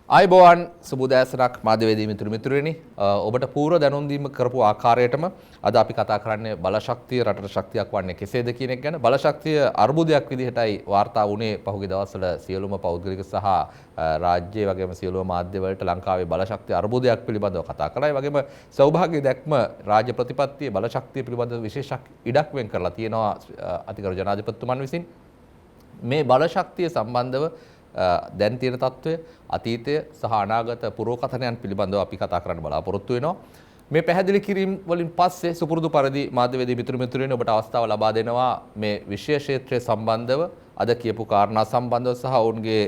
ආයුබෝවන් සුබෝදෑසනක් මාධ්‍යවේදී මිතුරුනි ඔබට පූර්ව දැනුම් දීම කරපු ආකාරයටම අද අපි කතා කරන්නේ බලශක්තිය රටට ශක්තියක් වන්නේ කෙසේද කියන එක ගැන. බලශක්තිය අර්බුදයක් විදිහටයි වාර්තා වුණේ පහුගිය දවස්වල සියලුම පෞද්ගලික සහ රාජ්‍ය වගේම සියලුම මාධ්‍ය වලට ලංකාවේ බලශක්තිය අර්බුදයක් පිළිබඳව කතා කළා. ඒ වගේම සෞභාග්‍ය දැක්ම රාජ්‍ය ප්‍රතිපත්තියේ බලශක්තිය පිළිබඳව විශේෂ ඉඩක් වෙන් කරලා තියෙනවා අතිගරු ජනාධිපතිතුමන් විසින්. මේ බලශක්තිය සම්බන්ධව දැන් තියෙන තත්ත්වය අතීතය සහ අනාගත පුරෝකථනයන් පිළිබඳව අපි කතා කරන්න බලාපොරොත්තු වෙනවා. මේ පැහැදිලි කිරීම වලින් පස්සේ සුපුරුදු පරිදි මාධ්‍යවේදී මිතුරුනි ඔබට අවස්ථාව ලබා දෙනවා මේ විශේෂ ක්ෂේත්‍රය සම්බන්ධව අද කියපු කාරණා සම්බන්ධව සහ ඔවුන්ගේ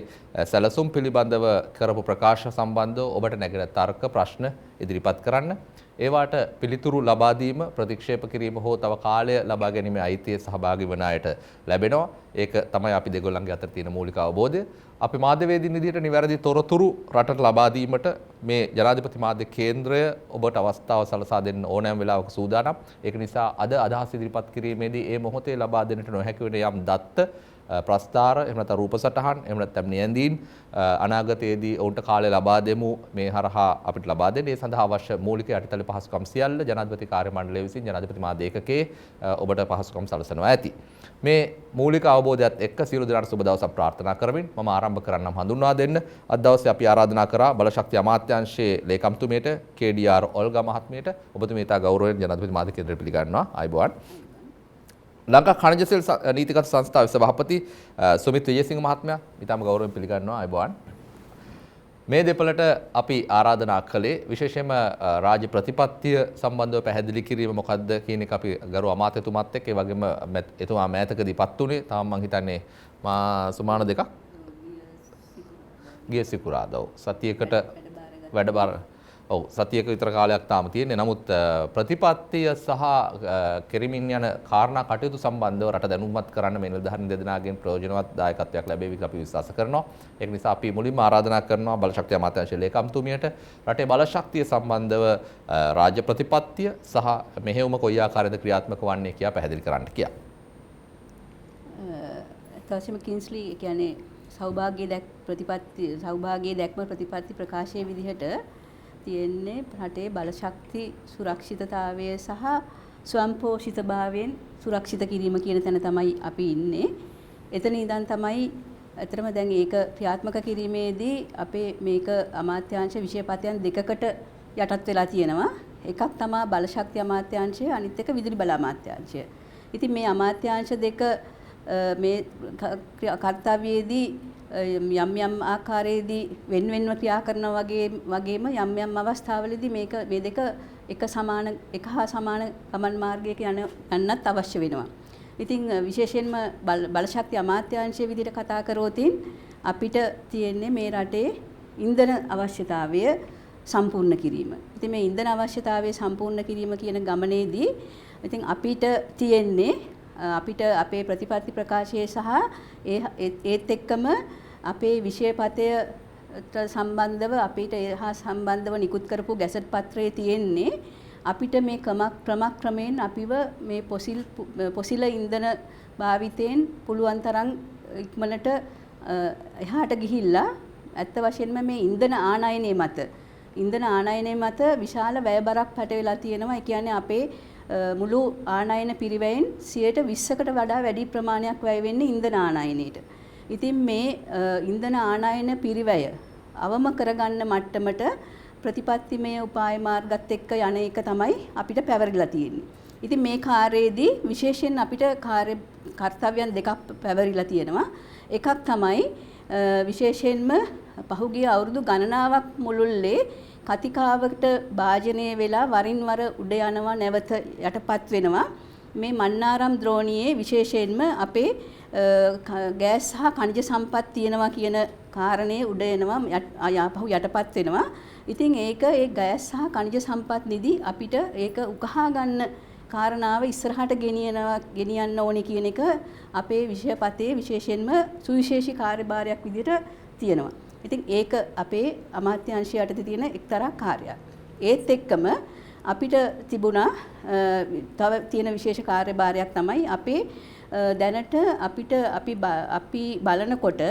සැලසුම් පිළිබඳව කරපු ප්‍රකාශ සම්බන්ධව ඔබට නැගෙන තර්ක ප්‍රශ්න ඉදිරිපත් කරන්න. ඒවාට පිළිතුරු ලබා දීම ප්‍රතික්ෂේප කිරීම හෝ තව කාලය ලබා ගැනීම අයිතිය සහභාගී වන අයට ලැබෙනවා. ඒක තමයි අපි දෙගොල්ලන්ගේ අතර තියෙන මූලික අවබෝධය. අපි මාධ්‍යවේදීන් විදිහට නිවැරදි තොරතුරු රටට ලබා දීමට මේ ජනාධිපති මාධ්‍ය කේන්ද්‍රය ඔබට අවස්ථාව සලසා දෙන්න ඕනෑම වෙලාවක සූදානම්. ඒක නිසා අද අදහස් ඉදිරිපත් කිරීමේදී මේ මොහොතේ ලබා දෙන්නට නොහැකි වෙන යම් දත්ත ප්‍රස්ථාර එහෙම නැත්නම් රූප සටහන් එහෙම නැත්නම් නියැඳීම් අනාගතයේදී ඔවුන්ට කාලය ලබා දෙමු මේ හරහා අපිට ලබා දෙන්න. ඒ සඳහා අවශ්‍ය මූලික යටිතල පහසුකම් සියල්ල ජනාධිපති කාර්ය මණ්ඩලය විසින් ජනාධිපති මාධ්‍ය ඒකකයේ ඔබට පහසුකම් සලසනවා ඇති. මේ මූලික අවබෝධයත් එක්ක සියලු දෙනාට සුබ දවසක් ප්‍රාර්ථනා කරමින් මම ආරම්භ කරන්නම් හඳුන්වා දෙන්න. අද දවසේ අපි ආරාධනා කරා බලශක්ති අමාත්‍යාංශයේ ලේකම්තුමියට KDR ඔල්ගා මහත්මියට ඔබතුමිය ඉතා ගෞරවයෙන් ජනාධිපති මාධ්‍ය කේන්ද්‍රයට පිළිගන්නවා. ආයුබෝවන්. ලංකා khනිජ තෙල් නීතිගත සංස්ථාවේ සභාපති සුමිත් විජේසිංහ මහත්මයා ඉතාම ගෞරවයෙන් පිළිගන්නවා. ආයුබෝවන්. මේ දෙපළට අපි ආරාධනා කළේ විශේෂයෙන්ම රාජ්‍ය ප්‍රතිපත්තිය සම්බන්ධව පැහැදිලි කිරීම මොකද්ද කියන එක අපි ගරු අමාත්‍යතුමාත් එක්ක ඒ වගේම එතුමා මෑතකදීපත් උනේ තාම මම හිතන්නේ සුමාන දෙකක් ගිය සිකුරාදා සතියකට වැඩබාර සතියක විතර කාලයක් තාම තියෙන්නේ. නමුත් ප්‍රතිපත්තිය සහ කෙරිමින් යන කාරණා කටයුතු සම්බන්ධව රට දැනුම්මත් කරන්න මේ නිලධාරීන් දෙදෙනාගෙන් ප්‍රයෝජනවත් දායකත්වයක් ලැබෙවි කියලා අපි විශ්වාස කරනවා. ඒක නිසා අපි මුලින්ම ආරාධනා කරනවා බලශක්ති අමාත්‍යාංශයේ ලේකම්තුමියට රටේ බලශක්තිය සම්බන්ධව රාජ්‍ය ප්‍රතිපත්තිය සහ මෙහෙයුම කොයි ආකාරයකට ක්‍රියාත්මක වන්නේ කියලා පැහැදිලි කරන්න කියලා. තවසම කින්ස්ලි කියන්නේ සෞභාග්‍ය දැක්ම ප්‍රතිපත්ති ප්‍රකාශයේ විදිහට තියෙන්නේ රටේ බලශක්ති සුරක්ෂිතතාවය සහ ස්වයංපෝෂිතභාවයෙන් සුරක්ෂිත කිරීම කියන තැන තමයි අපි ඉන්නේ. එතන ඉඳන් තමයි අතරම දැන් ඒක ක්‍රියාත්මක කිරීමේදී අපේ මේක අමාත්‍යාංශ විෂයපතයන් දෙකකට යටත් වෙලා තියෙනවා. එකක් තමයි බලශක්ති අමාත්‍යාංශය, අනිත් එක විදුලි බල අමාත්‍යාංශය. ඉතින් මේ අමාත්‍යාංශ දෙක මේ කර්තව්‍යයේදී යම් ආකාරයේදී වෙන්වෙන්ව ක්‍රියා කරනවා වගේම යම් අවස්ථාවලදී මේ දෙක එක හා සමාන ගමන් මාර්ගයක යන්නත් අවශ්‍ය වෙනවා. ඉතින් විශේෂයෙන්ම බලශක්ති අමාත්‍යාංශයේ විදිහට කතා කරෝතින් අපිට තියෙන්නේ මේ රටේ ඉන්ධන අවශ්‍යතාවය සම්පූර්ණ කිරීම. ඉතින් මේ ඉන්ධන අවශ්‍යතාවය සම්පූර්ණ කිරීම කියන ගමනේදී ඉතින් අපිට තියෙන්නේ අපිට අපේ ප්‍රතිපත්ති ප්‍රකාශයේ සහ ඒත් එක්කම අපේ විෂයපතයට සම්බන්ධව අපිට හා සම්බන්ධව නිකුත් කරපු ගැසට් පත්‍රයේ තියෙන්නේ අපිට මේ ක්‍රමයෙන් අපිව මේ පොසිල ඉන්ධන භාවිතයෙන් පුළුවන් තරම් ඉක්මනට එහාට ගිහිල්ලා ඇත්ත වශයෙන්ම මේ ඉන්ධන ආනයනය මත විශාල වැයබරක් පැටවෙලා තියෙනවා. ඒ කියන්නේ අපේ මුළු ආනයන පිරිවැයෙන් 20%කට වඩා වැඩි ප්‍රමාණයක් වැය වෙන්නේ ඉන්ධන ආනයනයට. ඉතින් මේ ඉන්ධන ආනයන පිරිවැය අවම කරගන්න මට්ටමට ප්‍රතිපත්තිමය උපාය මාර්ගත් එක්ක යන එක තමයි අපිට පැවරිලා තියෙන්නේ. ඉතින් මේ කාර්යයේදී විශේෂයෙන් අපිට කර්තව්‍යයන් දෙකක් පැවරිලා තියෙනවා. එකක් තමයි විශේෂයෙන්ම පහුගිය අවුරුදු ගණනාවක් මුළුල්ලේ කතිකාවට භාජනය වෙලා වරින් වර උඩ යනවා නැවත යටපත් වෙනවා මේ මන්නාරම් ද්‍රෝණියේ විශේෂයෙන්ම අපේ ගෑස් සහ ඛනිජ සම්පත් තියෙනවා කියන කාරණේ උඩ එනවා ආපහු යටපත් වෙනවා. ඉතින් ඒ ගෑස් සහ ඛනිජ සම්පත් නිදි අපිට ඒක උකහා ගන්න කාරණාව ඉස්සරහට ගෙනියන්න ඕනේ කියන එක අපේ විෂයපතේ විශේෂයෙන්ම සුවිශේෂී කාර්යභාරයක් විදිහට තියෙනවා. ඉතින් ඒක අපේ අමාත්‍යාංශය යටතේ තියෙන එක්තරා කාර්යයක්. ඒත් එක්කම අපිට තිබුණා තව තියෙන විශේෂ කාර්යභාරයක් තමයි අපේ දැනට අපි බලනකොට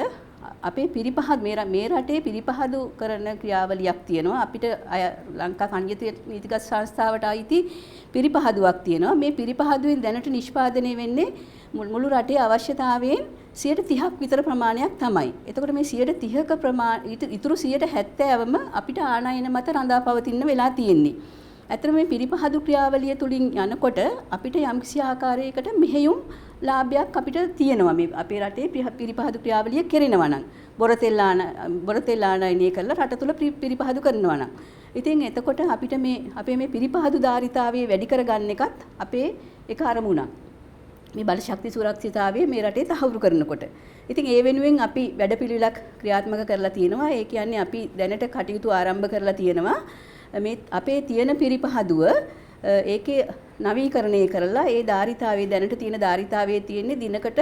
අපේ පිරිපහද මේ රටේ පිරිපහදු කරන ක්‍රියාවලියක් තියෙනවා. අපිට ලංකා කණ්ඩිත නීතිගත සංස්ථාවට අයිති පිරිපහදුවක් තියෙනවා. මේ පිරිපහදුවෙන් දැනට නිෂ්පාදනය වෙන්නේ මුළු රටේ අවශ්‍යතාවයෙන් 30ක් විතර ප්‍රමාණයක් තමයි. එතකොට මේ 30ක ඉතුරු 70%ම අපිට ආනයන මත රඳා පවතින්න වෙලා තියෙන්නේ. ඇත්තට මේ පිරිපහදු ක්‍රියාවලිය තුලින් යනකොට අපිට යම්කිසි ආකාරයකට මෙහෙයුම් ලාභයක් අපිට තියෙනවා. මේ අපේ රටේ පිරිපහදු ක්‍රියාවලිය කෙරෙනවා නම් බොරතෙල් ආනයනය කරලා රට තුල පිරිපහදු කරනවා නම්. ඉතින් එතකොට අපිට අපේ මේ පිරිපහදු ධාරිතාවය වැඩි කරගන්න එකත් අපේ එක අරමුණක්. මේ බලශක්ති සුරක්ෂිතතාවය මේ රටේ තහවුරු කරනකොට. ඉතින් ඒ වෙනුවෙන් අපි වැඩපිළිවෙලක් ක්‍රියාත්මක කරලා තියෙනවා. ඒ කියන්නේ අපි දැනට කටයුතු ආරම්භ කරලා තියෙනවා. මේ අපේ තියෙන පිරිපහදුව ඒකේ නවීකරණය කරලා ඒ ධාරිතාවයේ දැනට තියෙන ධාරිතාවයේ තියෙන්නේ දිනකට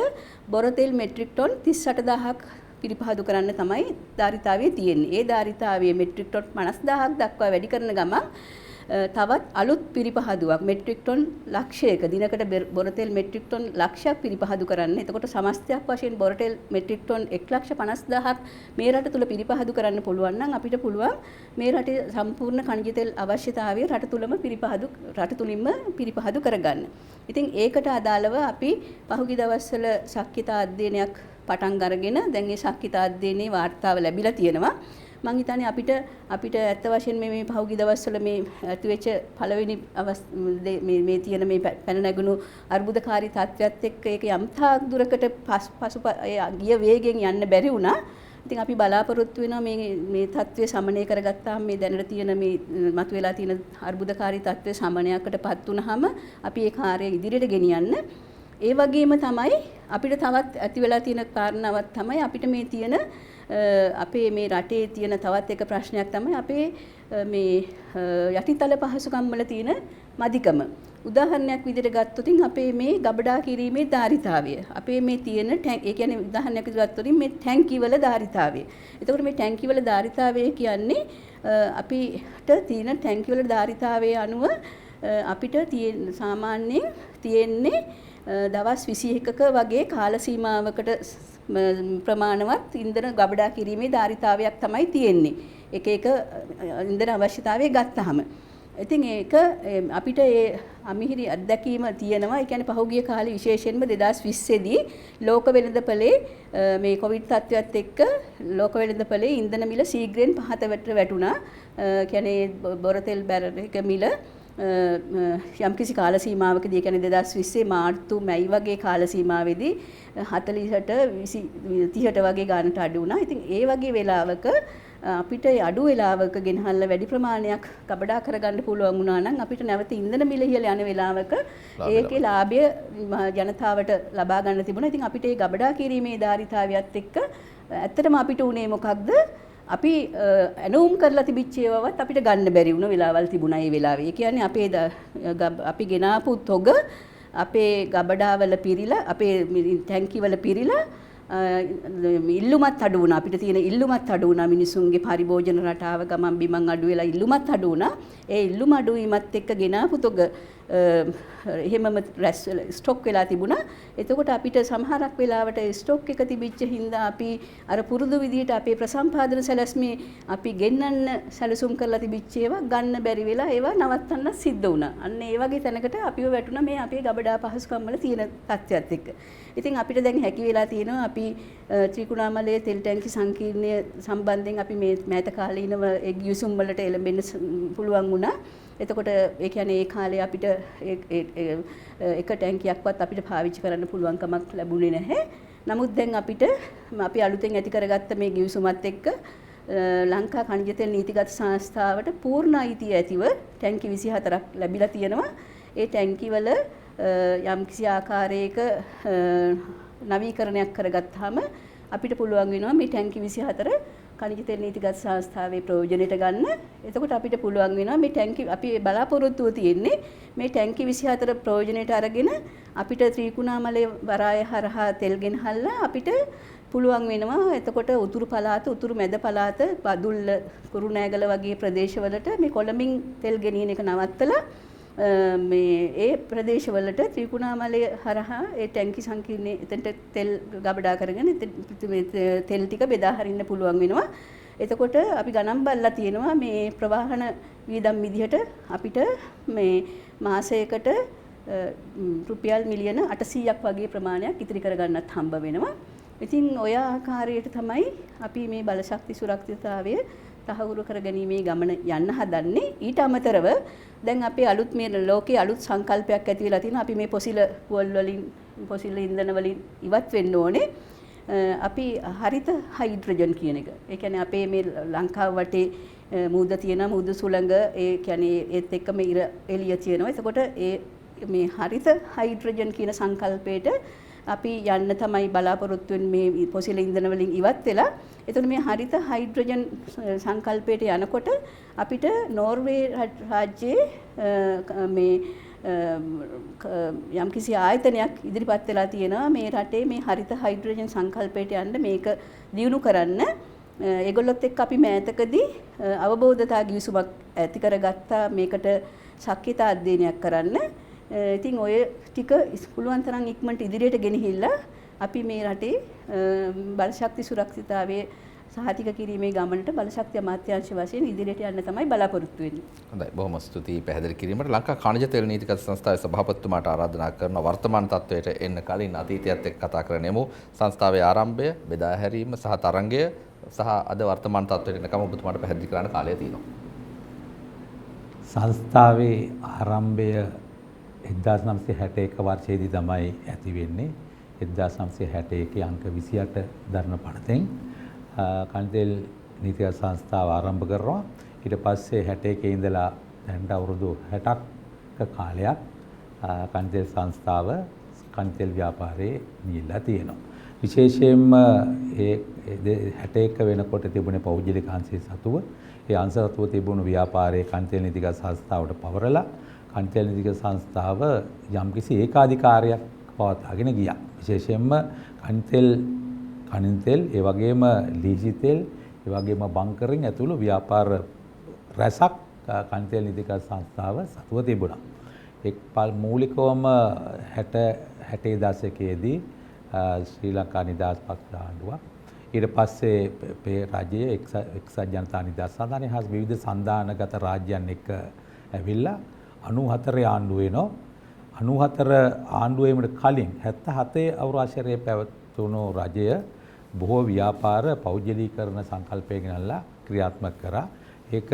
බොරතෙල් මෙට්‍රික් ටොන් 38000ක් පිරිපහදු කරන්න තමයි ධාරිතාවයේ තියෙන්නේ. ඒ ධාරිතාවයේ මෙට්‍රික් ටොන් 50000ක් දක්වා වැඩි කරන ගමන් තවත් අලුත් පිරිපහදුවක් මෙට්‍රික් ටොන් ලක්ෂයක දිනකට බොරතෙල් මෙට්‍රික් ටොන් ලක්ෂයක් පිරිපහදු කරන්න. එතකොට සමස්තයක් වශයෙන් බොරතෙල් මෙට්‍රික් ටොන් 1,50,000ක් මේ රට තුල පිරිපහදු කරන්න පුළුවන් නම් අපිට පුළුවන් මේ රටේ සම්පූර්ණ khනිජ තෙල් අවශ්‍යතාවය රට තුලින්ම පිරිපහදු කරගන්න. ඉතින් ඒකට අදාළව අපි පහුගිය දවස්වල ශක්්‍යතා අධ්‍යයනයක් පටන් අරගෙන දැන් මේ ශක්්‍යතා අධ්‍යයනයේ වාර්තාව ලැබිලා තියෙනවා. මම හිතන්නේ අපිට ඇත්ත වශයෙන්ම මේ පහුගිය දවස්වල මේ ඇතිවෙච්ච පළවෙනි මේ තියෙන මේ පැන නැගුණු අර්බුදකාරී තත්ත්වයක් එක්ක ඒක යම් තාක් දුරකට ගිය වේගෙන් යන්න බැරි වුණා. ඉතින් අපි බලාපොරොත්තු වෙනවා මේ තත්ත්වය සමනය කරගත්තාම මේ දැනට තියෙන මේ මතුවලා තියෙන අර්බුදකාරී තත්ත්වය සමනයකටපත් වුණාම අපි ඒ කාර්යය ඉදිරියට ගෙනියන්න. ඒ වගේම තමයි අපිට තවත් ඇති වෙලා තියෙන කාරණාවක් තමයි අපිට මේ තියෙන අපේ මේ රටේ තියෙන තවත් එක ප්‍රශ්නයක් තමයි අපේ මේ යටිතල පහසුකම් වල තියෙන මදිකම. උදාහරණයක් විදිහට ගත්තොත් අපේ මේ ගබඩා කිරීමේ ධාරිතාවය අපේ මේ තියෙන ඒ කියන්නේ උදාහරණයක් විදිහට ගත්තොත් මේ ටැංකි වල ධාරිතාවය. එතකොට මේ ටැංකි වල ධාරිතාවය කියන්නේ අපිට තියෙන ටැංකි වල ධාරිතාවය අනුව අපිට සාමාන්‍යයෙන් තියෙන්නේ දවස් 21ක වගේ කාල සීමාවකට ප්‍රමාණවත් ඉන්ධන ගබඩා කිරීමේ ධාරිතාවයක් තමයි තියෙන්නේ. එක ඉන්ධන අවශ්‍යතාවය ගත්තාම. ඉතින් ඒක අපිට ඒ අමිහිරි අත්දැකීම තියෙනවා. ඒ කියන්නේ පහුගිය කාලේ විශේෂයෙන්ම 2020 දී ලෝක වෙළඳපොලේ මේ කොවිඩ් තත්ත්වයට එක්ක ලෝක වෙළඳපොලේ ඉන්ධන මිල ශීඝ්‍රයෙන් පහතට වැටුණා. කියන්නේ බොරතෙල් බැරල් එක මිල යම්කිසි කාල සීමාවකදී කියන්නේ 2020 මාර්තු මැයි වගේ කාල සීමාවෙදී 40ට 30ට වගේ ගානට අඩු වුණා. ඉතින් ඒ වගේ වෙලාවක අපිට අඩු වෙලාවක ගෙනහල්ලා වැඩි ප්‍රමාණයක් ගබඩා කරගන්න පුළුවන් වුණා නම් අපිට නැවත ඉන්ධන මිල ඉහළ යන වෙලාවක ඒකේ ලාභය ජනතාවට ලබා ගන්න තිබුණා. ඉතින් අපිට මේ ගබඩා කිරීමේ ධාරිතාවයත් එක්ක ඇත්තටම අපිට උනේ මොකක්ද? අපි ඇනෝම් කරලා තිබිච්ච ඒවාවත් අපිට ගන්න බැරි වුණ වෙලාවල් තිබුණා ඒ වෙලාවේ. ඒ කියන්නේ අපි ගෙනාපු තොග අපේ ගබඩාවල පිරීලා අපේ ටැංකි වල පිරීලා ඉල්ලුමත් අඩු වුණා. අපිට තියෙන ඉල්ලුමත් අඩු වුණා. මිනිසුන්ගේ පරිභෝජන රටාව ගමන් බිමන් අඩු වෙලා ඉල්ලුමත් අඩු වුණා. ඒ ඉල්ලුම අඩු වීමත් එක්ක ගෙනාපු තොග එහෙමම ස්ටොක් වෙලා තිබුණා. එතකොට අපිට සමහරක් වෙලාවට ස්ටොක් එක තිබිච්ච හින්දා අපි අර පුරුදු විදිහට අපේ ප්‍රසම්පාදන සැලැස්මේ අපි ගෙන්නන්න සැලසුම් කරලා තිබිච්ච ඒවා ගන්න බැරි වෙලා ඒවා නවත්තන්න සිද්ධ වුණා. අන්න ඒ වගේ තැනකට අපිව වැටුණා මේ අපේ ගබඩා පහසුකම් වල තියෙන තත්ත්වයක් එක්ක. ඉතින් අපිට දැන් හැකි වෙලා තියෙනවා අපි ත්‍රිකුණාමලයේ තෙල් ටැංකි සංකීර්ණය සම්බන්ධයෙන් අපි මේ මෑත කාලීනව ඒ ගිවිසුම් වලට එළඹෙන්න පුළුවන් වුණා. එතකොට ඒ කියන්නේ ඒ කාලේ අපිට එක ටැංකියක්වත් අපිට පාවිච්චි කරන්න පුළුවන් කමක් ලැබුණේ නැහැ. නමුත් දැන් අපි අලුතෙන් ඇති කරගත්ත මේ ගිවිසුමත් එක්ක ලංකා ඛනිජ තෙල් නීතිගත සංස්ථාවට පූර්ණ අයිතිය ඇතිව ටැංකි 24ක් ලැබිලා තියෙනවා. ඒ ටැංකි වල යම්කිසි ආකාරයක නවීකරණයක් කරගත්තාම අපිට පුළුවන් වෙනවා මේ ටැංකි 24 ඛනිජ තෙල් නීතිගත සංස්ථාවේ ප්‍රයෝජනෙට ගන්න. එතකොට අපිට පුළුවන් වෙනවා මේ ටැංකි අපි බලාපොරොත්තුව තියෙන්නේ මේ ටැංකි 24 ප්‍රයෝජනෙට අරගෙන අපිට ත්‍රිකුණාමලයේ වරාය හරහා තෙල් ගෙනහල්ලා අපිට පුළුවන් වෙනවා. එතකොට උතුරු පළාත, උතුරු මැද පළාත, බදුල්ල, කුරුණෑගල වගේ ප්‍රදේශවලට මේ කොළඹින් තෙල් ගෙනියන එක නවත්තලා මේ ඒ ප්‍රදේශවලට ත්‍රිකුණාමලය හරහා ඒ ටැංකි සංකීර්ණයේ එතනට තෙල් ගබඩා කරගෙන තෙල් ටික බෙදා හරින්න පුළුවන් වෙනවා. එතකොට අපි ගණන් බලලා තියෙනවා මේ ප්‍රවාහන වියදම් විදිහට අපිට මේ මාසයකට රුපියල් මිලියන 800ක් වගේ ප්‍රමාණයක් ඉතිරි කරගන්නත් හම්බ වෙනවා. ඉතින් ඔය ආකාරයට තමයි අපි මේ බලශක්ති සුරක්ෂිතතාවය තහවුරු කරගැනීමේ ගමන යන්න හදන්නේ. ඊට අමතරව දැන් අපේ අලුත් මේ ලෝකයේ අලුත් සංකල්පයක් ඇති වෙලා තියෙනවා. අපි මේ පොසිල් ඉන්ධන වලින් ඉවත් වෙන්න ඕනේ. අපි හරිත හයිඩ්‍රජන් කියන එක. ඒ කියන්නේ අපේ මේ ලංකාව වටේ මුහුද තියෙන මුහුදු සුළඟ ඒ කියන්නේ ඒත් එක්කම ඉර එළිය තියෙනවා. එතකොට මේ හරිත හයිඩ්‍රජන් කියන සංකල්පයට අපි යන්න තමයි බලාපොරොත්තු වෙන්නේ මේ පොසිල් ඉන්ධන වලින් ඉවත් වෙලා. එතකොට මේ හරිත හයිඩ්‍රජන් සංකල්පයට යනකොට අපිට නෝර්වේ රාජ්‍යයේ මේ යම්කිසි ආයතනයක් ඉදිරිපත් වෙලා තියෙනවා මේ රටේ මේ හරිත හයිඩ්‍රජන් සංකල්පයට යන්න මේක දියුණු කරන්න. ඒගොල්ලොත් එක්ක අපි මෑතකදී අවබෝධතා ගිවිසුමක් ඇති කරගත්තා මේකට ශක්්‍යතා අධ්‍යයනයක් කරන්න. ඉතින් ඔය ටික පුළුවන් තරම් ඉක්මනට ඉදිරියට ගෙනහිල්ලා අපි මේ රටේ බලශක්ති සුරක්ෂිතතාවයේ සහතික කිරීමේ ගමනට බලශක්ති අමාත්‍යාංශ වශයෙන් ඉදිරියට යන්න තමයි බලාපොරොත්තු වෙන්නේ. හොඳයි බොහොම ස්තුතියි පැහැදිලි කිරීමට. ලංකා khනිජ තෙල් නීතිගත සංස්ථාවේ සභාපතිතුමාට ආරාධනා කරන වර්තමාන තත්වයට එන්න කලින් අතීතයත් එක්ක කතා කරගෙනමු. සංස්ථාවේ ආරම්භය, බෙදා හැරීම සහ තරංගය සහ අද වර්තමාන තත්වයට එනකම් ඔබතුමාට පැහැදිලි කරන්න කාලය තියෙනවා. සංස්ථාවේ ආරම්භය 1961 වර්ෂයේදී තමයි ඇති වෙන්නේ. 1961 අංක 28 දරන පනතෙන් කන්තෙල් නීතිගත සංස්ථාව ආරම්භ කරනවා. ඊට පස්සේ 61 ඉඳලා දැන් අවුරුදු 60ක කාලයක් කන්තෙල් සංස්ථාව කන්තෙල් ව්‍යාපාරයේ නියලා තියෙනවා. විශේෂයෙන්ම ඒ 61 වෙනකොට තිබුණේ පෞද්ගලික අංශයේ සතුව. ඒ අංශ සතුව තිබුණු ව්‍යාපාරයේ කන්තෙල් නීතිගත සංස්ථාවට පවරලා කන්තෙල් නීතිගත සංස්ථාව යම්කිසි ඒකාධිකාරයක් පවත්වාගෙන ගියා. විශේෂයෙන්ම කණින්තෙල්, ඒ වගේම ලීසි තෙල්, ඒ වගේම බංකරින් ඇතුළු ව්‍යාපාර රැසක් කන්තෙල් නීතිගත සංස්ථාව සතුව තිබුණා. එක් මූලිකවම 60 දශකයේදී ශ්‍රී ලංකා නිදහස් පක්ෂ ආණ්ඩුවක්, ඊට පස්සේ අපේ රජයේ එක්සත් ජනතා නිදහස් සන්ධානය හා විවිධ සන්ධානගත රාජ්‍යයන් එක්ක ඇවිල්ලා 94 ආණ්ඩුව වෙනවා. 94 ආණ්ඩුවේකට කලින් 77 අවුරුද්දේ පැවතුණු රජය බොහෝ ව්‍යාපාර පෞද්ගලීකරණ සංකල්පය ගෙනල්ලා ක්‍රියාත්මක කරා. ඒක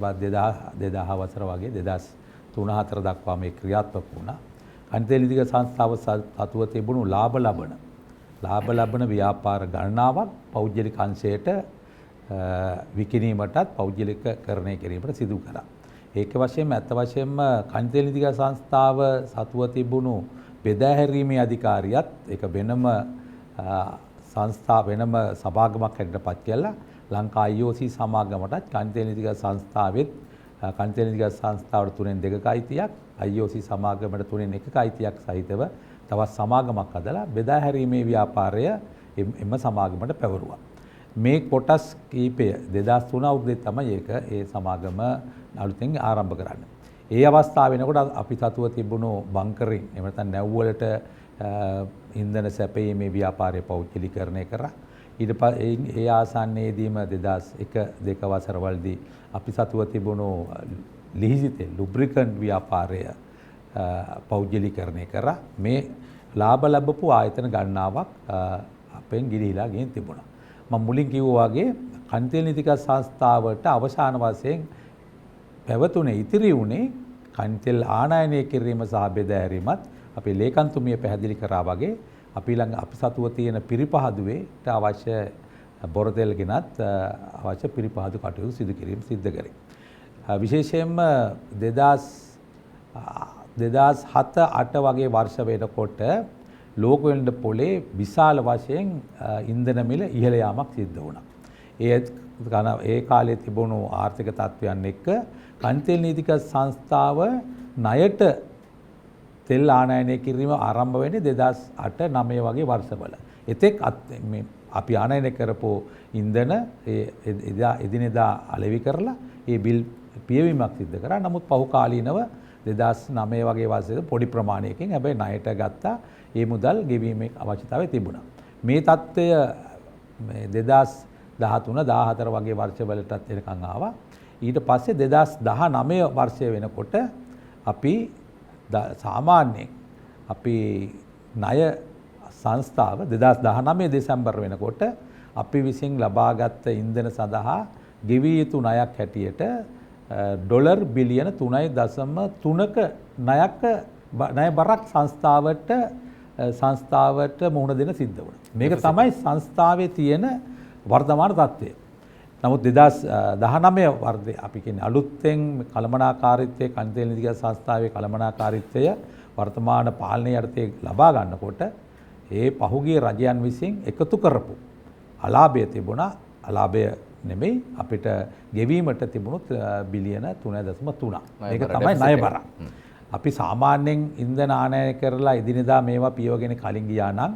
2000 වසර වගේ 2003-4 දක්වා මේ ක්‍රියාත්මක වුණා. කන්තෙල් නීතිගත සංස්ථාව සතුව තිබුණු ලාභ ලබන ව්‍යාපාර ගණනාවක් පෞද්ගලික අංශයට විකිණීමටත් පෞද්ගලිකකරණය කිරීමට සිදු කරා. ඒක වශයෙන්ම ඇත්ත වශයෙන්ම කන්තෙල් නීතිගත සංස්ථාව සතුව තිබුණු බෙදා හැරීමේ අධිකාරියත් ඒක වෙනම වෙනම සභාගමක් හැටියට පත් කළා. ලංකා IOC සමාගමටත් කන්තෙල් නීතිගත සංස්ථාවෙත් කන්තෙල් නීතිගත සංස්ථාවට 3න් 2ක අයිතියක්, IOC සමාගමට 3න් 1ක අයිතියක් සහිතව තවත් සමාගමක් හදලා බෙදා හැරීමේ ව්‍යාපාරය එම සමාගමට පැවරුවා. මේ කොටස් කීපය 2003 අවුරුද්දේ තමයි ඒ සමාගම අලුතෙන් ආරම්භ කරන්නේ. ඒ අවස්ථාව වෙනකොට අපි සතුව තිබුණු බංකරින් එහෙම නැත්නම් නැව්වලට ඉන්ධන සැපයීමේ ව්‍යාපාරය පෞද්ගලීකරණය කරා. ඊට පස්සේ ඒ ආසන්නයේදීම 2001-2 වසරවලදී අපි සතුව තිබුණු ලිහිසි තෙල් ලුබ්‍රිකන්ට් ව්‍යාපාරය පෞද්ගලීකරණය කරා. මේ ලාභ ලැබපු ආයතන ගණනාවක් අපෙන් ගිලිහිලා ගින් තිබුණා. මම මුලින් කිව්වා වගේ කන්තෙල් නීතිගත සංස්ථාවට අවසාන වශයෙන් පැවතුනේ ඉතිරි වුණේ කන්තෙල් ආනයනය කිරීම සහ බෙදා හැරීමත් අපේ ලේකම්තුමිය පැහැදිලි කරා වගේ අපි ළඟ අපි සතුව තියෙන පිරිපහදුවේට අවශ්‍ය බොරතෙල් ගෙනත් අවශ්‍ය පිරිපහදු කටයුතු සිදු කිරීම සිද්ධ කරේ. විශේෂයෙන්ම 2007-8 වගේ වර්ෂ වෙනකොට ලෝක වෙළඳ පොලේ විශාල වශයෙන් ඉන්ධන මිල ඉහළ යාමක් සිද්ධ වුණා. ඒ කාලේ තිබුණු ආර්ථික තත්ත්වයන් එක්ක කන්තෙල් නීතිගත සංස්ථාව ණයට තෙල් ආනයනය කිරීම ආරම්භ වෙන්නේ 2008-9 වගේ වර්ෂවල. එතෙක් අපි ආනයනය කරපු ඉන්ධන එදිනෙදා අලෙවි කරලා ඒ බිල් පියවීමක් සිද්ධ කරා. නමුත් පහු කාලීනව 2009 වගේ වසරේ පොඩි ප්‍රමාණයකින් හැබැයි ණයට ගත්තා. ඒ මුදල් ගෙවීමේ අවශ්‍යතාවය තිබුණා. මේ தত্ত্বය මේ 2013 14 වගේ වර්ෂවලටත් එනකන් ආවා. ඊට පස්සේ 2019 වර්ෂය වෙනකොට අපි සාමාන්‍යයෙන් අපි ණය සංස්ථාව 2019 දෙසැම්බර් වෙනකොට අපි විසින් ලබාගත් ඉන්ධන සඳහා ගෙවිය යුතු ණයක් හැටියට ඩොලර් බිලියන 3.3ක ණය බරක් සංස්ථාවට මුහුණ දෙන්න සිද්ධ වුණා. මේක තමයි සංස්ථාවේ තියෙන වර්තමාන තත්ත්වය. නමුත් 2019 වර්ෂයේ අපි කියන්නේ අලුතෙන් කළමනාකාරීත්වයේ කන්තේල් නිධිගත සංස්ථාවේ කළමනාකාරීත්වය වර්තමාන පාලනය යටතේ ලබා ගන්නකොට ඒ පහුගිය රජයන් විසින් එකතු කරපු අලාභය තිබුණා. අලාභය නෙමෙයි අපිට ගෙවීමට තිබුණු බිලියන 3.3. මේක තමයි ණය බර. අපි සාමාන්‍යයෙන් ඉන්ධන ආනයනය කරලා එදිනෙදා මේවා පියවගෙන කලින් ගියා නම්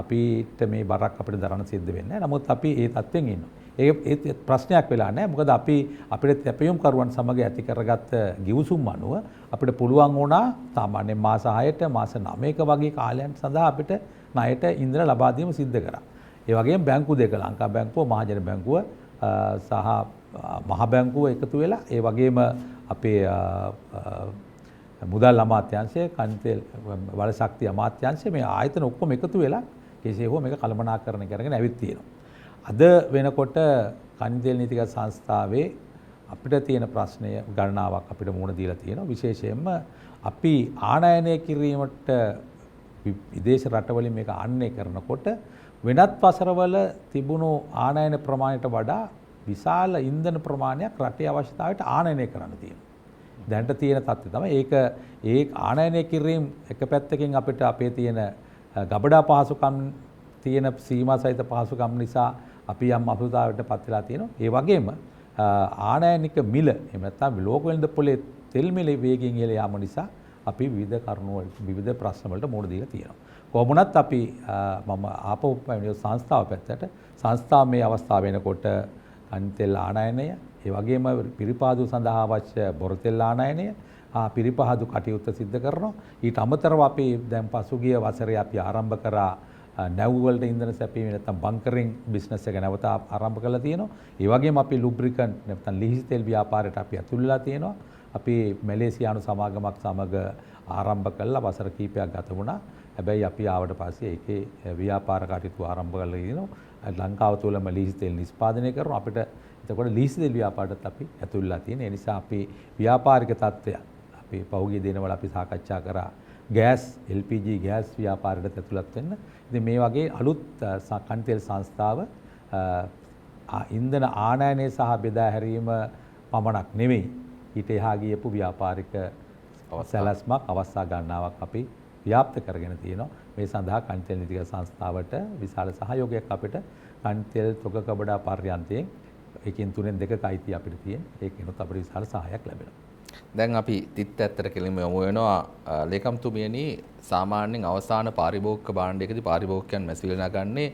අපිට මේ බරක් අපිට දරන්න සිද්ධ වෙන්නේ නැහැ. නමුත් අපි ඒ තත්ත්වෙන් ඉන්නවා. ඒ ප්‍රශ්නයක් වෙලා නැහැ. මොකද අපි අපිට තැපියුම් කරුවන් සමග ඇති කරගත්ත ගිවිසුම් අනුව අපිට පුළුවන් වුණා සාමාන්‍යයෙන් මාස 6ට මාස 9ක වගේ කාලයන් සඳහා අපිට ණයට ඉන්ධන ලබා දීම සිද්ධ කරා. ඒ වගේම බැංකු දෙක ලංකා බැංකුව මහජන බැංකුව සහ මහ බැංකුව එකතු වෙලා ඒ වගේම අපේ මුදල් අමාත්‍යාංශය කන්තේල් වල ශක්තිය අමාත්‍යාංශය මේ ආයතන ඔක්කොම එකතු වෙලා කෙසේ හෝ මේක කළමනාකරණය කරගෙන ඇවිත් තියෙනවා. අද වෙනකොට කන්තේල් නීතිගත සංස්ථාවේ අපිට තියෙන ප්‍රශ්නය ගණනාවක් අපිට මුහුණ දීලා තියෙනවා. විශේෂයෙන්ම අපි ආනයනය කිරීමට විදේශ රටවලින් මේක ආනයනය කරනකොට වෙනත් වසරවල තිබුණු ආනයන ප්‍රමාණයට වඩා විශාල ඉන්ධන ප්‍රමාණයක් රටේ අවශ්‍යතාවයට ආනයනය කරන්න තියෙනවා. දැනට තියෙන තත්ත්වය තමයි ඒ ආනයනය කිරීම එක පැත්තකින් අපිට අපේ තියෙන ගබඩා පහසුකම් තියෙන සීමා සහිත පහසුකම් නිසා අපි යම් අපහසුතාවයකට පත් වෙලා තියෙනවා. ඒ වගේම ආනයනික මිල එහෙම නැත්නම් ලෝක වෙළඳ පොලේ තෙල් මිල වේගයෙන් ඉහළ යාම නිසා අපි විවිධ කරුණු වලට විවිධ ප්‍රශ්න වලට මුහුණ දීලා තියෙනවා. කොහොමුණත් අපි මම ආපහු සංස්ථාව පැත්තට සංස්ථාව මේ අවස්ථාව වෙනකොට කන්තෙල් ආනයනය ඒ වගේම පිරිපාදු සඳහා අවශ්‍ය බොරතෙල් ආනයනය පිරිපහදු කටයුත්ත සිද්ධ කරනවා. ඊට අමතරව අපි දැන් පසුගිය වසරේ අපි ආරම්භ කරා නැව් වලට ඉන්ධන සැපීම නැත්නම් බංකරින් බිස්නස් එක නැවත ආරම්භ කරලා තියෙනවා. ඒ වගේම අපි ලුබ්‍රිකන්ට් නැත්නම් ලීසි තෙල් ව්‍යාපාරයට අපි ඇතුල් වෙලා තියෙනවා. අපි මැලේසියානු සමාගමක් සමග ආරම්භ කළා වසර කිහිපයක් ගත වුණා. හැබැයි අපි ආවට පස්සේ ඒකේ ව්‍යාපාර කටයුතු ආරම්භ කරලා ඉනවා. ලංකාව තුළම ලීසි තෙල් නිෂ්පාදනය කරනවා. අපිට එතකොට ලීසි තෙල් ව්‍යාපාරයටත් අපි ඇතුල් වෙලා තියෙන. ඒ නිසා අපි ව්‍යාපාරික තත්ත්වය අපි පහුගිය දිනවල අපි සාකච්ඡා කරා ගෑස් LPG ගෑස් ව්‍යාපාරයට ඇතුළත් වෙන්න. ඉතින් මේ වගේ අලුත් කන්තෙල් සංස්ථාව ඉන්ධන ආනයනය සහ බෙදා හැරීම පමණක් නෙවෙයි ඊට එහා ගියපු ව්‍යාපාරික සැලැස්මක් අවස්ථා ගණනාවක් අපි ව්‍යාප්ත කරගෙන තියෙනවා. මේ සඳහා කන්තෙල් නීතිගත සංස්ථාවට විශාල සහයෝගයක් අපිට කන්තෙල් තොග කබඩා පර්යන්තයෙන් 1/3 අයිතිය අපිට තියෙන. ඒකිනුත් අපිට විශාල සහායක් ලැබෙනවා. දැන් අපි තිත් ඇත්තට කෙලින්ම යමු වෙනවා ලේකම්තුමියනි සාමාන්‍යයෙන් අවසාන පාරිභෝගික භාණ්ඩයකදී පාරිභෝගිකයන් මැසිවිලි නගන්නේ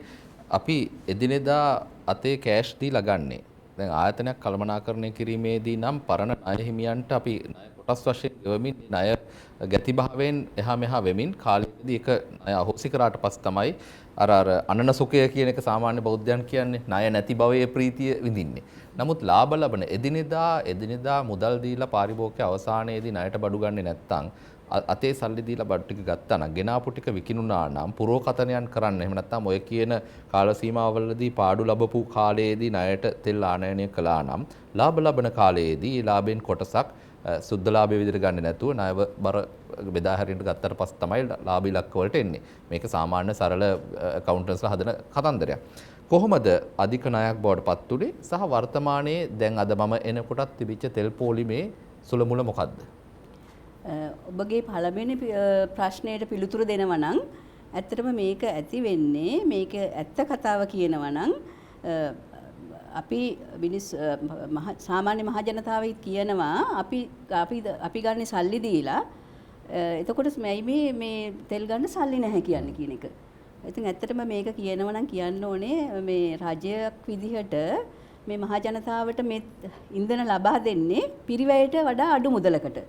අපි එදිනෙදා අතේ කෑෂ් දීලා ගන්නේ. දැන් ආයතනයක් කළමනාකරණය කිරීමේදී නම් පරණ ණය හිමියන්ට අපි ණය කොටස් වශයෙන් ගෙවමින් ණය ගැතිභාවයෙන් එහා මෙහා වෙමින් කාලෙකදී එක ණය අහෝසි කරාට පස්සේ තමයි අර අනන සුඛය කියන එක සාමාන්‍ය බෞද්ධයන් කියන්නේ ණය නැති භවයේ ප්‍රීතිය විඳින්නේ. නමුත් ලාභ ලබන එදිනෙදා මුදල් දීලා පාරිභෝගික අවසානයේදී ණයට බඩු ගන්නේ නැත්නම් අතේ සල්ලි දීලා බඩු ටික ගත්තා නම් ගෙනාපු ටික විකිණුණා නම් පුරෝකතනයන් කරන්න එහෙම නැත්නම් ඔය කියන කාල සීමාවලදී පාඩු ලැබපු කාලයේදී ණයට තෙල් ආනයනය කළා නම් ලාභ ලබන කාලයේදී ලාභෙන් කොටසක් සුද්ධ ලාභය විදිහට ගන්න නැතුව ණය බර බෙදා හැරීමට ගත්තට පස්සේ තමයි ලාභ ඉලක්ක වලට එන්නේ. මේක සාමාන්‍ය සරල accountants හදන කතන්දරයක්. කොහොමද අධික ණයක් බවට පත් උනේ සහ වර්තමානයේ දැන් අද මම එනකොටත් තිබිච්ච තෙල් පොලිමේ සුළමුල මොකද්ද? ඔබගේ පළවෙනි ප්‍රශ්නයට පිළිතුරු දෙනවා නම් ඇත්තටම මේක ඇති වෙන්නේ මේක ඇත්ත කතාව කියනවා නම් අපි සාමාන්‍ය මහ ජනතාවයි කියනවා අපි ගන්න සල්ලි දීලා එතකොට මේ තෙල් ගන්න සල්ලි නැහැ කියන්නේ කියන එක. ඉතින් ඇත්තටම මේක කියනවා නම් කියන්න ඕනේ මේ රජයක් විදිහට මේ මහ ජනතාවට මේ ඉන්ධන ලබා දෙන්නේ පිරිවැයට වඩා අඩු මුදලකට.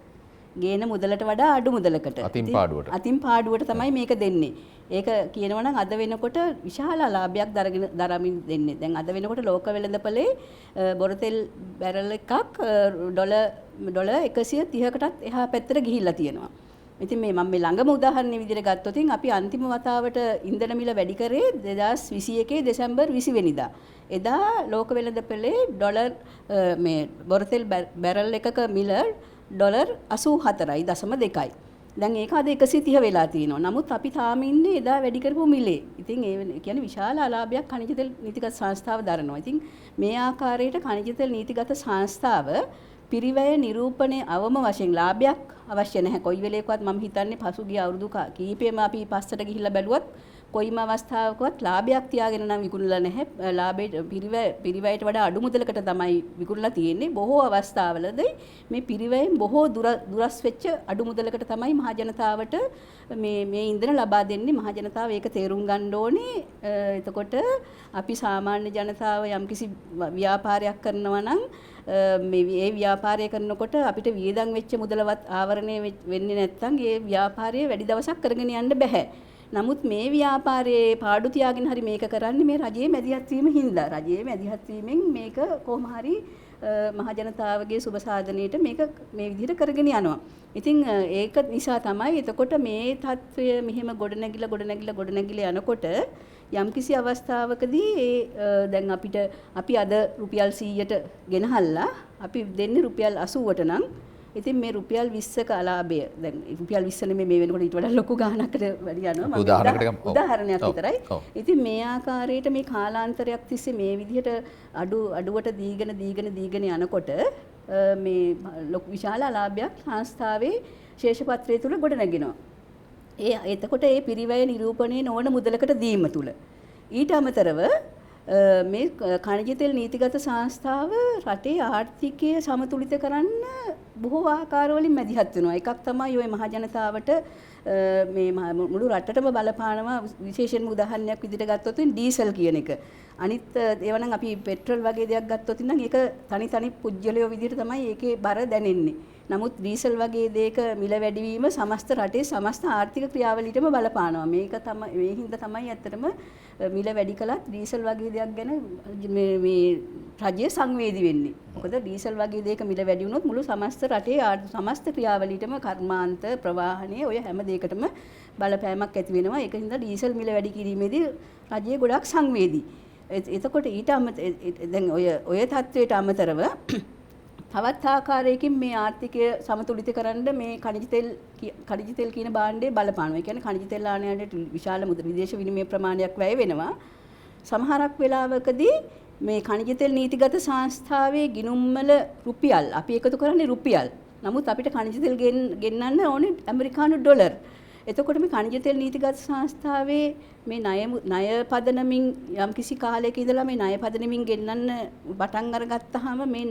ගේන මුදලට වඩා අඩු මුදලකට. අතින් පාඩුවට. අතින් පාඩුවට තමයි මේක දෙන්නේ. ඒක කියනවා නම් අද වෙනකොට විශාල ලාභයක් දරමින් දෙන්නේ. දැන් අද වෙනකොට ලෝක වෙළඳපොලේ බොරතෙල් බැරල් එකක් ඩොලර් 130කටත් එහා පැත්තට ගිහිල්ලා තියෙනවා. ඉතින් මේ මම මේ ළඟම උදාහරණ විදිහට ගත්තොත් අපි අන්තිම වතාවට ඉන්ධන මිල වැඩි කරේ 2021 දෙසැම්බර් 20 වෙනිදා. එදා ලෝක වෙළඳපොලේ ඩොලර් මේ බොරතෙල් බැරල් එකක මිල ඩොලර් 84.2යි. දැන් ඒක අද 130 වෙලා තියෙනවා. නමුත් අපි තාම ඉන්නේ එදා වැඩි කරපු මිලේ. ඉතින් ඒ කියන්නේ විශාල අලාභයක් khනිජ තෙල් නීතිගත සංස්ථාව දරනවා. ඉතින් මේ ආකාරයට khනිජ තෙල් නීතිගත සංස්ථාව පිරිවැය නිරූපණය අවම වශයෙන් ලාභයක් අවශ්‍ය නැහැ. කොයි වෙලේකවත් මම හිතන්නේ පසුගිය අවුරුදු කීපෙම අපි පස්සට ගිහිල්ලා බැලුවත් කොයිම අවස්ථාවකවත් ලාභයක් තියාගෙන නම් විකුණලා නැහැ. ලාභයට පිරිවැයට වඩා අඩු මුදලකට තමයි විකුණලා තියෙන්නේ. බොහෝ අවස්ථාවලදී මේ පිරිවැයෙන් බොහෝ දුරස් වෙච්ච අඩු මුදලකට තමයි මහ ජනතාවට මේ ඉන්ධන ලබා දෙන්නේ. මහ ජනතාව ඒක තේරුම් ගන්න ඕනේ. එතකොට අපි සාමාන්‍ය ජනතාව යම්කිසි ව්‍යාපාරයක් කරනවා නම් මේ ව්‍යාපාරය කරනකොට අපිට වියදම් වෙච්ච මුදලවත් ආවරණය වෙන්නේ නැත්නම් ඒ ව්‍යාපාරය වැඩි දවසක් කරගෙන යන්න බෑ. නමුත් මේ ව්‍යාපාරයේ පාඩු තියාගෙන හරි මේක කරන්නේ මේ රජයේ මැදිහත් වීම හින්දා. රජයේ මැදිහත් වීමෙන් මේක කොහොම හරි මහ ජනතාවගේ සුබ සාධනයට මේක මේ විදිහට කරගෙන යනවා. ඉතින් ඒක නිසා තමයි එතකොට මේ තත්ත්වය මෙහෙම ගොඩනැගිලා යනකොට යම්කිසි අවස්ථාවකදී දැන් අපි අද රුපියල් 100ට ගෙනහල්ලා අපි දෙන්නේ රුපියල් 80ට නම් ඉතින් මේ රුපියල් 20ක අලාභය දැන් රුපියල් 20 නෙමෙයි මේ වෙනකොට ඊට වඩා ලොකු ගාණකට වැඩි යනවා උදාහරණයක් විතරයි. ඉතින් මේ ආකාරයට මේ කාලාන්තරයක් තිස්සේ මේ විදිහට අඩුවට දීගෙන යනකොට මේ ලොකු විශාල අලාභයක් සංස්ථාවේ ශේෂපත්‍රය තුල ගොඩනගෙනවා. එතකොට ඒ පිරිවැය නිරූපණය නොවන මුදලකට දීම තුල ඊට අමතරව මේ khනිජ තෙල් නීතිගත සංස්ථාව රටේ ආර්ථිකය සමතුලිත කරන්න බොහෝ ආකාරවලින් මැදිහත් වෙනවා. එකක් තමයි ওই මහ ජනතාවට මේ මුළු රටටම බලපානවා. විශේෂයෙන්ම උදාහරණයක් විදිහට ගත්තොත් ඩීසල් කියන එක. අනිත් ඒවා නම් අපි පෙට්‍රල් වගේ දෙයක් ගත්තොත් නම් ඒක තනි පුජ්‍යලයෝ විදිහට තමයි ඒකේ බර දැනෙන්නේ. නමුත් ඩීසල් වගේ දෙයක මිල වැඩිවීම සමස්ත රටේ සමස්ත ආර්ථික ක්‍රියාවලියටම බලපානවා. මේක තමයි මේ හින්දා තමයි ඇත්තටම මිල වැඩි කළත් ඩීසල් වගේ දෙයක් ගැන මේ රජය සංවේදී වෙන්නේ. මොකද ඩීසල් වගේ දෙයක මිල වැඩි වුණොත් මුළු සමස්ත රටේ සමස්ත ක්‍රියාවලියටම කර්මාන්ත ප්‍රවාහනය ඔය හැම දෙයකටම බලපෑමක් ඇති වෙනවා. ඒක හින්දා ඩීසල් මිල වැඩි කිරීමේදී රජය ගොඩක් සංවේදී. එතකොට ඊට දැන් ඔය තත්වයට අමතරව තවත් ආකාරයකින් මේ ආර්ථිකය සමතුලිත කරන්න මේ khනිජ තෙල් කියන භාණ්ඩය බලපානවා. ඒ කියන්නේ khනිජ තෙල් ආනයනට විශාල විදේශ විනිමය ප්‍රමාණයක් වැය වෙනවා. සමහරක් වෙලාවකදී මේ khනිජ තෙල් නීතිගත සංස්ථාවේ ගිණුම්වල රුපියල් අපි එකතු කරන්නේ රුපියල්. නමුත් අපිට khනිජ තෙල් ගෙන්නන්න ඕනේ ඇමරිකානු ඩොලර්. එතකොට මේ khනිජ තෙල් නීතිගත සංස්ථාවේ මේ ණය පදනමින් යම්කිසි කාලයක ඉඳලා මේ ණය පදනමින් ගෙන්නන්න පටන් අරගත්තාම මේ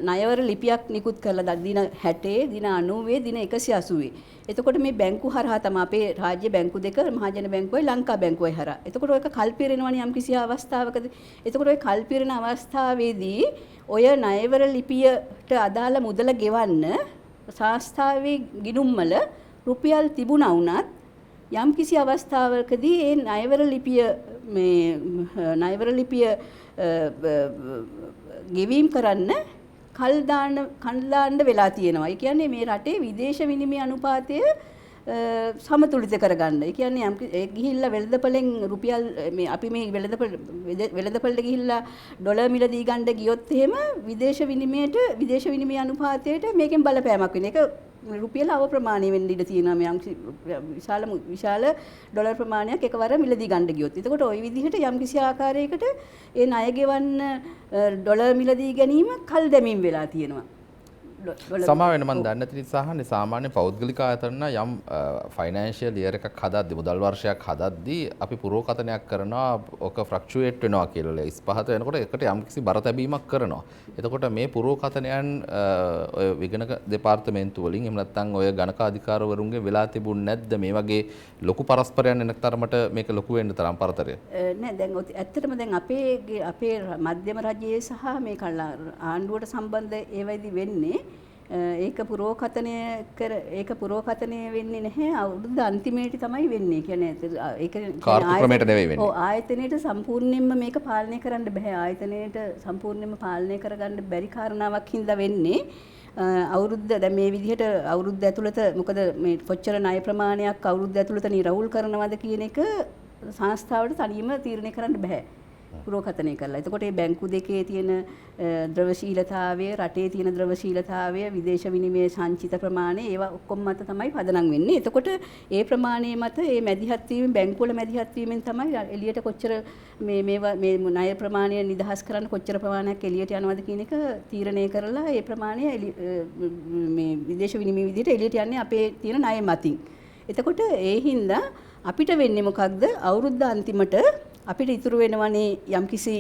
ණයවර ලිපියක් නිකුත් කරලා දින 60 දින 90 දින 180. එතකොට මේ බැංකු හරහා තමයි අපේ රාජ්‍ය බැංකු දෙක මහජන බැංකුවයි ලංකා බැංකුවයි හරහා. එතකොට ඔයක කල්පිරෙනවනේ යම්කිසි අවස්ථාවකදී. එතකොට ඔය කල්පිරෙන අවස්ථාවේදී ඔය ණයවර ලිපියට අදාළ මුදල ගෙවන්න සංස්ථාවේ ගිණුම්වල රුපියල් තිබුණා වුණත් යම්කිසි අවස්ථාවකදී ඒ ණයවර ලිපිය ගෙවීම් කරන්න කල් දාන්න වෙලා තියෙනවා. ඒ කියන්නේ මේ රටේ විදේශ විනිමය අනුපාතය සමතුලිත කරගන්න. ඒ කියන්නේ ගිහිල්ලා වෙළඳපොලෙන් රුපියල් මේ අපි මේ වෙළඳපොලට ගිහිල්ලා ඩොලර් මිල දී ගන්න ගියොත් එහෙම විදේශ විනිමය අනුපාතයට මේකෙන් බලපෑමක් වෙන එක රුපියල අව ප්‍රමාණය වෙන්න ඉඩ තියෙනවා. මේ විශාල ඩොලර් ප්‍රමාණයක් එකවර මිලදී ගන්න ගියොත්. එතකොට ওই විදිහට යම්කිසි ආකාරයකට ඒ ණය ගෙවන්න ඩොලර් මිලදී ගැනීම කල් දැමීම් වෙලා තියෙනවා. සමා වෙන මම දන්නේ නැති නිසා සාමාන්‍ය පෞද්ගලික ආයතන යම් ෆයිනෑන්ෂියල් ඉයර් එකක් හදද්දී මුදල් වර්ෂයක් හදද්දී අපි පුරෝකථනයක් කරනවා ඔක ෆ්ලක්චුවේට් වෙනවා කියලා. 55 වෙනකොට එකට යම්කිසි බර තැබීමක් කරනවා. එතකොට මේ පුරෝකථනයන් ඔය විගණක දෙපාර්තමේන්තුව වලින් එහෙම නැත්නම් ඔය ගණක අධිකාරවරුන්ගේ වෙලා තිබුණ නැද්ද මේ වගේ ලොකු පරස්පරයන් එන තරමට මේක ලොකු වෙන්න තරම් පරතරය? නෑ දැන් ඇත්තටම දැන් අපේ මධ්‍යම රජයේ සහ මේ ආණ්ඩුවට සම්බන්ධ ඒවයිදි වෙන්නේ ඒක පුරෝකථනය වෙන්නේ නැහැ අවුරුද්ද අන්තිමේට තමයි වෙන්නේ. කියන්නේ ඒක කාර්තු ක්‍රමයට නෙවෙයි වෙන්නේ. ඔව් ආයතනයේට සම්පූර්ණයෙන්ම මේක පාලනය කරන්න බෑ. ආයතනයේට සම්පූර්ණයෙන්ම පාලනය කරගන්න බැරි කාරණාවක් හින්දා වෙන්නේ අවුරුද්ද දැන් මේ විදිහට අවුරුද්ද ඇතුළත මොකද මේ කොච්චර ණය ප්‍රමාණයක් අවුරුද්ද ඇතුළත නිරවුල් කරනවද කියන එක සංස්ථාවට තනියම තීරණය කරන්න බෑ. පුරෝකථනය කරලා. එතකොට මේ බැංකු දෙකේ තියෙන ද්‍රවශීලතාවය, රටේ තියෙන ද්‍රවශීලතාවය, විදේශ විනිමය සංචිත ප්‍රමාණය ඒවා ඔක්කොම මත තමයි පදනම් වෙන්නේ. එතකොට ඒ ප්‍රමාණය මත මේ මැදිහත් වීම බැංකු වල මැදිහත් වීමෙන් තමයි එළියට කොච්චර මේ ණය ප්‍රමාණය නිදහස් කරන්න කොච්චර ප්‍රමාණයක් එළියට යනවද කියන එක තීරණය කරලා ඒ ප්‍රමාණය මේ විදේශ විනිමය විදිහට එළියට යන්නේ අපේ තියෙන ණය මතින්. එතකොට ඒ හින්දා අපිට වෙන්නේ මොකක්ද? අවුරුද්ද අන්තිමට අපිට ඉතුරු වෙනවනේ යම්කිසි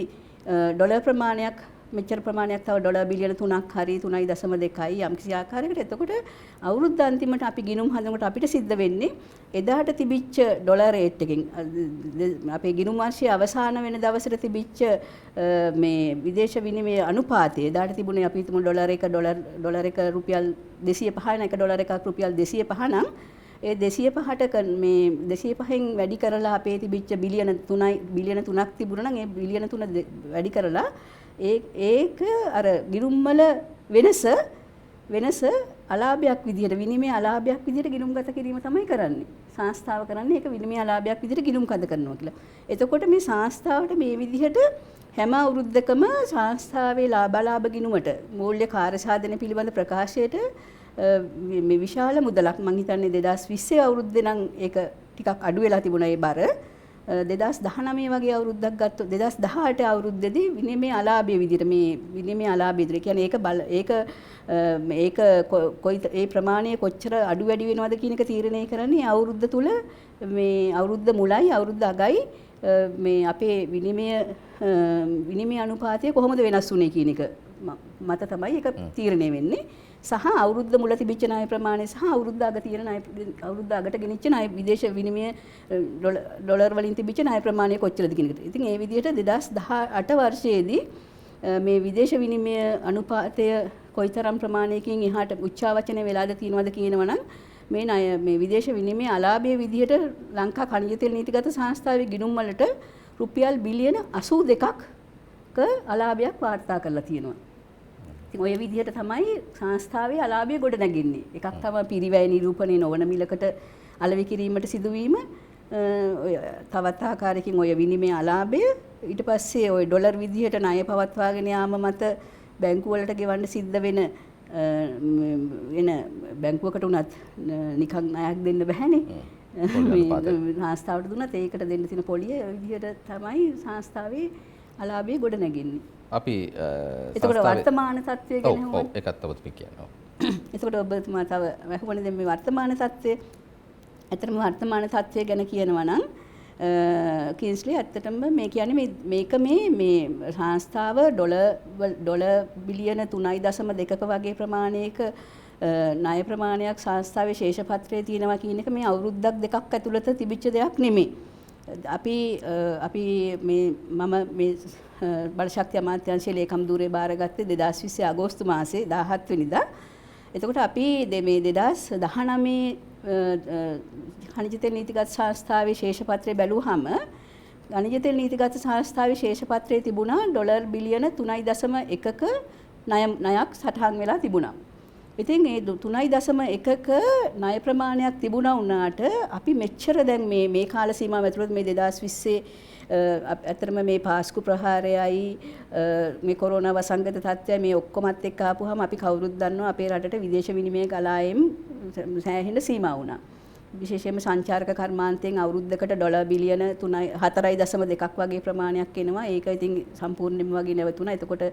ඩොලර් ප්‍රමාණයක් මෙච්චර ප්‍රමාණයක් තව ඩොලර් බිලියන 3ක් හරි 3.2යි යම්කිසි ආකාරයකට. එතකොට අවුරුද්ද අන්තිමට අපි ගිණුම් හදනකොට අපිට සිද්ධ වෙන්නේ එදාට තිබිච්ච ඩොලර් රේට් එකෙන් අපේ ගිණුම් වර්ෂයේ අවසාන වෙන දවසට තිබිච්ච මේ විදේශ විනිමය අනුපාතය එදාට තිබුණේ අපි හිතමු ඩොලර් එක රුපියල් 205 එක ඩොලර් එකක් රුපියල් 205 නම් ඒ 205ට මේ 205න් වැඩි කරලා අපේ තිබිච්ච බිලියන 3ක් තිබුණා නම් ඒ බිලියන 3 වැඩි කරලා ඒක අර ගිණුම්වල වෙනස අලාභයක් විදිහට විනිමය අලාභයක් විදිහට ගිණුම්ගත කිරීම තමයි කරන්නේ. සංස්ථාව කරන්නේ ඒක විනිමය අලාභයක් විදිහට ගිණුම්ගත කරනවා කියලා. එතකොට මේ සංස්ථාවට මේ විදිහට හැම අවුරුද්දකම සංස්ථාවේ ලාභ ගිණුමට මූල්‍ය කාර්යසාධන පිළිබඳ ප්‍රකාශයට මේ විශාල මුදලක් මං හිතන්නේ 2020 අවුරුද්දේ නම් ඒක ටිකක් අඩු වෙලා තිබුණා ඒ බර 2019 වගේ අවුරුද්දක් ගත්තොත් 2018 අවුරුද්දේදී විනිමය අලාභයේ විදිහට මේ විනිමය අලාභය විදිහට කියන්නේ ඒක කොයි ඒ ප්‍රමාණය කොච්චර අඩු වැඩි වෙනවද කියන එක තීරණය කරන්නේ අවුරුද්ද තුල මේ අවුරුද්ද මුලයි අවුරුද්ද අගයි මේ අපේ විනිමය අනුපාතය කොහොමද වෙනස් වුනේ කියන එක මත තමයි ඒක තීරණය වෙන්නේ. සහ අවුරුද්ද මුල තිබිච්ච ණය ප්‍රමාණය සහ අවුරුද්ද අග තියෙන ණය අවුරුද්ද අගට ගෙනිච්ච ණය විදේශ විනිමය ඩොලර් වලින් තිබිච්ච ණය ප්‍රමාණය කොච්චරද කියන එක. ඉතින් ඒ විදිහට 2018 වර්ෂයේදී මේ විදේශ විනිමය අනුපාතය කොයිතරම් ප්‍රමාණයකින් එහාට උච්චාවචනය වෙලාද තියෙනවද කියනවා නම් මේ විදේශ විනිමය අලාභයේ විදිහට ලංකා ඛනිජ තෙල් නීතිගත සංස්ථාවේ ගිණුම් වලට රුපියල් බිලියන 82ක අලාභයක් වාර්තා කරලා තියෙනවා. ඉතින් ඔය විදිහට තමයි සංස්ථාවේ අලාභය ගොඩ නැගින්නේ. එකක් තමයි පිරිවැය නිරූපණය නොවන මිලකට අලෙවි කිරීමට සිදුවීම. තවත් ආකාරයකින් ඔය විනිමය අලාභය ඊට පස්සේ ඔය ඩොලර් විදිහට ණය පවත්වාගෙන යාම මත බැංකු වලට ගෙවන්න සිද්ධ වෙන බැංකුවකට උනත් නිකන් ණයක් දෙන්න බෑනේ. සංස්ථාවට දුන්නත් ඒකට දෙන්න තියෙන පොලිය විදිහට තමයි සංස්ථාවේ අලාභය ගොඩ නැගින්නේ. අපි එතකොට වර්තමාන තත්ත්වය ගැන ඔව් ඒකත් තවත් කියනවා. එතකොට ඔබතුමා තව වැහුවනේ දැන් මේ වර්තමාන තත්ත්වය ඇත්තටම වර්තමාන තත්ත්වය ගැන කියනවා නම් කින්ස්ලි ඇත්තටම මේ කියන්නේ මේක මේ සංස්ථාව ඩොලර් බිලියන 3.2ක වගේ ප්‍රමාණයක ණය ප්‍රමාණයක් සංස්ථාවේ ශේෂපත්‍රයේ තියෙනවා කියන එක මේ අවුරුද්දක් දෙකක් ඇතුළත තිබිච්ච දෙයක් නෙමෙයි. අපි මම මේ බලශක්ති අමාත්‍යාංශයේ ලේකම් ධූරය බාරගත්තේ 2020 අගෝස්තු මාසේ 17 වෙනිදා. එතකොට අපි මේ 2019 ඛනිජ තෙල් නීතිගත සංස්ථාවේ ශේෂපත්‍රය බැලුවහම ඛනිජ තෙල් නීතිගත සංස්ථාවේ ශේෂපත්‍රයේ තිබුණා ඩොලර් බිලියන 3.1ක ණයක් සටහන් වෙලා තිබුණා. ඉතින් ඒ 3.1ක ණය ප්‍රමාණයක් තිබුණා වුණාට අපි මෙච්චර දැන් මේ කාල සීමාව ඇතුළත මේ 2020 ඇත්තටම මේ පාස්කු ප්‍රහාරයයි මේ කොරෝනා වසංගත තත්ත්වය මේ ඔක්කොමත් එක්ක ආපුවාම අපි කවුරුත් දන්නවා අපේ රටට විදේශ විනිමය ගලායම් සෑහෙන සීමා වුණා. විශේෂයෙන්ම සංචාරක කර්මාන්තයෙන් අවුරුද්දකට ඩොලර් බිලියන 4.2ක් වගේ ප්‍රමාණයක් එනවා. ඒක ඉතින් සම්පූර්ණයෙන්ම වගේ නැවතුණා. එතකොට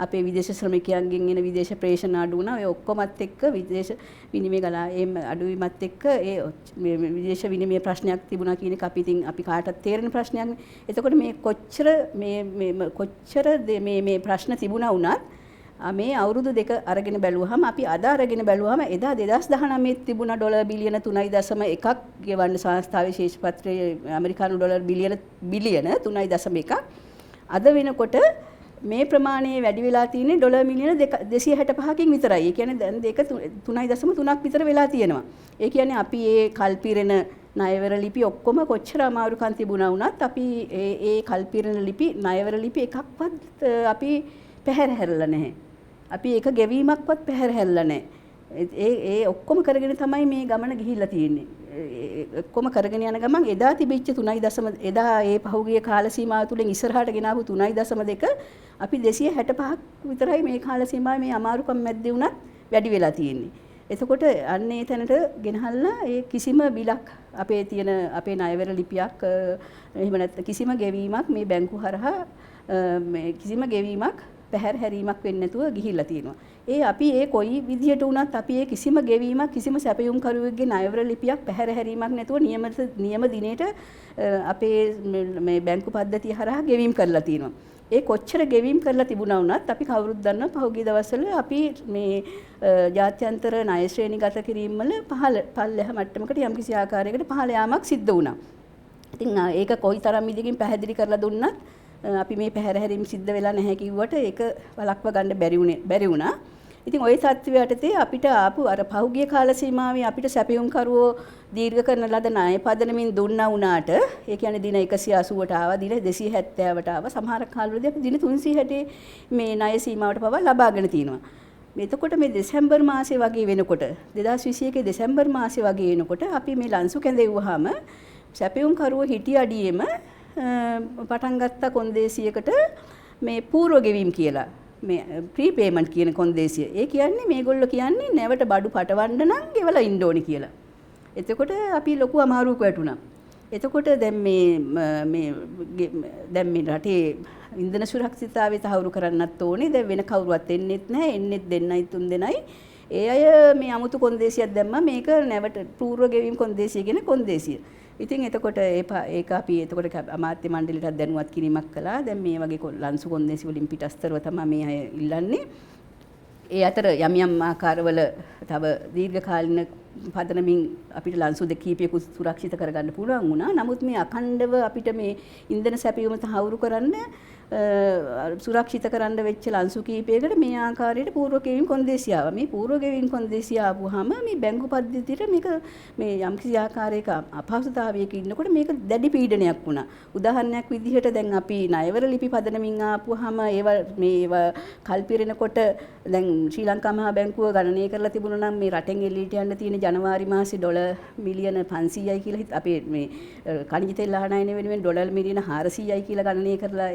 අපේ විදේශ ශ්‍රමිකයන්ගෙන් එන විදේශ ප්‍රේෂණ අඩු වුණා. ඒ ඔක්කොමත් එක්ක විදේශ විනිමය ගලායම් අඩුවීමත් එක්ක ඒ විදේශ විනිමය ප්‍රශ්නයක් තිබුණා කියන එක අපි කාටත් තේරෙන ප්‍රශ්නයක් නේ. එතකොට මේ කොච්චර මේ ප්‍රශ්න තිබුණා වුණත් මේ අවුරුදු දෙක අරගෙන බැලුවහම අපි අද අරගෙන බැලුවහම එදා 2019 තිබුණ ඩොලර් බිලියන 3.1ක් ගෙවන්න සංස්ථාවේ ශේෂපත්‍රයේ ඇමරිකානු ඩොලර් බිලියන 3.1ක් අද වෙනකොට මේ ප්‍රමාණය වැඩි වෙලා තියෙන්නේ ඩොලර් මිලියන 265කින් විතරයි. ඒ කියන්නේ දැන් 3.3ක් විතර වෙලා තියෙනවා. ඒ කියන්නේ අපි ඒ කල්පිරෙන ණයවර ලිපි ඔක්කොම කොච්චර අමාරුකම් තිබුණා වුණත් අපි ඒ කල්පිරෙන ලිපි ණයවර ලිපි එකක්වත් අපි පැහැර හැරලා නැහැ. අපි ඒක ගෙවීමක්වත් පැහැර හැරලා නැහැ. ඒ ඔක්කොම කරගෙන තමයි මේ ගමන ගිහිල්ලා තියෙන්නේ. ඔක්කොම කරගෙන යන ගමන් එදා තිබිච්ච 3.0 එදා ඒ පහුගිය කාල සීමාව තුලින් ඉස්සරහට ගෙනාවු 3.2 අපි 265ක් විතරයි මේ කාල සීමාවේ මේ අමාරුකම් මැද්දේ වුණත් වැඩි වෙලා තියෙන්නේ. එතකොට අන්න ඒ තැනට ගෙනහල්ලා ඒ කිසිම බිලක් අපේ තියෙන අපේ ණයවර ලිපියක් එහෙම නැත්නම් කිසිම ගෙවීමක් මේ බැංකු හරහා මේ කිසිම ගෙවීමක් පැහැර හැරීමක් වෙන්නේ නැතුව ගිහිල්ලා තියෙනවා. ඒ අපි ඒ කොයි විදියට වුණත් අපි ඒ කිසිම ගෙවීමක් කිසිම සැපයුම් කරුවෙක්ගේ ණයවර ලිපියක් පැහැර හැරීමක් නැතුව නියම දිනේට අපේ මේ බැංකු පද්ධතිය හරහා ගෙවීම් කරලා තියෙනවා. ඒ කොච්චර ගෙවීම් කරලා තිබුණා වුණත් අපි කවුරුත් දන්නවා පහුගිය දවස්වල අපි මේ ජාත්‍යන්තර ණය ශ්‍රේණිගත කිරීම වල පහළ මට්ටමකට යම්කිසි ආකාරයකට පහළ යාමක් සිද්ධ වුණා. ඉතින් ඒක කොයිතරම් විදිහකින් පැහැදිලි කරලා දුන්නත් අපි මේ පැහැර හැරීම සිද්ධ වෙලා නැහැ කිව්වට ඒක වළක්ව ගන්න බැරි වුණා. ඉතින් ওই තත්ත්වය යටතේ අපිට ආපු අර පහුගිය කාල සීමාවේ අපිට සැපයුම් කරවෝ දීර්ඝ කරන ලද ණය පදනමින් දුන්නා වුණාට ඒ කියන්නේ දින 180ට ආවා දින 270ට ආවා සමහර කාලවලදී අපි දින 360 මේ ණය සීමාවට පවා ලබාගෙන තිනවා. එතකොට මේ දෙසැම්බර් මාසේ වගේ වෙනකොට 2021 දෙසැම්බර් මාසේ වගේ වෙනකොට අපි මේ ලන්සු කැඳෙව්වහම සැපයුම් කරවෝ හිටිය අඩියෙම පටන් ගත්ත කොන්දේසියකට මේ පූර්ව ගෙවීම් කියලා මේ ප්‍රීපේමන්ට් කියන කොන්දේසිය. ඒ කියන්නේ මේගොල්ලෝ කියන්නේ නැවට බඩු පටවන්න නම් ගෙවලා ඉන්න ඕනි කියලා. එතකොට අපි ලොකු අමාරුවක වැටුණා. එතකොට දැන් මේ රටේ ඉන්ධන සුරක්ෂිතතාවය තහවුරු කරන්නත් ඕනේ. දැන් වෙන කවුරුවත් එන්නෙත් නැහැ. එන්නෙත් දෙන්නයි තුන් දෙනයි. ඒ අය මේ 아무තු කොන්දේසියක් දැම්මා. මේක නැවට පූර්ව ගෙවීම් කොන්දේසිය කියන කොන්දේසිය. ඉතින් එතකොට ඒක අපි එතකොට අමාත්‍ය මණ්ඩලයටත් දැනුවත් කිරීමක් කළා. දැන් මේ වගේ ලන්සු කොන්දේසි වලින් පිටස්තරව තමයි මේ අය ඉල්ලන්නේ. ඒ අතර යම් ආකාරවල තව දීර්ඝකාලීන පදනමින් අපිට ලන්සු දෙකීපයක සුරක්ෂිත කරගන්න පුළුවන් වුණා. නමුත් මේ අඛණ්ඩව අපිට මේ ඉන්ධන සැපයුම තහවුරු කරන්න සුරක්ෂිත කරන්න වෙච්ච ලන්සු කීපයකට මේ ආකාරයට පූර්ව ගෙවීම් කොන්දේසිය ආවා. මේ පූර්ව ගෙවීම් කොන්දේසිය ආවම මේ බැංකු පද්ධතියට මේක මේ යම්කිසි ආකාරයක අපහසුතාවයක ඉන්නකොට මේක දැඩි පීඩනයක් වුණා. උදාහරණයක් විදිහට දැන් අපි ණයවර ලිපි පදනමින් ආපුවාම ඒවා කල්පිරෙනකොට දැන් ශ්‍රී ලංකා මහා බැංකුව ගණනය කරලා තිබුණා නම් මේ රටෙන් එළියට යන්න තියෙන ජනවාරි මාසේ ඩොලර් මිලියන 500යි කියලා අපේ මේ කණිජ තෙල් ආනයන වෙනුවෙන් ඩොලර් මිලියන 400යි කියලා ගණනය කරලා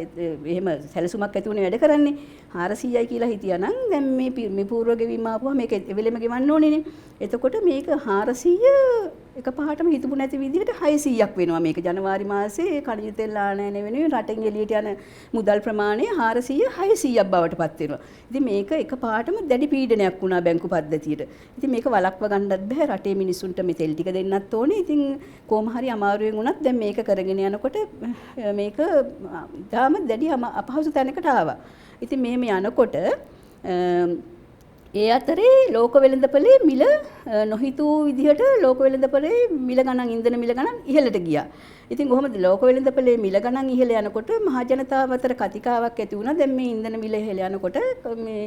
එහෙම සැලසුමක් ඇති වුණේ වැඩ කරන්නේ 400යි කියලා හිටියානම් දැන් මේ පූර්ව ගෙවීම ආපුවා මේක එවෙලෙම ගෙවන්න ඕනේනේ. එතකොට මේක 400 එකපාරටම හිතපු නැති විදිහට 600ක් වෙනවා. මේක ජනවාරි මාසේ කණිජ තෙල් ආනයන වෙනුවෙන් රටෙන් එළියට යන මුදල් ප්‍රමාණය 400 600ක් බවට පත් වෙනවා. ඉතින් මේක එකපාරටම දැඩි පීඩනයක් වුණා බැංකු පද්ධතියට. ඉතින් මේක වළක්ව ගන්නත් බෑ. රටේ මිනිස්සුන්ට මේ තෙල් ටික දෙන්නත් ඕනේ. ඉතින් කොහොම හරි අමාරුවෙන් වුණත් දැන් මේක කරගෙන යනකොට මේක ඊටාම දැඩි අපහසු තැනකට ආවා. ඉතින් මෙහෙම යනකොට ඒ අතරේ ලෝක වෙළඳපොලේ මිල නොහිතූ විදිහට ලෝක වෙළඳපොලේ මිල ගණන් ඉන්ධන මිල ගණන් ඉහළට ගියා. ඉතින් කොහොමද ලෝක වෙළඳපොලේ මිල ගණන් ඉහළ යනකොට මහ ජනතාව අතර කතිකාවක් ඇති වුණා. දැන් මේ ඉන්ධන මිල ඉහළ යනකොට මේ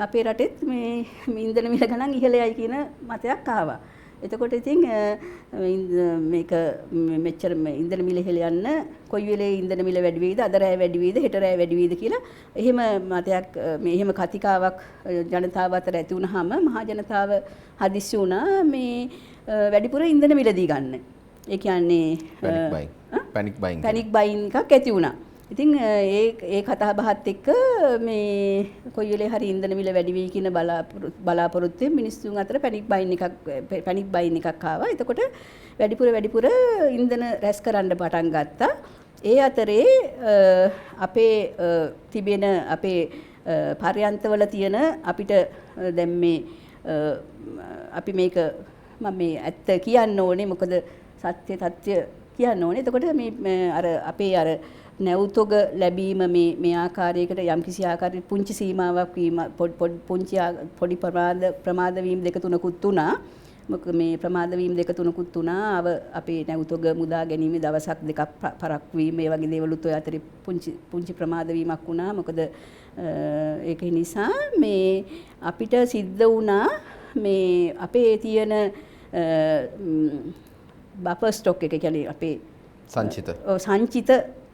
අපේ රටෙත් මේ ඉන්ධන මිල ගණන් ඉහළයයි කියන මතයක් ආවා. එතකොට ඉතින් මේක මෙච්චර ඉන්ධන මිල ඉහළ යන්න කොයි වෙලේ ඉන්ධන මිල වැඩි වෙයිද අද රෑ වැඩි වෙයිද හෙට රෑ වැඩි වෙයිද කියලා එහෙම මතයක් මේ එහෙම කතිකාවක් ජනතාව අතර ඇති වුණාම මහ ජනතාව හදිස්සි වුණා මේ වැඩිපුර ඉන්ධන මිල දී ගන්න. ඒ කියන්නේ පැනික් බයින් එකක් ඇති වුණා. ඉතින් ඒ කතා බහත් එක්ක මේ කොයි වෙලේ හරි ඉන්ධන මිල වැඩි වෙයි කියන බලාපොරොත්තුෙන් මිනිස්සුන් අතර පැනික් බයින් එකක් ආවා. එතකොට වැඩිපුර ඉන්ධන රැස් කරන්න පටන් ගත්තා. ඒ අතරේ අපේ තිබෙන අපේ පර්යන්තවල තියෙන අපිට දැන් මේ අපි මේක මම මේ ඇත්ත කියන්න ඕනේ මොකද සත්‍ය තත්ත්‍ය කියන්න ඕනේ. එතකොට මේ අර අපේ අර නැවුතොග ලැබීම මේ ආකාරයකට යම්කිසි ආකාරයක පුංචි සීමාවක් වීම පොඩි ප්‍රමාද වීම දෙක තුනකුත් තුනා මොකද මේ ප්‍රමාද වීම දෙක තුනකුත් වුණා. අපේ නැවතොග මුදා ගැනීම දවසක් දෙකක් පරක් වීම ඒ වගේ දේවලුත් ඔය අතරේ පුංචි ප්‍රමාද වීමක් වුණා. මොකද ඒක නිසා මේ අපිට සිද්ධ වුණා මේ අපේ තියෙන බෆර් ස්ටොක් එක කියන්නේ අපේ සංචිත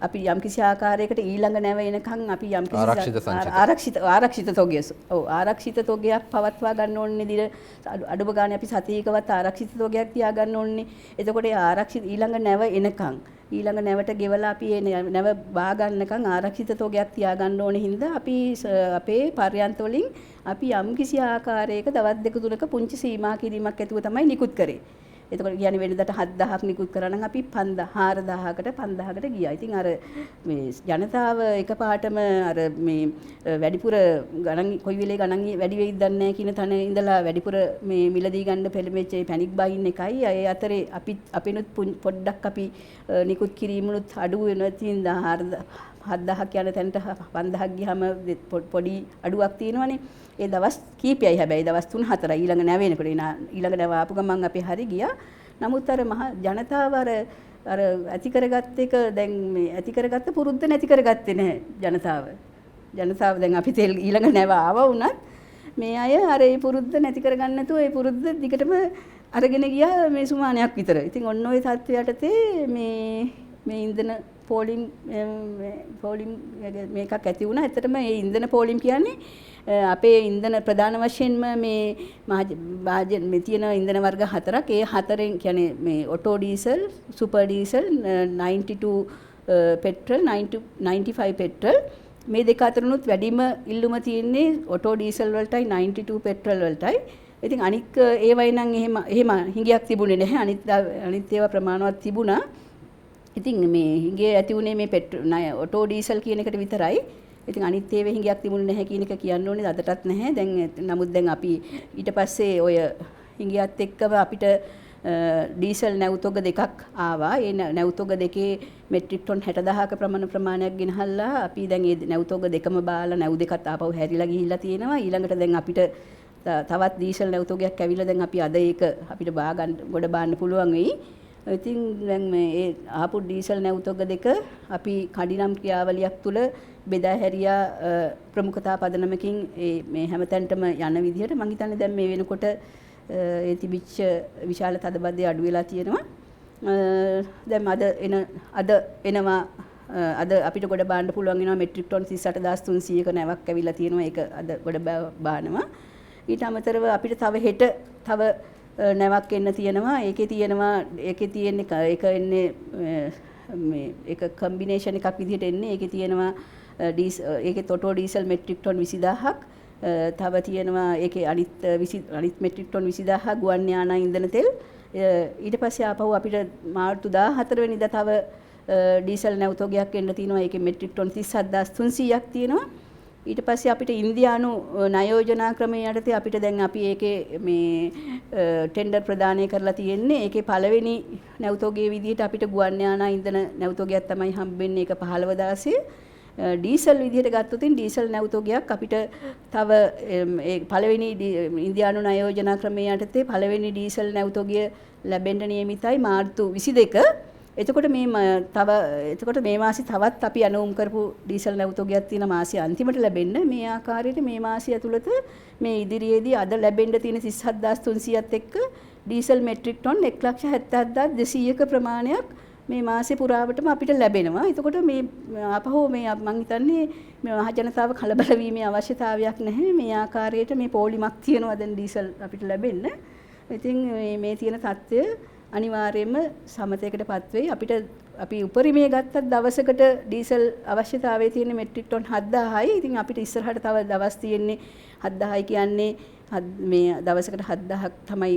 අපි යම්කිසි ආකාරයකට ඊළඟ නැව එනකන් අපි යම්කිසි ආරක්ෂිත තොගය ආරක්ෂිත තොගයක් පවත්වා ගන්න ඕනේ දිර අඩුම ගානේ අපි සතියකවත් ආරක්ෂිත තොගයක් තියා ගන්න ඕනේ. එතකොට ඒ ආරක්ෂිත ඊළඟ නැව එනකන් ඊළඟ නැවට ගෙවලා අපි ඒ නැව බා ගන්නකන් ආරක්ෂිත තොගයක් තියා ගන්න ඕනේ හින්දා අපි අපේ පර්යන්ත වලින් අපි යම්කිසි ආකාරයක දවස් දෙක තුනක පුංචි සීමා කිරීමක් ඇතුව තමයි නිකුත් කරේ. එතකොට කියන්නේ වෙනදට 7000ක් නිකුත් කරා නම් අපි 4000කට ගියා. ඉතින් අර මේ ජනතාව එකපාරටම අර මේ වැඩිපුර ගණන් කොයි වෙලේ ගණන් වැඩි වෙයිද දන්නේ නැහැ කියන තැන ඉඳලා වැඩිපුර මේ මිලදී ගන්න පෙළඹෙච්ච පැනික් බයින් එකයි. ඒ අතරේ අපිනුත් පොඩ්ඩක් අපි නිකුත් කිරීමුනුත් අඩු වෙනවා. ඉතින් 7000ක් යන තැනට 5000ක් ගියාම පොඩි අඩුවක් තියෙනවනේ. ඒ දවස් කීපයයි හැබැයි දවස් 3-4 ඊළඟ නැවෙනකොට ඊළඟ නැව ආපු ගමන් අපි හරි ගියා. නමුත් අර මහ ජනතාව අර ඇති කරගත්ත එක දැන් මේ ඇති කරගත්ත පුරුද්ද නැති කරගත්තේ නැහැ ජනතාව. ජනතාව දැන් අපි තෙල් ඊළඟ නැව ආවා වුණත් මේ අය අර ඒ පුරුද්ද නැති කරගන්න නැතුව ඒ පුරුද්ද දිගටම අරගෙන ගියා මේ සුමානයක් විතර. ඉතින් ඔන්න ඔය තත්ත්වයටතේ මේ ඉන්ධන පෝලිම් මේකක් ඇති වුණා. ඇත්තටම මේ ඉන්ධන පෝලිම් කියන්නේ අපේ ඉන්ධන ප්‍රධාන වශයෙන්ම මේ මේ තියෙන ඉන්ධන වර්ග 4ක්. ඒ 4න් කියන්නේ මේ auto diesel, super diesel, 92 petrol, 95 petrol මේ දෙක අතරිනුත් වැඩිම ඉල්ලුම තියෙන්නේ ඔටෝ ඩීසල් වලටයි 92 පෙට්‍රල් වලටයි. ඉතින් අනික් ඒවයි නම් එහෙම හිඟයක් තිබුණේ නැහැ. අනිත් ඒවා ප්‍රමාණවත් තිබුණා. ඉතින් මේ හිඟේ ඇති උනේ මේ ඔටෝ ඩීසල් කියන එකට විතරයි. ඉතින් අනිත් ඒවා හිඟයක් තිබුණේ නැහැ කියන එක කියන්න ඕනේ. අදටත් නැහැ. දැන් නමුත් දැන් අපි ඊට පස්සේ ඔය හිඟියත් එක්කම අපිට ඩීසල් නැවතොග දෙකක් ආවා. ඒ නැවතොග දෙකේ මෙට්‍රික් ටොන් 60000ක ප්‍රමාණයක් ගෙනහල්ලා අපි දැන් ඒ නැවතොග දෙකම බාලා නැව් දෙකත් ආපහු හැරිලා ගිහිල්ලා තියෙනවා. ඊළඟට දැන් අපිට තවත් ඩීසල් නැවතොගයක් ඇවිල්ලා දැන් අපි අද ඒක අපිට ගොඩ බාන්න පුළුවන් වෙයි. ඉතින් දැන් මේ ආපු ඩීසල් නැවතොග දෙක අපි කඩිනම් ක්‍රියාවලියක් තුල බෙදා හැරියා ප්‍රමුඛතා පදනමකින් මේ හැමතැනටම යන විදිහට මම හිතන්නේ දැන් මේ වෙනකොට ඒ තිබිච්ච විශාල තදබදය අඩු වෙලා තියෙනවා. දැන් අද අපිට ගොඩ බාන්න පුළුවන් වෙනවා මෙට්‍රික් ටොන් 38300ක නැවක් ඇවිල්ලා තියෙනවා. ඒක අද ගොඩ බානවා. ඊට අමතරව අපිට තව හෙට තව නැවක් එන්න තියෙනවා. ඒකේ තියෙන්නේ ඒක එන්නේ මේ ඒක කම්බිනේෂන් එකක් විදිහට එන්නේ. ඒකේ තියෙනවා ඒකේ ඔටෝ ඩීසල් මෙට්‍රික් ටොන් 20000ක් තව තියෙනවා. ඒකේ අනිත් මෙට්‍රික් ටොන් 20000ක් ගුවන් යානා ඉන්ධන තෙල්. ඊට පස්සේ ආපහු අපිට මාර්තු 14 වෙනිදා තව ඩීසල් නැවතොගයක් එන්න තියෙනවා. ඒකේ මෙට්‍රික් ටොන් 37300ක් තියෙනවා. ඊට පස්සේ අපිට ඉන්දියානු නයෝජනා ක්‍රමයේ යටතේ අපිට දැන් අපි ඒකේ මේ ටෙන්ඩර් ප්‍රදානය කරලා තියෙන්නේ. ඒකේ පළවෙනි නැවතොගේ විදිහට අපිට ගුවන් යානා ඉන්ධන නැවතොගයක් තමයි හම්බෙන්නේ. ඒක 15 ඩීසල් විදිහට ගත්තොත් ඩීසල් නැවතොගයක් අපිට තව ඒ පළවෙනි ඉන්දියානු නයෝජනා ක්‍රමයේ යටතේ පළවෙනි ඩීසල් නැවතොගය ලැබෙන්න නියමිතයි මාර්තු 22. එතකොට මේ මාසේ තවත් අපි අනුම් කරපු ඩීසල් නැවතොගයක් තියෙන මාසේ අන්තිමට ලැබෙන්න මේ ආකාරයට මේ මාසය ඇතුළත මේ ඉදිරියේදී අද ලැබෙන්න තියෙන 37300ත් එක්ක ඩීසල් මෙට්‍රික් ටොන් 177200ක ප්‍රමාණයක් මේ මාසේ පුරාවටම අපිට ලැබෙනවා. එතකොට මේ ආපහු මේ මම හිතන්නේ මේ මහ ජනතාව කලබල වීමේ අවශ්‍යතාවයක් නැහැ. මේ ආකාරයට මේ පොලිමක් තියෙනවා දැන් ඩීසල් අපිට ලැබෙන්න. ඉතින් මේ තියෙන තත්ත්වය අනිවාර්යයෙන්ම සමතයකටපත් වෙයි. අපි උපරිමයේ ගත්තත් දවසකට ඩීසල් අවශ්‍යතාවයේ තියෙන මෙට්‍රික් ටොන් 7000යි. ඉතින් අපිට ඉස්සරහට තව දවස් තියෙන්නේ 7000යි කියන්නේ මේ දවසකට 7000ක් තමයි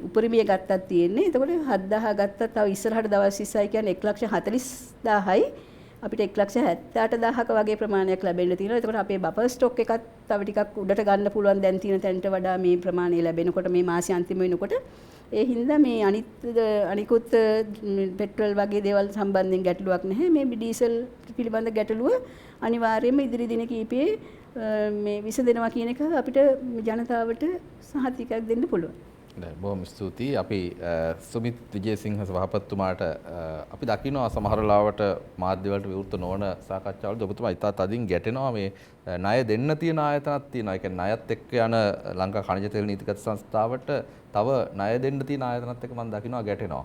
උපරිමයේ ගත්තත් තියෙන්නේ. එතකොට 7000 ගත්තත් තව ඉස්සරහට දවස් 20යි කියන්නේ 140000යි. අපිට 178000ක වගේ ප්‍රමාණයක් ලැබෙන්න තියෙනවා. එතකොට අපේ බෆර් ස්ටොක් එකත් තව ටිකක් උඩට ගන්න පුළුවන් දැන් තියෙන තැනට වඩා මේ ප්‍රමාණය ලැබෙනකොට මේ මාසේ අන්තිම වෙනකොට. ඒ හින්දා මේ අනිකුත් පෙට්‍රල් වගේ දේවල් සම්බන්ධයෙන් ගැටලුවක් නැහැ. මේ ඩීසල් පිළිබඳ ගැටලුව අනිවාර්යයෙන්ම ඉදිරි දින කිහිපයේ මේ විසඳෙනවා කියන එක අපිට ජනතාවට සහතිකයක් දෙන්න පුළුවන්. බොහොම ස්තුතියි. අපි සුමිත් විජේසිංහ සභාපතිතුමාට අපි දකිනවා සමහර ලාවට මාධ්‍ය වලට විවෘත නොවන සාකච්ඡාවලදී ඔබතුමා ඉතා තදින් ගැටෙනවා මේ ණය දෙන්න තියෙන ආයතනක් තියෙනවා. ඒ කියන්නේ ණයත් එක්ක යන ලංකා ඛනිජ තෙල් නීතිගත සංස්ථාවට තව ණය දෙන්න තියෙන ආයතනත් එක්ක මම දකිනවා ගැටෙනවා.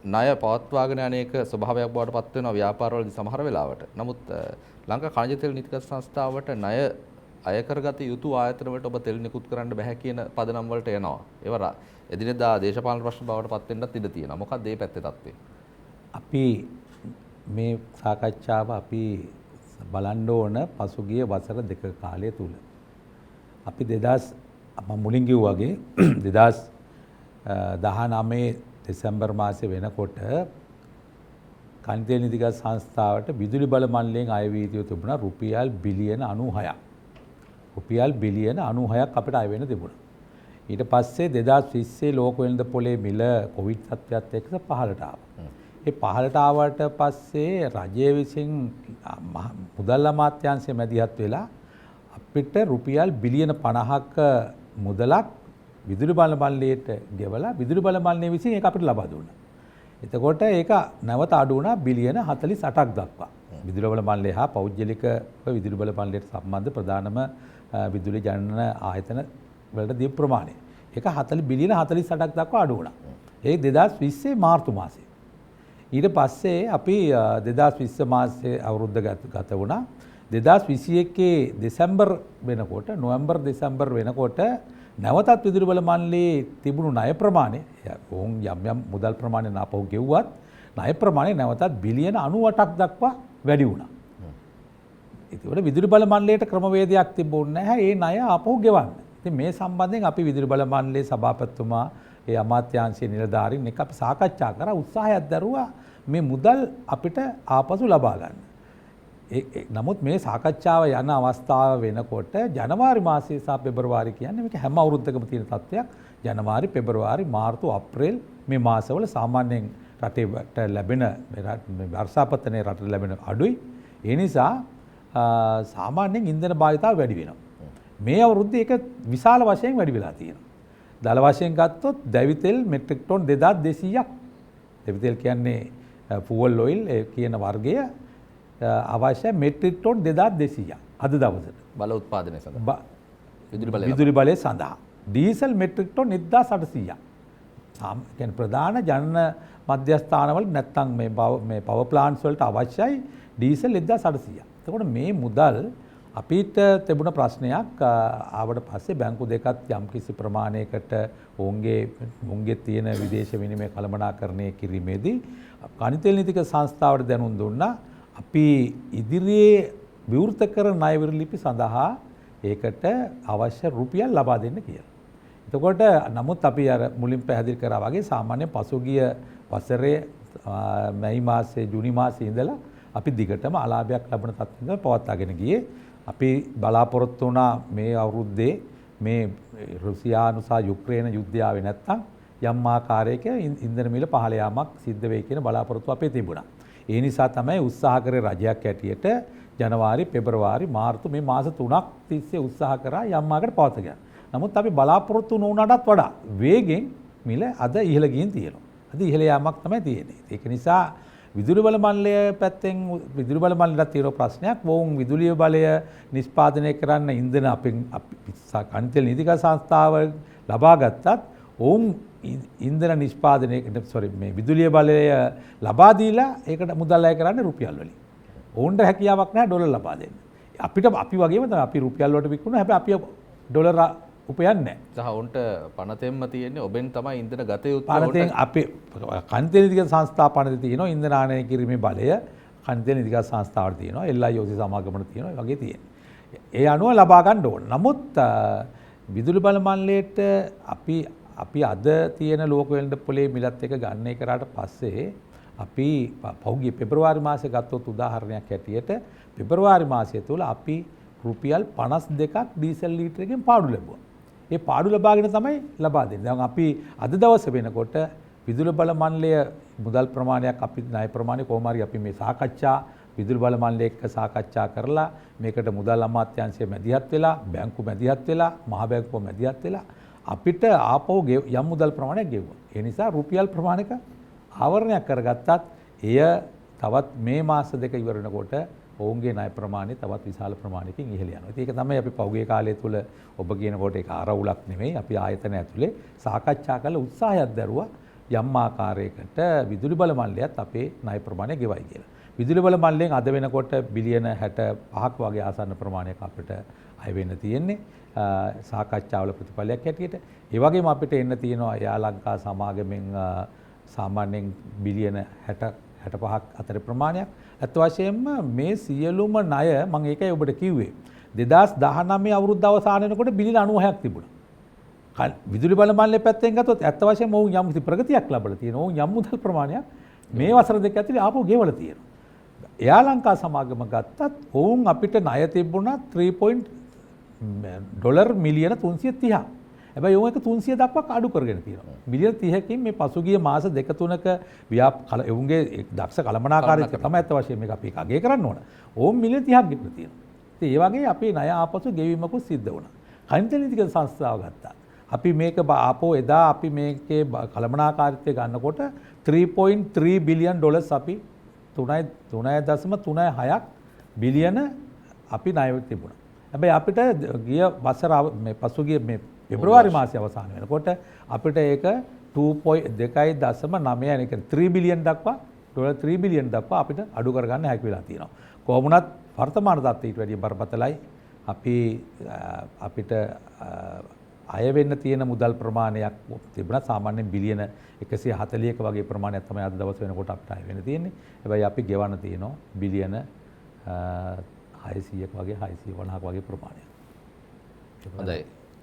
ණය පවත්වාගෙන යන එක ස්වභාවයක් බවට පත් වෙනවා ව්‍යාපාරවලදී සමහර වෙලාවට. නමුත් ලංකා ඛනිජ තෙල් නීතිගත සංස්ථාවට ණය අය කරගත යුතු ආයතන වලට ඔබ තෙල් නිකුත් කරන්න බෑ කියන පදනම් වලට එනවා. ඒවර එදිනෙදා දේශපාලන ප්‍රශ්න බවට පත් වෙන්නත් ඉඩ තියෙනවා. මොකක්ද මේ පැත්තේ තත්ත්වය? අපි මේ සාකච්ඡාව අපි බලන්න ඕන පසුගිය වසර දෙක කාලය තුල. අපි 2000 මම මුලින් කිව්වා වගේ 2019 දෙසැම්බර් මාසේ වෙනකොට ඛනිජ තෙල් නීතිගත සංස්ථාවට විදුලි බල මණ්ඩලයෙන් අය වී තිබුණා රුපියල් බිලියන 96ක්. රුපියල් බිලියන 96ක් අපිට අය වෙන්න තිබුණා. ඊට පස්සේ 2020 ලෝක වෙළඳ පොලේ මිල කොවිඩ් සත්‍යයත් එක්ක පහළට ආවා. ඒ පහළට ආවට පස්සේ රජය විසින් මුදල් අමාත්‍යාංශයේ මැදිහත් වෙලා අපිට රුපියල් බිලියන 50ක මුදලක් විදුලි බල මණ්ඩලයට ගෙවලා විදුලි බල මණ්ඩලය විසින් ඒක අපිට ලබා දුන්නා. එතකොට ඒක නැවත අඩු වුණා බිලියන 48ක් දක්වා. විදුලි බල මණ්ඩලය හා පෞද්ගලික විදුලි බල මණ්ඩලයට සම්බන්ධ ප්‍රධානම විදුලි ජනන ආයතන වලට දී ප්‍රමාණය. ඒක 40 බිලියන 48ක් දක්වා අඩු වුණා. ඒ 2020 මාර්තු මාසේ. ඊට පස්සේ අපි 2020 මාසේ අවුරුද්ද ගත වුණා. 2021 දෙසැම්බර් වෙනකොට නොවැම්බර් දෙසැම්බර් වෙනකොට නැවතත් විදුලි බල මණ්ඩලයේ තිබුණු ණය ප්‍රමාණය යම් යම් මුදල් ප්‍රමාණය නාපහු ගෙව්වත් ණය ප්‍රමාණය නැවතත් බිලියන 98ක් දක්වා වැඩි වුණා. ඒකට විදුලි බල මණ්ඩලයට ක්‍රමවේදයක් තිබුණේ නැහැ ඒ ණය ආපහු ගෙවන්න. ඉතින් මේ සම්බන්ධයෙන් අපි විදුලි බල මණ්ඩලයේ සභාපතිතුමා ඒ අමාත්‍යාංශයේ නිලධාරීන් එක්ක අපි සාකච්ඡා කරා උත්සාහයක් දරුවා මේ මුදල් අපිට ආපසු ලබා ගන්න. නමුත් මේ සාකච්ඡාව යන අවස්ථාව වෙනකොට ජනවාරි මාසයේ සහ පෙබරවාරි කියන්නේ මේක හැම අවුරුද්දකම තියෙන තත්ත්වයක්. ජනවාරි පෙබරවාරි මාර්තු අප්‍රේල් මේ මාසවල සාමාන්‍යයෙන් රටේට ලැබෙන වර්ෂාපතනයේ රටට ලැබෙන අඩුයි. ඒ නිසා සාමාන්‍යයෙන් ඉන්ධන භාවිතාව වැඩි වෙනවා. මේ අවුරුද්දේ ඒක විශාල වශයෙන් වැඩි වෙලා තියෙනවා. දල වශයෙන් ගත්තොත් දැවි තෙල් මෙට්‍රික් ටොන් 2200ක් දැවි තෙල් කියන්නේ ෆුවල් ඔයිල් කියන වර්ගය අවශ්‍ය මෙට්‍රික් ටොන් 2200ක් අද දවසට බල උත්පාදනය සඳහා විදුලි බලය සඳහා ඩීසල් මෙට්‍රික් ටොන් 1800ක් කියන්නේ ප්‍රධාන ජනන මධ්‍යස්ථානවල නැත්තම් මේ පවර් ප්ලාන්ට්ස් වලට අවශ්‍යයි ඩීසල් 1800ක්. එතකොට මේ මුදල් අපිට තිබුණ ප්‍රශ්නයක් ආවට පස්සේ බැංකු දෙකත් යම්කිසි ප්‍රමාණයකට ඔවුන්ගේ තියෙන විදේශ විනිමය කළමනාකරණය කිරීමේදී ඛනිජ තෙල් නීතික සංස්ථාවට දැනුම් දුන්නා අපි ඉදිරියේ විවෘත කර ණය විරලිපි සඳහා ඒකට අවශ්‍ය රුපියල් ලබා දෙන්න කියලා. එතකොට නමුත් අපි අර මුලින් පැහැදිලි කරා වගේ සාමාන්‍ය පසුගිය වසරේ මැයි මාසයේ ජූනි මාසයේ ඉඳලා අපි දිගටම අලාභයක් ලබන තත්ත්වෙක පවත්වාගෙන ගියේ. අපි බලාපොරොත්තු වුණා මේ අවුරුද්දේ මේ රුසියානු සහ යුක්‍රේන යුද්ධය ආවේ නැත්තම් යම් ආකාරයක ඉන්ධන මිල පහළ යාමක් සිද්ධ වෙයි කියන බලාපොරොත්තු අපේ තිබුණා. ඒ නිසා තමයි උත්සාහ කරේ රජයක් ඇටියට ජනවාරි පෙබරවාරි මාර්තු මේ මාස 3ක් තිස්සේ උත්සාහ කරා යම් ආකාරයකට පවත්වාගෙන. නමුත් අපි බලාපොරොත්තු නොවුනටත් වඩා වේගෙන් මිල අද ඉහළ ගිහින් තියෙනවා. අද ඉහළ යාමක් තමයි තියෙන්නේ. ඒක නිසා විදුලි බල මණ්ඩලය පැත්තෙන් විදුලි බල මණ්ඩලයට තියෙන ප්‍රශ්නයක් වොන් විදුලි බලය නිෂ්පාදනය කරන්න ඉන්ධන අපෙන් ඛනිජ තෙල් නීතික සංස්ථාව ලබා ගත්තත් ඔවුන් ඉන්ධන නිෂ්පාදනය මේ විදුලිය බලය ලබා දීලා ඒකට මුදල් අය කරන්නේ රුපියල් වලින්. ඔවුන්ට හැකියාවක් නැහැ ඩොලර් ලබා දෙන්න. අපිට අපි වගේම තමයි අපි රුපියල් වලට විකුණනවා හැබැයි අපි ඩොලර් උපයන්නේ නැහැ. උන්ට පනතෙන්ම තියෙන්නේ ඔබෙන් තමයි ඉන්ධන ගත යුත්තේ. පනතෙන් අපේ ඛනිජ තෙල් නීතික සංස්ථා පනතේ තියෙනවා ඉන්ධන ආනයනය කිරීමේ බලය ඛනිජ තෙල් නීතික සංස්ථාවට තියෙනවා LIOC සමාගමට තියෙනවා ඒ වගේ තියෙනවා. ඒ අනුව ලබා ගන්න ඕන. නමුත් විදුලි බල මණ්ඩලයට අපි අද තියෙන ලෝක වෙළඳ පොලේ මිලත් එක ගන්න කරාට පස්සේ අපි පහුගිය පෙබරවාරි මාසේ ගත්තොත් උදාහරණයක් ඇටියට පෙබරවාරි මාසය තුල අපි රුපියල් 52ක් ඩීසල් ලීටරකින් පාඩු ලැබුවා. ඒ පාඩු ලබාගෙන තමයි ලබා දෙන්නේ. දැන් අපි අද දවසේ වෙනකොට විදුලි බල මණ්ඩලය මුදල් ප්‍රමාණයක් අපි ණය ප්‍රමාණය කොහොම හරි අපි මේ සාකච්ඡා විදුලි බල මණ්ඩලය එක්ක සාකච්ඡා කරලා මේකට මුදල් අමාත්‍යාංශය මැදිහත් වෙලා බැංකු මැදිහත් වෙලා මහ බැංකුව මැදිහත් වෙලා අපිට ආපහු යම් මුදල් ප්‍රමාණයක් ගෙවුවා. ඒ නිසා රුපියල් ප්‍රමාණයක ආවරණයක් කරගත්තත් එය තවත් මේ මාස දෙක ඉවර වෙනකොට ඔවුන්ගේ ණය ප්‍රමාණය තවත් විශාල ප්‍රමාණයකින් ඉහළ යනවා. ඉතින් ඒක තමයි අපි පහුගිය කාලය තුල ඔබ කියනකොට ඒක ආරවුලක් නෙමෙයි. අපි ආයතන ඇතුලේ සාකච්ඡා කරලා උත්සාහයක් දරුවා යම් ආකාරයකට විදුලි බල මණ්ඩලයත් අපේ ණය ප්‍රමාණය ගෙවයි කියලා. විදුලි බල මණ්ඩලයෙන් අද වෙනකොට බිලියන 65ක් වගේ ආසන්න ප්‍රමාණයක් අපිට අය වෙන්න තියෙන්නේ. සාකච්ඡාවල ප්‍රතිඵලයක් හැටියට. ඒ වගේම අපිට එන්න තියෙනවා යා ලංකා සමාගමෙන් සාමාන්‍යයෙන් බිලියන 65ක් අතර ප්‍රමාණයක්. අත් වශයෙන්ම මේ සියලුම ණය මම ඒකයි ඔබට කිව්වේ 2019 අවුරුද්ද අවසාන වෙනකොට බිලියන 96ක් තිබුණා. විදුලි බල මණ්ඩලයේ පැත්තෙන් ගත්තොත් අත් වශයෙන්ම ඔවුන් යම් කිසි ප්‍රගතියක් ලබලා තියෙනවා. ඔවුන් යම් මුදල් ප්‍රමාණයක් මේ වසර දෙක ඇතුලේ ආපහු ගෙවලා තියෙනවා. එයා ලංකා සමාගම ගත්තත් ඔවුන් අපිට ණය තිබුණා $3 මිලියන 330ක්. හැබැයි ඔවුන් එක 300 දක්වා අඩු කරගෙන තියෙනවා. මිලියන 30කින් මේ පසුගිය මාස දෙක තුනක ඔවුන්ගේ දක්ෂ කළමනාකාරීත්වය තමයි අත් වශයෙන් මේක අපි අගය කරන්න ඕන. ඔවුන් මිලියන 30ක් ගෙවලා තියෙනවා. ඉතින් ඒ වගේ අපේ ණය ආපසු ගෙවීමකුත් සිද්ධ වුණා. කනිත නීතික සංස්ථාව ගත්තා. අපි මේක ආපහු එදා අපි මේකේ කළමනාකාරීත්වය ගන්නකොට $3.3 බිලියන් අපි 3.36ක් බිලියන අපි ණය තිබුණා. හැබැයි අපිට ගිය වසර මේ පසුගිය මේ පෙබරවාරි මාසයේ අවසාන වෙනකොට අපිට ඒක 2.9 يعني 3 බිලියන් දක්වා $3 බිලියන් දක්වා අපිට අඩු කරගන්න හැකි වෙලා තියෙනවා. කොහොම වුණත් වර්තමාන තත්ත්වයට ඊට වැඩිය බරපතලයි. අපිට අය වෙන්න තියෙන මුදල් ප්‍රමාණයක් තිබුණා සාමාන්‍යයෙන් බිලියන 140ක වගේ ප්‍රමාණයක් තමයි අද දවස් වෙනකොට අපිට අය වෙන්න තියෙන්නේ. හැබැයි අපි ගෙවන්න තියෙනවා බිලියන 600ක වගේ 650ක වගේ ප්‍රමාණයක්. හොඳයි.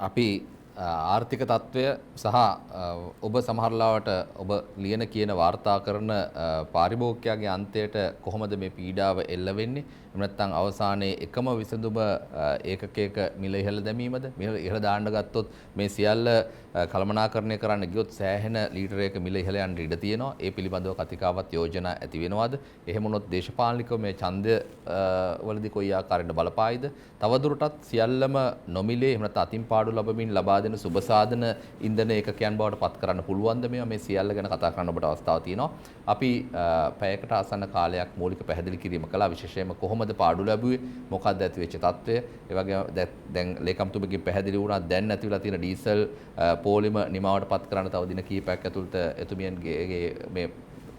අපි ආර්ථික තත්ත්වය සහ ඔබ සමහරලාවට ඔබ ලියන කියන වාර්තා කරන පාරිභෝගිකයාගේ අන්තයට කොහොමද මේ පීඩාව එල්ල වෙන්නේ? එහෙම නැත්නම් අවසානයේ එකම විසඳුම ඒකකයක මිල ඉහළ දැමීමද? මිල ඉහළ දාන්න ගත්තොත් මේ සියල්ල කළමනාකරණය කරන්න ගියොත් සෑහෙන ලීටරයක මිල ඉහළ යන්න ඉඩ තියෙනවා. ඒ පිළිබඳව කතිකාවත් යෝජනා ඇති වෙනවද? එහෙම වුණොත් දේශපාලනිකව මේ ඡන්දය වලදී කොයි ආකාරයකට බලපායිද? තවදුරටත් සියල්ලම නොමිලේ එහෙම නැත්නම් අතින් පාඩු ලැබමින් ලබා දෙන සුබ සාධන ඉන්ධන ඒකකයන් බවට පත් කරන්න පුළුවන්ද? මේ සියල්ල ගැන කතා කරන්න ඔබට අවස්ථාව තියෙනවා. අපි පැයකට ආසන්න කාලයක් මූලික පැහැදිලි කිරීම කළා. විශේෂයෙන්ම කොහොමද පාඩු ලැබුවේ? මොකක්ද ඇති වෙච්ච තත්ත්වය? ඒ වගේම දැන් ලේකම්තුමගෙන් පැහැදිලි වුණා දැන් නැතිවලා තියෙන ඩීසල් පෝලිම නිමාවට පත් කරන්න තව දින කිහිපයක් ඇතුළත එතුමියන්ගේ මේ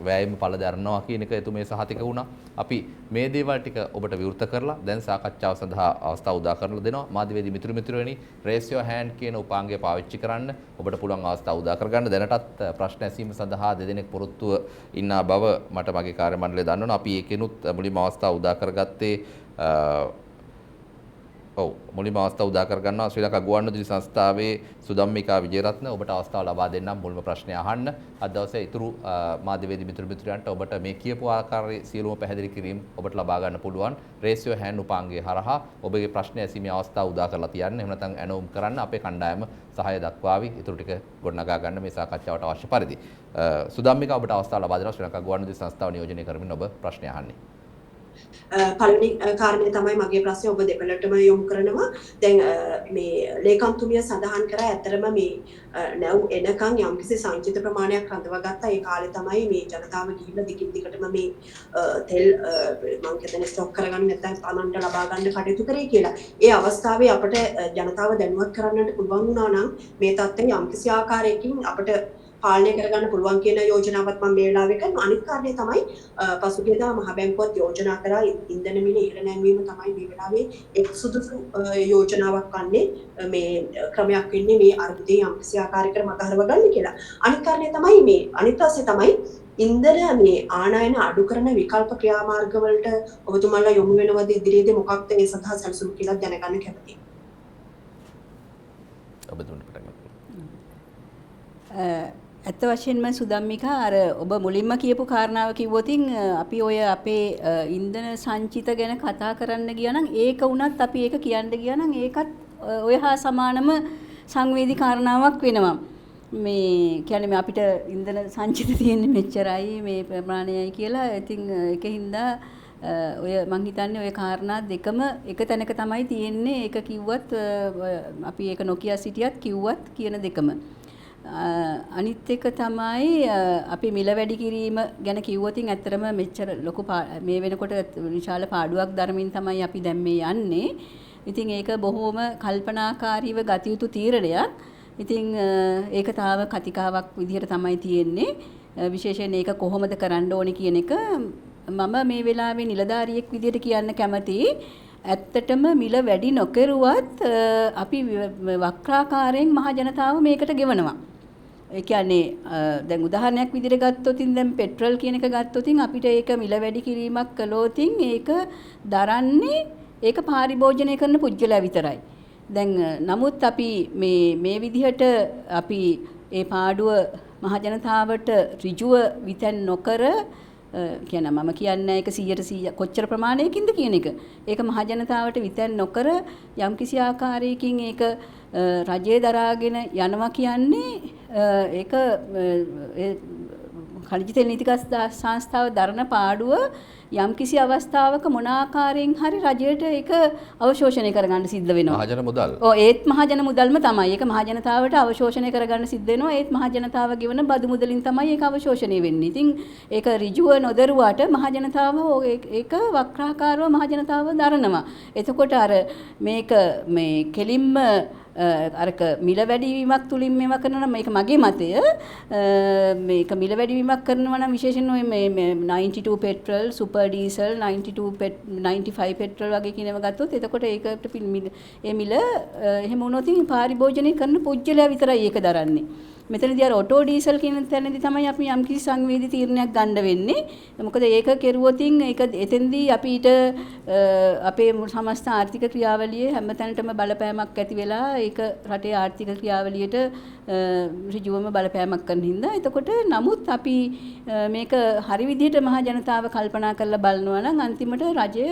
වෑයම පළ දරනවා කියන එක එතුමිය සහතික වුණා. අපි මේ දේවල් ටික ඔබට විවෘත කරලා දැන් සාකච්ඡාව සඳහා අවස්ථාව උදා කරලා දෙනවා. මාධ්‍යවේදී මිතුරුනි raise your hand කියන උපාංගය පාවිච්චි කරන්න ඔබට පුළුවන් අවස්ථාව උදා කරගන්න. දැනටත් ප්‍රශ්න ඇසීම සඳහා දෙදෙනෙක් පොරොත්තුව ඉන්නා බව මට මගේ කාර්ය මණ්ඩලය දන්වනවා. අපි ඒකෙනුත් මුලින්ම අවස්ථාව උදා කරගත්තේ මුලින්ම අවස්ථාව උදා කරගන්නවා ශ්‍රී ලංකා ගුවන්විදුලි සංස්ථාවේ සුදම්මිකා විජේරත්න ඔබට අවස්ථාව ලබා දෙන්නම් මුල්ම ප්‍රශ්නය අහන්න. අද දවසේ ඉතුරු මාධ්‍යවේදී මිතුරන්ට ඔබට මේ කියපු ආකාරයේ සියලුම පැහැදිලි කිරීම ඔබට ලබා ගන්න පුළුවන්. raise your hand උපාංගය හරහා ඔබගේ ප්‍රශ්න ඇසීමේ අවස්ථාව උදා කරලා තියන්න. එහෙම නැත්නම් ඇනවුම් කරන්න අපේ කණ්ඩායම සහාය දක්වාවි. ඉතුරු ටික ගොඩනගා ගන්න මේ සාකච්ඡාවට අවශ්‍ය පරිදි. සුදම්මිකා ඔබට අවස්ථාව ලබා දෙනවා ශ්‍රී ලංකා ගුවන්විදුලි සංස්ථාව නියෝජනය කරමින් ඔබ ප්‍රශ්නය අහන්නේ. පළවෙනි කාරණය තමයි මගේ ප්‍රශ්නේ ඔබ දෙපළටම යොමු කරනවා. දැන් මේ ලේකම්තුමිය සඳහන් කරා ඇත්තරම මේ නැව් එනකන් යම්කිසි සංචිත ප්‍රමාණයක් රඳවාගත්තා. ඒ කාලේ තමයි මේ ජනතාව ගිහිල්ලා දිගින් දිගටම මේ තෙල් මං කියන්නේ ස්ටොක් කරගන්න නැත්නම් Tamanට ලබා ගන්න කටයුතු කරේ කියලා. ඒ අවස්ථාවේ අපට ජනතාව දැනුවත් කරන්නට පුළුවන් වුණා නම් මේ තත්ත්වය යම්කිසි ආකාරයකින් අපට පාලනය කරගන්න පුළුවන් කියන යෝජනාවක් මම මේ වෙලාවේ කරනවා. අනිත් කාරණේ තමයි පසුගියදා මහ බැංකුවත් යෝජනා කරා ඉන්ධන මිල ඉහළ නැංවීම තමයි මේ වෙලාවේ එක් සුදුසු යෝජනාවක් වන්නේ මේ ක්‍රමයක් වෙන්නේ මේ අර්බුදයේ යම්කිසි ආකාරයකට මගහරව ගන්න කියලා. අනිත් කාරණේ තමයි මේ අනිත් පස්සේ තමයි ඉන්ධන මේ ආනයන අඩු කරන විකල්ප ක්‍රියාමාර්ග වලට ඔබතුමාලා යොමු වෙනවද ඉදිරියේදී මොකක්ද ඒ සඳහා සැලසුම් කියලා දැනගන්න කැමතියි. ඔබතුමන්ට පටන් ගන්න. ඇත්ත වශයෙන්ම සුදම්මිකා අර ඔබ මුලින්ම කියපු කාරණාව කිව්වොතින් අපි ඔය අපේ ඉන්ධන සංචිත ගැන කතා කරන්න ගියා නම් ඒක වුණත් අපි ඒක කියන්න ගියා නම් ඒකත් ඔය හා සමානම සංවේදී කාරණාවක් වෙනවා. මේ කියන්නේ මේ අපිට ඉන්ධන සංචිත තියෙන්නේ මෙච්චරයි මේ ප්‍රමාණයයි කියලා. ඉතින් ඒකින්ද ඔය මං හිතන්නේ ඔය කාරණා දෙකම එක තැනක තමයි තියෙන්නේ. ඒක කිව්වත් අපි ඒක නොකිය සිටියත් කිව්වත් කියන දෙකම. අනිත් එක තමයි අපි මිල වැඩි කිරීම ගැන කිව්වොතින් ඇත්තටම මෙච්චර ලොකු මේ වෙනකොට විශාල පාඩුවක් ධර්මින් තමයි අපි දැන් මේ යන්නේ. ඉතින් ඒක බොහොම කල්පනාකාරීව ගත යුතු තීරණයක්. ඉතින් ඒක තාම කතිකාවක් විදිහට තමයි තියෙන්නේ. විශේෂයෙන් ඒක කොහොමද කරන්න ඕනේ කියන එක මම මේ වෙලාවේ නිලධාරියෙක් විදිහට කියන්න කැමතියි. ඇත්තටම මිල වැඩි නොකරුවත් අපි වක්‍රාකාරයෙන් මහ ජනතාව මේකට ගෙවනවා. ඒ කියන්නේ දැන් උදාහරණයක් විදිහට ගත්තොතින් දැන් පෙට්‍රල් කියන එක ගත්තොතින් අපිට ඒක මිල වැඩි කිරීමක් කළොතින් ඒක දරන්නේ ඒක පාරිභෝජනය කරන පුජ්‍යලයා විතරයි. දැන් නමුත් අපි මේ විදිහට අපි ඒ පාඩුව මහ ජනතාවට ඍජුව විතන් නොකර කියන මම කියන්නේ ඒක 100% කොච්චර ප්‍රමාණයකින්ද කියන එක. ඒක මහ ජනතාවට විතන් නොකර යම්කිසි ආකාරයකින් ඒක රජයේ දරාගෙන යනවා කියන්නේ ඒක khනිජ තෙල් නීතික සංස්ථාව දරන පාඩුව යම්කිසි අවස්ථාවක මොන ආකාරයෙන් හරි රජයට ඒක අවශෝෂණය කරගන්න සිද්ධ වෙනවා. මහජන මුදල්. ඔව් ඒත් මහජන මුදල්ම තමයි. ඒක මහ ජනතාවට අවශෝෂණය කරගන්න සිද්ධ වෙනවා. ඒත් මහ ජනතාව ගෙවන බදු මුදලින් තමයි ඒක අවශෝෂණය වෙන්නේ. ඉතින් ඒක ඍජුව නොදරුවාට මහ ජනතාව ඒක වක්‍රාකාරව මහ ජනතාව දරනවා. එතකොට අර මේක මේ කෙලින්ම අරක මිල වැඩිවීමක් තුලින් මේවා කරනවා නම් මේක මගේ මතය. මේක මිල වැඩිවීමක් කරනවා නම් විශේෂයෙන් ඔය මේ 92 පෙට්‍රල්, සුපර් ඩීසල්, 95 පෙට්‍රල් වගේ කියනවා ගත්තොත් එතකොට ඒකට ඒ මිල එහෙම වුණොත් පාරිභෝජනය කරන පුජ්‍යලයා විතරයි ඒක දරන්නේ. මෙතනදී අර ඔටෝ ඩීසල් කියන තැනදී තමයි අපි යම්කිසි සංවේදී තීරණයක් ගන්න වෙන්නේ. මොකද ඒක කෙරුවොතින් ඒක එතෙන්දී අපිට අපේ සමස්ත ආර්ථික ක්‍රියාවලියේ හැමතැනටම බලපෑමක් ඇති වෙලා ඒක රටේ ආර්ථික ක්‍රියාවලියට ඍජුවම බලපෑමක් කරන හින්දා. එතකොට නමුත් අපි මේක හරි විදිහට මහ ජනතාව කල්පනා කරලා බලනවා නම් අන්තිමට රජය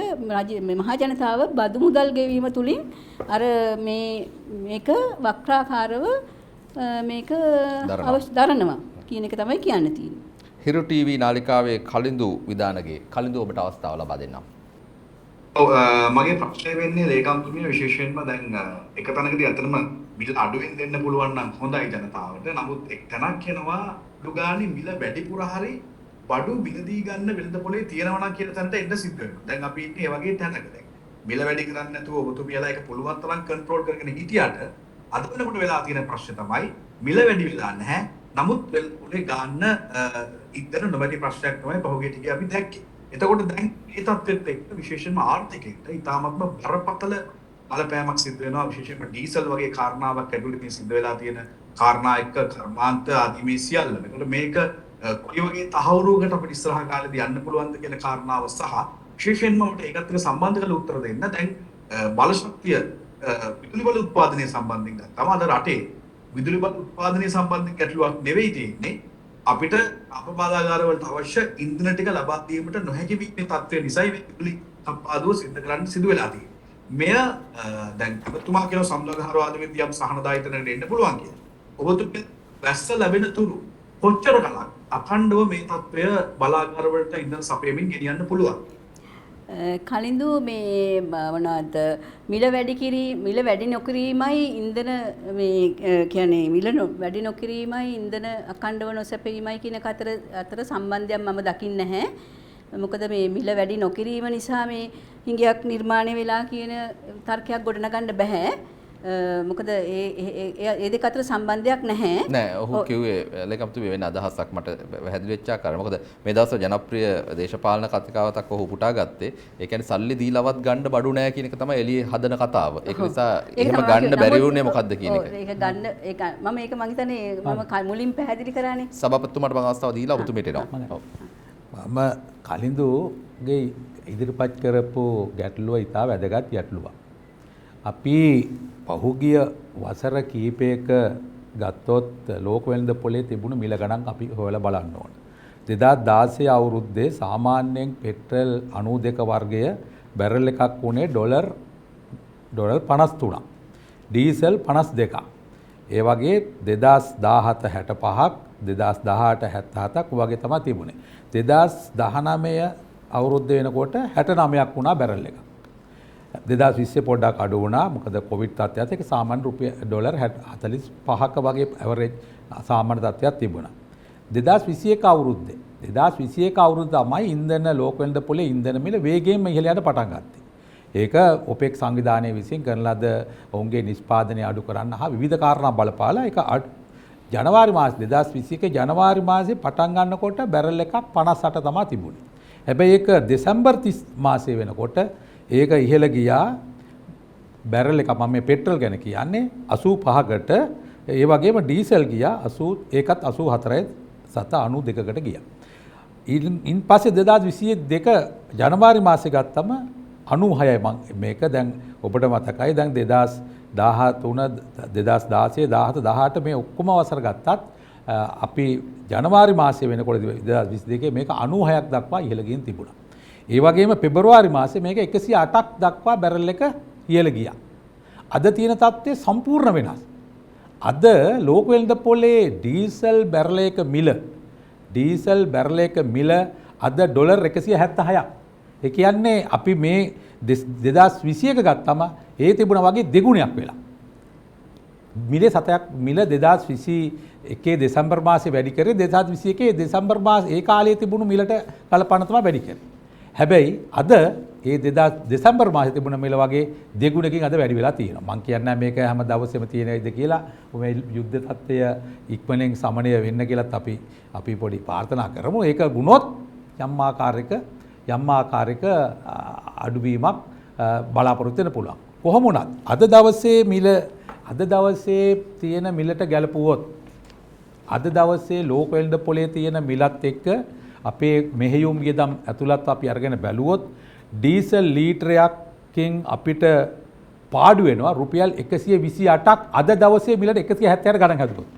මහ ජනතාව බදු මුදල් ගෙවීම තුලින් අර මේක වක්‍රාකාරව මේක දරනවා කියන එක තමයි කියන්න තියෙන්නේ. හිරු ටීවී නාලිකාවේ කලින්දු විදානගේ කලින්දු ඔබට අවස්ථාව ලබා දෙන්නම්. ඔව් මගේ ප්‍රශ්නය වෙන්නේ ලේකම්තුමිය විශේෂයෙන්ම දැන් එක තැනකදී අතනම මිල අඩුවෙන් දෙන්න පුළුවන් නම් හොඳයි ජනතාවට. නමුත් එක් තැනක් එනවා දුගානි මිල වැඩිපුර හරි බඩු බිනදී ගන්න වෙළඳ පොලේ තියෙනවා නම් කියන තැනට එන්න සිද්ධ වෙනවා. දැන් අපි ඉන්නේ ඒ වගේ තැනක දැන් මිල වැඩි කරන්නේ නැතුව ඔබතුමියලා ඒක පුළුවන් තරම් කන්ට්‍රෝල් කරගෙන හිටියට අද වෙනකොට වෙලා තියෙන ප්‍රශ්නේ තමයි මිල වැඩි වෙලා නැහැ. නමුත් උනේ ගන්න ඉන්ධන නොමැති ප්‍රශ්නයක් තමයි පහුගිය ටිකේ අපි දැක්කේ. එතකොට දැන් මේ තත්ත්වෙත් එක්ක විශේෂයෙන්ම ආර්ථිකයට ඉතාමත්ම බරපතල බලපෑමක් සිද්ධ වෙනවා. විශේෂයෙන්ම ඩීසල් වගේ කාරණාවක් ඇතුළේ මේ සිද්ධ වෙලා තියෙන කාරණා එක්ක කර්මාන්ත ආදී මේ සියල්ල. ඒකට මේක කොයි වගේ තහවුරුවකට අපිට ඉස්සරහ කාලේදී යන්න පුළුවන්ද කියන කාරණාව සහ විශේෂයෙන්ම අපිට ඒකත් එක්ක සම්බන්ධ කරලා උත්තර දෙන්න දැන් බලශක්තිය විදුලි බල උත්පාදනය සම්බන්ධයෙන් ගත්තම අද රටේ විදුලි බල උත්පාදනය සම්බන්ධයෙන් ගැටලුවක් නෙවෙයි තියෙන්නේ. අපිට අපබාධාගාර වලට අවශ්‍ය ඉන්ධන ටික ලබා දීමට නොහැකි වීමේ තත්ත්වය නිසායි මේ විදුලි කප්පාදුව සිද්ධ කරන්න සිදු වෙලා තියෙන්නේ. මෙය දැන් ඔබතුමා කියන සම්ලෝකහරවාදෙදී යම් සහනදායීතනකට එන්න පුළුවන් කියලා. ඔබතුමා වැස්ස ලැබෙන තුරු කොච්චර කලක් අඛණ්ඩව මේ තත්ත්වය බලාගාර වලට ඉන්ධන සපයමින් ගෙනියන්න පුළුවන්. කලින්දු මේ මොනවාද මිල වැඩි නොකිරීමයි ඉන්ධන මේ කියන්නේ මිල වැඩි නොකිරීමයි ඉන්ධන අඛණ්ඩව නොසැපීමයි කියන අතර සම්බන්ධයක් මම දකින්නේ නැහැ. මොකද මේ මිල වැඩි නොකිරීම නිසා මේ හිඟයක් නිර්මාණය වෙලා කියන තර්කයක් ගොඩනගන්න බෑ. මොකද ඒ දෙක අතර සම්බන්ධයක් නැහැ. නෑ ඔහු කිව්වේ ලේකම්තුමිය වෙන අදහසක් මට පැහැදිලි වෙච්ච ආකාරය. මොකද මේ දවස්වල ජනප්‍රිය දේශපාලන කතිකාවතක් ඔහු පුටා ගත්තේ. ඒ කියන්නේ සල්ලි දීලවත් ගන්න බඩු නෑ කියන එක තමයි එළියේ හදන කතාව. ඒක නිසා එහෙම ගන්න බැරි වුණේ මොකද්ද කියන එක. ඒක ගන්න ඒක මම හිතන්නේ මම මුලින් පැහැදිලි කරානේ. සභාපතිතුමාට මම අවස්ථාව දීලා ඔබතුමීට එනවා. මම කලින්දුගේ ඉදිරිපත් කරපු ගැටලුව ඉතා වැදගත් ගැටලුවක්. අපි පහුගිය වසර කීපයක ගත්තොත් ලෝක වෙළඳ පොලේ තිබුණු මිල ගණන් අපි හොයලා බලන්න ඕන. 2016 අවුරුද්දේ සාමාන්‍යයෙන් පෙට්‍රල් 92 වර්ගය බැරල් එකක් වුණේ ඩොලර් 53ක්. ඩීසල් 52ක්. ඒ වගේ 2017 65ක් 2018 77ක් වගේ තමයි තිබුණේ. 2019 අවුරුද්ද වෙනකොට 69ක් වුණා බැරල් එක. 2020 පොඩ්ඩක් අඩු වුණා. මොකද කොවිඩ් තත්ත්වයත් එක්ක සාමාන්‍ය ඩොලර් 45ක වගේ ඇවරේජ් සාමාන්‍ය තත්ත්වයක් තිබුණා. 2021 අවුරුද්දේ 2021 අවුරුද්ද තමයි ඉන්ධන ලෝක වෙළඳ පොලේ ඉන්ධන මිල වේගයෙන්ම ඉහළ යන්න පටන් ගත්තේ. ඒක ඔපෙක් සංවිධානය විසින් කරන ලද ඔවුන්ගේ නිෂ්පාදනය අඩු කරන්න හා විවිධ කාරණා බලපාලා ඒක ජනවාරි මාස 2021 ජනවාරි මාසේ පටන් ගන්නකොට බැරල් එකක් 58 තමයි තිබුණේ. හැබැයි ඒක දෙසැම්බර් 30 මාසේ වෙනකොට ඒක ඉහළ ගියා බැරල් එක මම මේ පෙට්‍රල් ගැන කියන්නේ 85කට ඒ වගේම ඩීසල් ගියා 80 ඒකත් 84යි සත 92කට ගියා. ඉන් පස්සේ 2022 ජනවාරි මාසේ ගත්තම 96යි මම මේක දැන් ඔබට මතකයි දැන් 2013 2016 17 18 මේ ඔක්කොම වසර ගත්තත් අපි ජනවාරි මාසයේ වෙනකොට 2022 මේක 96ක් දක්වා ඉහළ ගින් තිබුණා. ඒ වගේම පෙබරවාරි මාසේ මේක 108ක් දක්වා බැරල් එක ඉහළ ගියා. අද තියෙන තත්ත්වය සම්පූර්ණ වෙනස්. අද ලෝක වෙළඳ පොලේ ඩීසල් බැරල් එක මිල අද ඩොලර් 176ක්. ඒ කියන්නේ අපි මේ 2021 ගත්තම ඒ තිබුණා වගේ දෙගුණයක් වෙලා. මිලේ සතයක් මිල 2021 දෙසැම්බර් මාසේ වැඩි කරේ 2021 දෙසැම්බර් මාසේ ඒ කාලයේ තිබුණු මිලට කලපන තමයි වැඩි කරේ. හැබැයි අද ඒ දෙසැම්බර් මාසේ තිබුණ මිල වගේ දෙගුණකින් අද වැඩි වෙලා තියෙනවා. මම කියන්නේ මේක හැම දවසෙම තියෙනයිද කියලා. මේ යුද්ධ තත්ත්වය ඉක්මනින් සමනය වෙන්න කියලාත් අපි පොඩි ප්‍රාර්ථනා කරමු. ඒක වුණොත් යම් ආකාරයක අඩුවීමක් බලාපොරොත්තු වෙන්න පුළුවන්. කොහොම වුණත් අද දවසේ තියෙන මිලට ගැලපුවොත් අද දවසේ ලෝක වෙළඳ පොලේ තියෙන මිලත් එක්ක අපේ මෙහෙයුම් වියදම් ඇතුළත් අපි අරගෙන බැලුවොත් ඩීසල් ලීටරයකින් අපිට පාඩු වෙනවා රුපියල් 128ක් අද දවසේ මිලට 170ට ගණන් හැදුවොත්.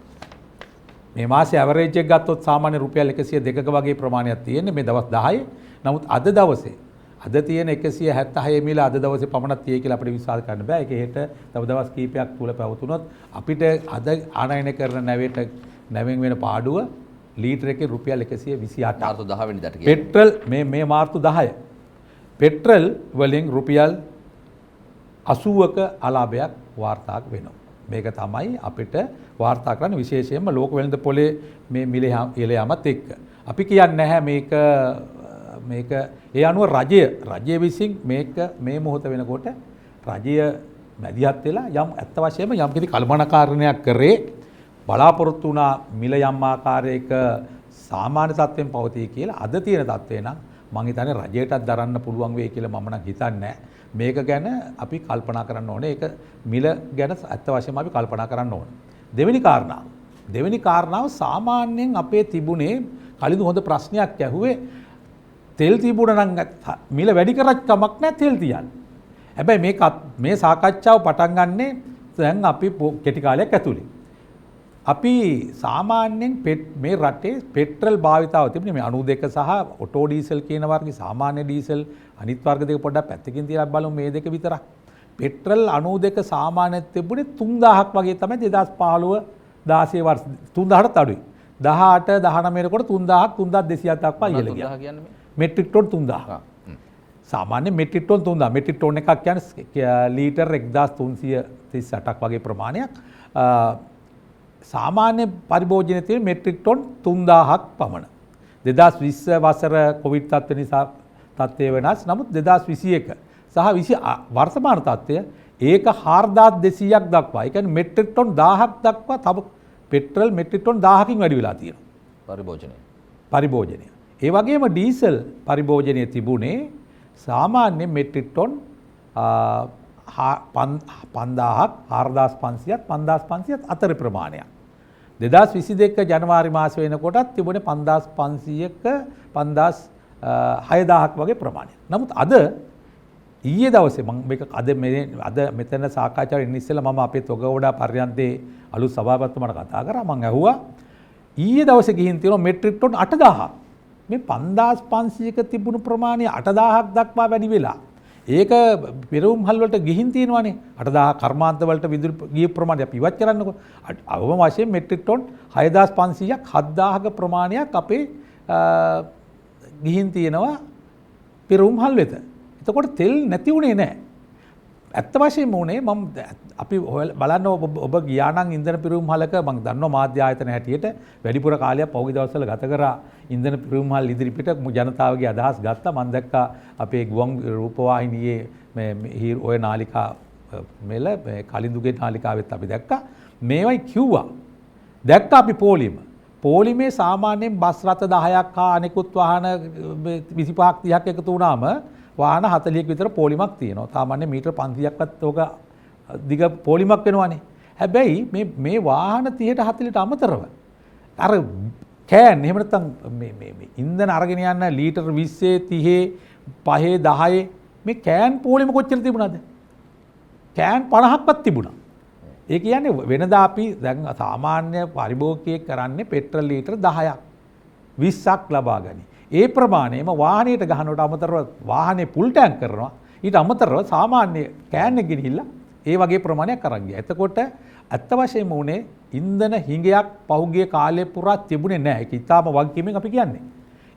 මේ මාසේ ඇවරේජ් එක ගත්තොත් සාමාන්‍ය රුපියල් 102ක වගේ ප්‍රමාණයක් තියෙන්නේ මේ දවස් 10. නමුත් අද තියෙන 176 මිල අද දවසේ පමණක් තියෙයි කියලා අපිට විශ්වාස කරන්න බෑ. ඒක හෙට තව දවස් කීපයක් තුල පැවතුනොත් අපිට අද ආනයනය කරන නැවෙන් වෙන පාඩුව ලීටර එකේ රුපියල් 128. මාර්තු 10 වෙනිදාට කියන්නේ. පෙට්‍රල් මේ මාර්තු 10. පෙට්‍රල් වලින් රුපියල් 80ක අලාභයක් වාර්තා වෙනවා. මේක තමයි අපිට වාර්තා කරන්න විශේෂයෙන්ම ලෝක වෙළඳ පොලේ මේ මිල ඉහළ යාමත් එක්ක. අපි කියන්නේ නැහැ මේක ඒ අනුව රජය විසින් මේක මේ මොහොත වෙනකොට රජය මැදිහත් වෙලා යම් ඇත්ත වශයෙන්ම යම් කිසි කල්පනාකාරණයක් කරේ බලාපොරොත්තු වුණා මිල යම් ආකාරයක සාමාන්‍ය තත්ත්වෙන් පවතී කියලා. අද තියෙන තත්ත්වය නම් මම හිතන්නේ රජයටත් දරන්න පුළුවන් වෙයි කියලා මම නම් හිතන්නේ. මේක ගැන අපි කල්පනා කරන්න ඕනේ. ඒක මිල ගැන ඇත්ත වශයෙන්ම අපි කල්පනා කරන්න ඕනේ. දෙවෙනි කාරණාව සාමාන්‍යයෙන් අපේ තිබුණේ කලින් හොඳ ප්‍රශ්නයක් ඇහුවේ තෙල් තිබුණා නම් මිල වැඩි කරත් කමක් නැහැ තෙල් තියන්න. හැබැයි මේ සාකච්ඡාව පටන් ගන්නෙ දැන් අපි කෙටි කාලයක් ඇතුලේ. අපි සාමාන්‍යයෙන් මේ රටේ පෙට්‍රල් භාවිතාව තිබුණේ මේ 92 සහ ඔටෝ ඩීසල් කියන වර්ගයේ සාමාන්‍ය ඩීසල් අනිත් වර්ග දෙක පොඩ්ඩක් පැත්තකින් තියලා බලමු මේ දෙක විතරක්. පෙට්‍රල් 92 සාමාන්‍ය තිබුණේ 3000ක් වගේ තමයි 2015 16 වර්ෂ 3000ට අඩුයි. 18 19 කොට 3000ක් 3200ක් දක්වා ඉහළ ගියා. Metric ton 3000. සාමාන්‍ය මෙට්‍රික් ටොන් 3000. මෙට්‍රික් ටොන් එකක් කියන්නේ ලීටර් 1338ක් වගේ ප්‍රමාණයක්. සාමාන්‍ය පරිභෝජනයේ තියෙන මෙට්‍රික් ටොන් 3000ක් පමණ. 2020 වසර කොවිඩ් තත්ත්ව නිසා තත්ත්වය වෙනස්. නමුත් 2021 සහ 20 වර්තමාන තත්ත්වය ඒක 4200ක් දක්වා. ඒ කියන්නේ මෙට්‍රික් ටොන් 1000ක් දක්වා තව පෙට්‍රල් මෙට්‍රික් ටොන් 1000කින් වැඩි වෙලා තියෙනවා. පරිභෝජනය. ඒ වගේම ඩීසල් පරිභෝජනය තිබුණේ සාමාන්‍ය මෙට්‍රික් ටොන් 5000ක් 4500ක් 5500ක් අතර ප්‍රමාණයක්. 2022 ජනවාරි මාස වෙනකොටත් තිබුණේ 5500ක 6000ක් වගේ ප්‍රමාණයක්. නමුත් අද ඊයේ දවසේ මම මේක අද මෙතන සාකච්ඡාවට ඉන්න ඉස්සෙල්ලා මම අපේ තොගවඩා පර්යන්තේ අලුත් සභාපතිතුමාට කතා කරා. මම ඇහුවා ඊයේ දවසේ ගිහින් තියෙනවා මෙට්‍රික් ටොන් 8000ක්. මේ 5500ක තිබුණු ප්‍රමාණය 8000ක් දක්වා වැඩි වෙලා. ඒක පෙරවුම්හල් වලට ගිහින් තියෙනවානේ 8000 කර්මාන්ත වලට විදුලි ගිය ප්‍රමාණය අපි ඉවත් කරන්නකො. අවම වශයෙන් මෙට්‍රික් ටොන් 6500ක් 7000ක ප්‍රමාණයක් අපේ ගිහින් තියෙනවා පිරුම්හල් වෙත. එතකොට තෙල් නැති වුණේ නැහැ. ඇත්ත වශයෙන්ම උනේ මම අපි බලන්න ඔබ ගියා නම් ඉන්ධන පිරුම්හලක මම දන්නවා මාධ්‍ය ආයතන හැටියට වැඩිපුර කාලයක් පහුගිය දවස්වල ගත කරා ඉන්ධන පිරුම්හල් ඉදිරිපිට ජනතාවගේ අදහස් ගත්තා. මම දැක්කා අපේ ගුවන් රූපවාහිනියේ මේ ඔය නාලිකා මෙල කලින්දුගේ නාලිකාවෙත් අපි දැක්කා. මේවයි කිව්වා. දැක්කා අපි පොලිමේ සාමාන්‍යයෙන් බස් රථ 10ක් හා අනෙකුත් වාහන 25ක් 30ක් එකතු වුණාම වාහන 40ක් විතර පොලිමක් තියෙනවා. සාමාන්‍ය මීටර 500ක්වත් ඕක දිග පොලිමක් වෙනවානේ. හැබැයි මේ වාහන 30ට 40ට අමතරව අර කෑන් එහෙම නැත්නම් මේ ඉන්ධන අරගෙන යන ලීටර් 20 30 5 10 මේ කෑන් පොලිම කොච්චර තිබුණාද? කෑන් 50ක්වත් තිබුණා. ඒ කියන්නේ වෙනදා අපි දැන් සාමාන්‍ය පරිභෝගිකයෙක් කරන්නේ පෙට්‍රල් ලීටර් 10ක් 20ක් ලබා ගනි. ඒ ප්‍රමාණයම වාහනයට ගහනවට අමතරව වාහනේ පුල් ටැංක් කරනවා. ඊට අමතරව සාමාන්‍ය කෑන් එක ගෙනහිල්ලා ඒ වගේ ප්‍රමාණයක් අරන් ගියා. එතකොට අත්ත වශයෙන්ම උනේ ඉන්ධන හිඟයක් පහුගිය කාලේ පුරා තිබුණේ නැහැ. ඒක ඊටාම වගකීමෙන් අපි කියන්නේ.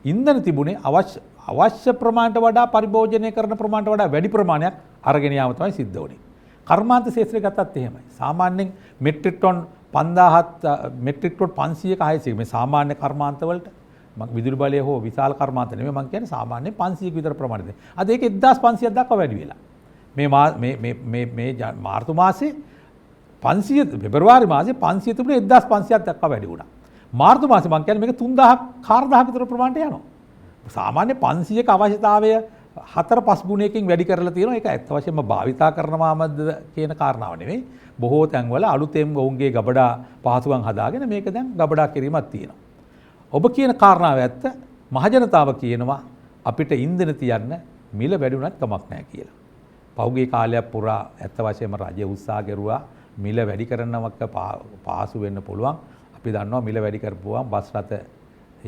ඉන්ධන තිබුණේ අවශ්‍ය ප්‍රමාණයට වඩා පරිභෝජනය කරන ප්‍රමාණයට වඩා වැඩි ප්‍රමාණයක් අරගෙන යාම තමයි සිද්ධ වුනේ. කර්මාන්ත ශේත්‍රය ගත්තත් එහෙමයි. සාමාන්‍යයෙන් මෙට්‍රික් ටොන් 5000 මෙට්‍රික් ටොන් 500ක 600 මේ සාමාන්‍ය කර්මාන්ත වලට විදුලි බලය හෝ විශාල කර්මාන්ත නෙමෙයි මම කියන්නේ සාමාන්‍ය 500ක විතර ප්‍රමාණයද. අද ඒක 1500ක් දක්වා වැඩි වෙලා. මේ මාර්තු මාසේ 500 පෙබරවාරි මාසේ 500 තිබුණේ 1500ක් දක්වා වැඩි වුණා. මාර්තු මාසේ මම කියන්නේ මේක 3000ක් 4000ක විතර ප්‍රමාණයට යනවා. සාමාන්‍ය 500ක අවශ්‍යතාවය 4-5 ගුණයකින් වැඩි කරලා තියෙනවා. ඒක ඇත්ත වශයෙන්ම භාවිතා කරනවාමද කියන කාරණාව නෙමෙයි. බොහෝ තැන්වල අලුතෙන් ඔවුන්ගේ ගබඩා පහසුකම් හදාගෙන මේක දැන් ගබඩා කිරීමක් තියෙනවා. ඔබ කියන කාරණාව ඇත්ත. මහජනතාව කියනවා අපිට ඉන්ධන තියන්න මිල වැඩි වුණත් කමක් නැහැ කියලා. පහුගිය කාලයක් පුරා ඇත්ත වශයෙන්ම රජය උත්සාහ කෙරුවා මිල වැඩි කරනවක පාසු වෙන්න පුළුවන්. අපි දන්නවා මිල වැඩි කරපුවාම බස් රථ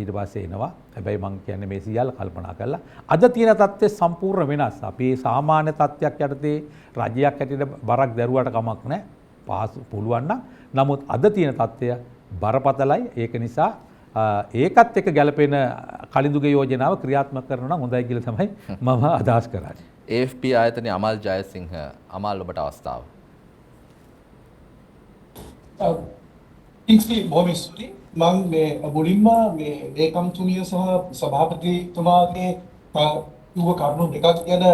ඊට පස්සේ එනවා. හැබැයි මම කියන්නේ මේ සියල්ල කල්පනා කරලා අද තියෙන තත්ත්වය සම්පූර්ණ වෙනස්. අපි සාමාන්‍ය තත්ත්වයක් යටතේ රජයක් හැටියට බරක් දැරුවට කමක් නැහැ. පාසු පුළුවන් නම්. නමුත් අද තියෙන තත්ත්වය බරපතලයි. ඒක නිසා ඒකත් එක්ක ගැලපෙන කලින්දුගේ යෝජනාව ක්‍රියාත්මක කරනවා නම් හොඳයි කියලා තමයි මම අදහස් කරන්නේ. AFP ආයතනයේ අමල් ජයසිංහ අමල් ඔබට අවස්ථාව. ඉක්ස්ලි බොහොම ස්තුතියි. මම මේ මුලින්ම මේ ලේකම්තුමිය සහ සභාපතිතුමාගේ කිව්ව කරුණු දෙකක් ගැන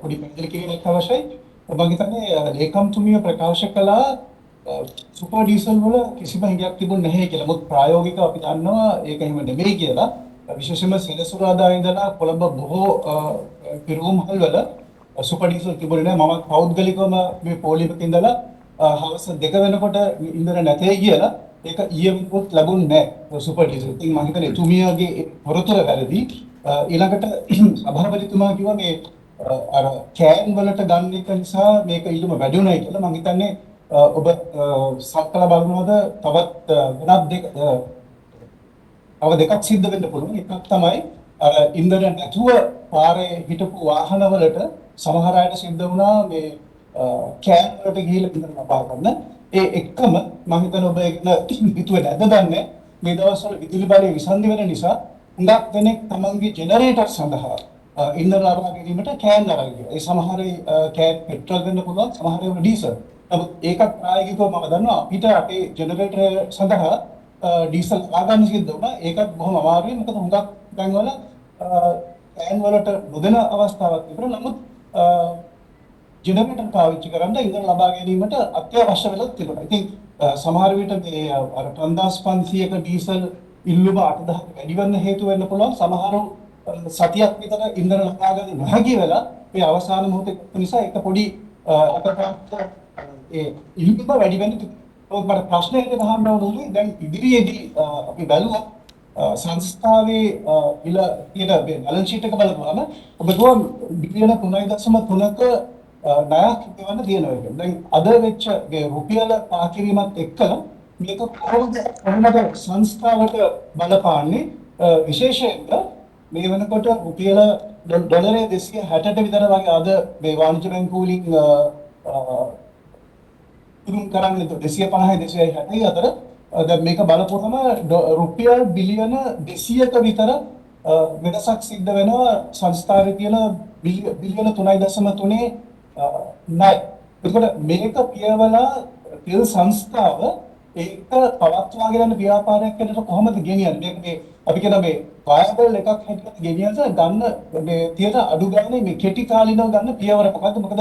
පොඩි පැහැදිලි කිරීමක් අවශ්‍යයි. මම හිතන්නේ ලේකම්තුමිය ප්‍රකාශ කළා සුපර් ඩීසල් වල කිසිම හිඟයක් තිබුණ නැහැ කියලා. මොකද ප්‍රායෝගිකව අපි දන්නවා ඒක එහෙම නෙමෙයි කියලා. විශේෂයෙන්ම සෙනසුරාදා ඉඳලා කොළඹ බොහෝ පිරුම්හල් වල සුපර් ඩීසල් තිබුණේ නැහැ. මම පෞද්ගලිකවම මේ පොලිමක ඉඳලා හවස 2 වෙනකොට ඉන්ධන නැතේ කියලා ඒක ඊයේවත් ලැබුණේ නැහැ සුපර් ඩීසල්. ඉතින් මම හිතන්නේ එතුමියගේ තොරතුර වැරදි. ඊළඟට සභාපතිතුමා කිව්වා මේ අර කෑන් වලට ගන්න එක නිසා මේක ඊටම වැඩි උනායි කියලා. මම හිතන්නේ ඔබ සක්කලා බලනවාද තවත් වෙනත් දෙකක් සිද්ධ වෙන්න පුළුවන්. එකක් තමයි අර ඉන්ධන නැතුව පාරේ හිටපු වාහනවලට සමහර අයට සිද්ධ වුණා මේ කෑන් වලට ගිහිල්ලා ඉන්ධන ලබා ගන්න. ඒ එක්කම මම හිතනවා ඔබ ඒක හිතුවේ නැද්ද දන්නේ මේ දවස්වල විදුලි බලය විසන්ධි වෙන නිසා හුඟක් දෙනෙක් තමන්ගේ ජෙනරේටර් සඳහා ඉන්ධන ලබා ගැනීමට කෑන් අරගෙන ගියා. ඒ සමහර කෑන් පෙට්‍රල් ගන්න පුළුවන්, සමහර ඒවා ඩීසල්. නමුත් ඒකත් ප්‍රායෝගිකව මම දන්නවා අපිට අපේ ජෙනරේටර් සඳහා ඩීසල් ලබා ගන්න සිද්ධ වුණා. ඒකත් බොහොම අමාරුයි. මොකද හුඟක් තැන්වල කෑන් වලට නොදෙන අවස්ථාවක් තිබුණා. නමුත් ජෙනරේටර් පාවිච්චි කරන්න ඉන්ධන ලබා ගැනීමට අත්‍යවශ්‍ය වෙලා තිබුණා. ඉතින් සමහර විට මේ අර 5500ක ඩීසල් ඉල්ලුම 8000ක වැඩි වෙන්න හේතු වෙන්න පුළුවන්. සමහරව සතියක් විතර ඉන්ධන ලබා ගන්න නොහැකි වෙලා මේ අවසාන මොහොතේ නිසා ඒක පොඩි අතපත් ඒ ඉල්ලුම වැඩි වෙන්න තිබුණා. මට ප්‍රශ්නයක් අහන්න ඕනේ. දැන් ඉදිරියේදී අපි බලුවා සංස්ථාවේ ඉල තියෙන බැලන්ස් ෂීට් එක බලපුවාම ඔබතුමා බිලියන 3.3ක ණයක් ගෙවන්න තියෙනවා ඒක. දැන් අද වෙච්ච රුපියල පාකිරීමත් එක්කලා මේක කොහොමද සංස්ථාවට බලපාන්නේ? විශේෂයෙන්ම මේ වෙනකොට රුපියල ඩොලරේ 260ට විතර වගේ අද මේ වාණිජ බැංකුවලින් ඉදුම් කරන්නේ 250 260 අතර දැන් මේක බලපුවම රුපියල් බිලියන 200ක විතර වෙනසක් සිද්ධ වෙනවා සංස්ථාවේ තියෙන බිලියන 3.3 ණය. එතකොට මේක පියවලා තියෙන සංස්ථාව ඒක පවත්වාගෙන යන ව්‍යාපාරයක් හැටියට කොහොමද ගෙනියන්නේ? මේක මේ අපි කියන මේ වයබල් එකක් හැටියට ගෙනියන ගන්න මේ තියෙන අඩු ගානේ මේ කෙටි කාලිනව ගන්න පියවර මොකද්ද? මොකද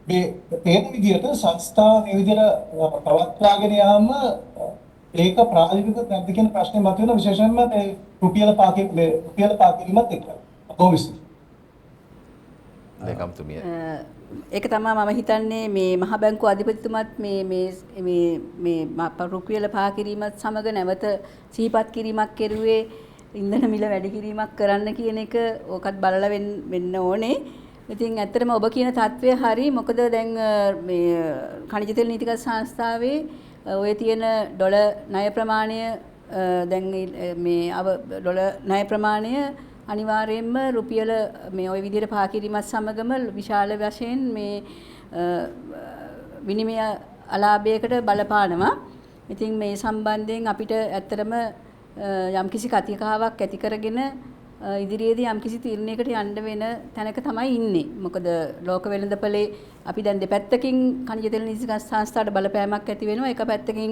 මේ පේන විදිහට සංස්ථාව මේ විදිහට පවත්වාගෙන යාම ඒක ප්‍රායෝගිකව නැද්ද කියන ප්‍රශ්නේ මතුවෙන විශේෂයෙන්ම මේ රුපියල පාකිරීමත් එක්ක. කොහොමද? ලේකම්තුමිය. ඒක තමයි මම හිතන්නේ මේ මහ බැංකුව අධිපතිතුමත් මේ රුපියල පහ කිරීමත් සමග නැවත සිහිපත් කිරීමක් කෙරුවේ ඉන්ධන මිල වැඩි කිරීමක් කරන්න කියන එක ඕකත් බලලා වෙන්න ඕනේ. ඉතින් ඇත්තටම ඔබ කියන තත්ත්වය හරි. මොකද දැන් මේ ඛනිජ තෙල් නීතිගත සංස්ථාවේ ඔය තියෙන ඩොලර් ණය ප්‍රමාණය දැන් මේ ඩොලර් ණය ප්‍රමාණය අනිවාර්යයෙන්ම රුපියල මේ ওই විදිහට පහ කිරීමත් සමගම විශාල වශයෙන් මේ විනිමය අලාභයකට බලපානවා. ඉතින් මේ සම්බන්ධයෙන් අපිට ඇත්තටම යම්කිසි කතිකාවක් ඇති කරගෙන ඉදිරියේදී යම්කිසි තීරණයකට යන්න වෙන තැනක තමයි ඉන්නේ. මොකද ලෝක වෙළඳපොලේ අපි දැන් දෙපැත්තකින් ඛනිජ තෙල් නීතිගත සංස්ථාවට බලපෑමක් ඇති වෙනවා. එක පැත්තකින්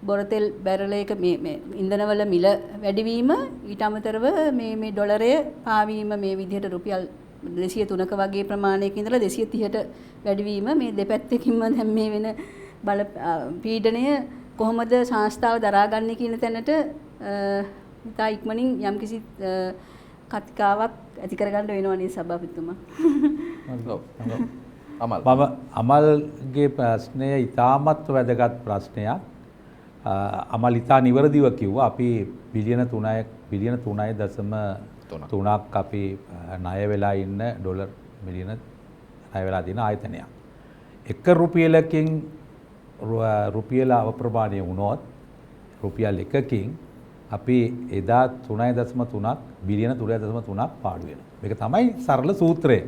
බොරතෙල් බැරලයක මේ ඉන්ධනවල මිල වැඩිවීම ඊට අමතරව මේ ඩොලරය පාවීම මේ විදිහට රුපියල් 203ක වගේ ප්‍රමාණයක ඉඳලා 230ට වැඩිවීම මේ දෙපැත්තකින්ම දැන් මේ වෙන බල පීඩනය කොහොමද සංස්ථාව දරාගන්නේ කියන තැනට ඉතා ඉක්මනින් යම්කිසි කතිකාවක් ඇති කරගන්න වෙනවා නේ සභාපතිතුමා. අමල්ගේ ප්‍රශ්නය ඉතාමත් වැදගත් ප්‍රශ්නයක්. අමල් ඉතා නිවැරදිව කිව්වා අපි බිලියන 3.3ක් අපි ණය වෙලා ඉන්න ඩොලර් මිලියන ණය වෙලා තියෙන ආයතනයක්. එක රුපියලකින් රුපියල අප්‍රමාණය වුණොත් රුපියල් එකකින් අපි එදා 3.3ක් බිලියන 3.3ක් පාඩු වෙනවා. මේක තමයි සරල සූත්‍රය.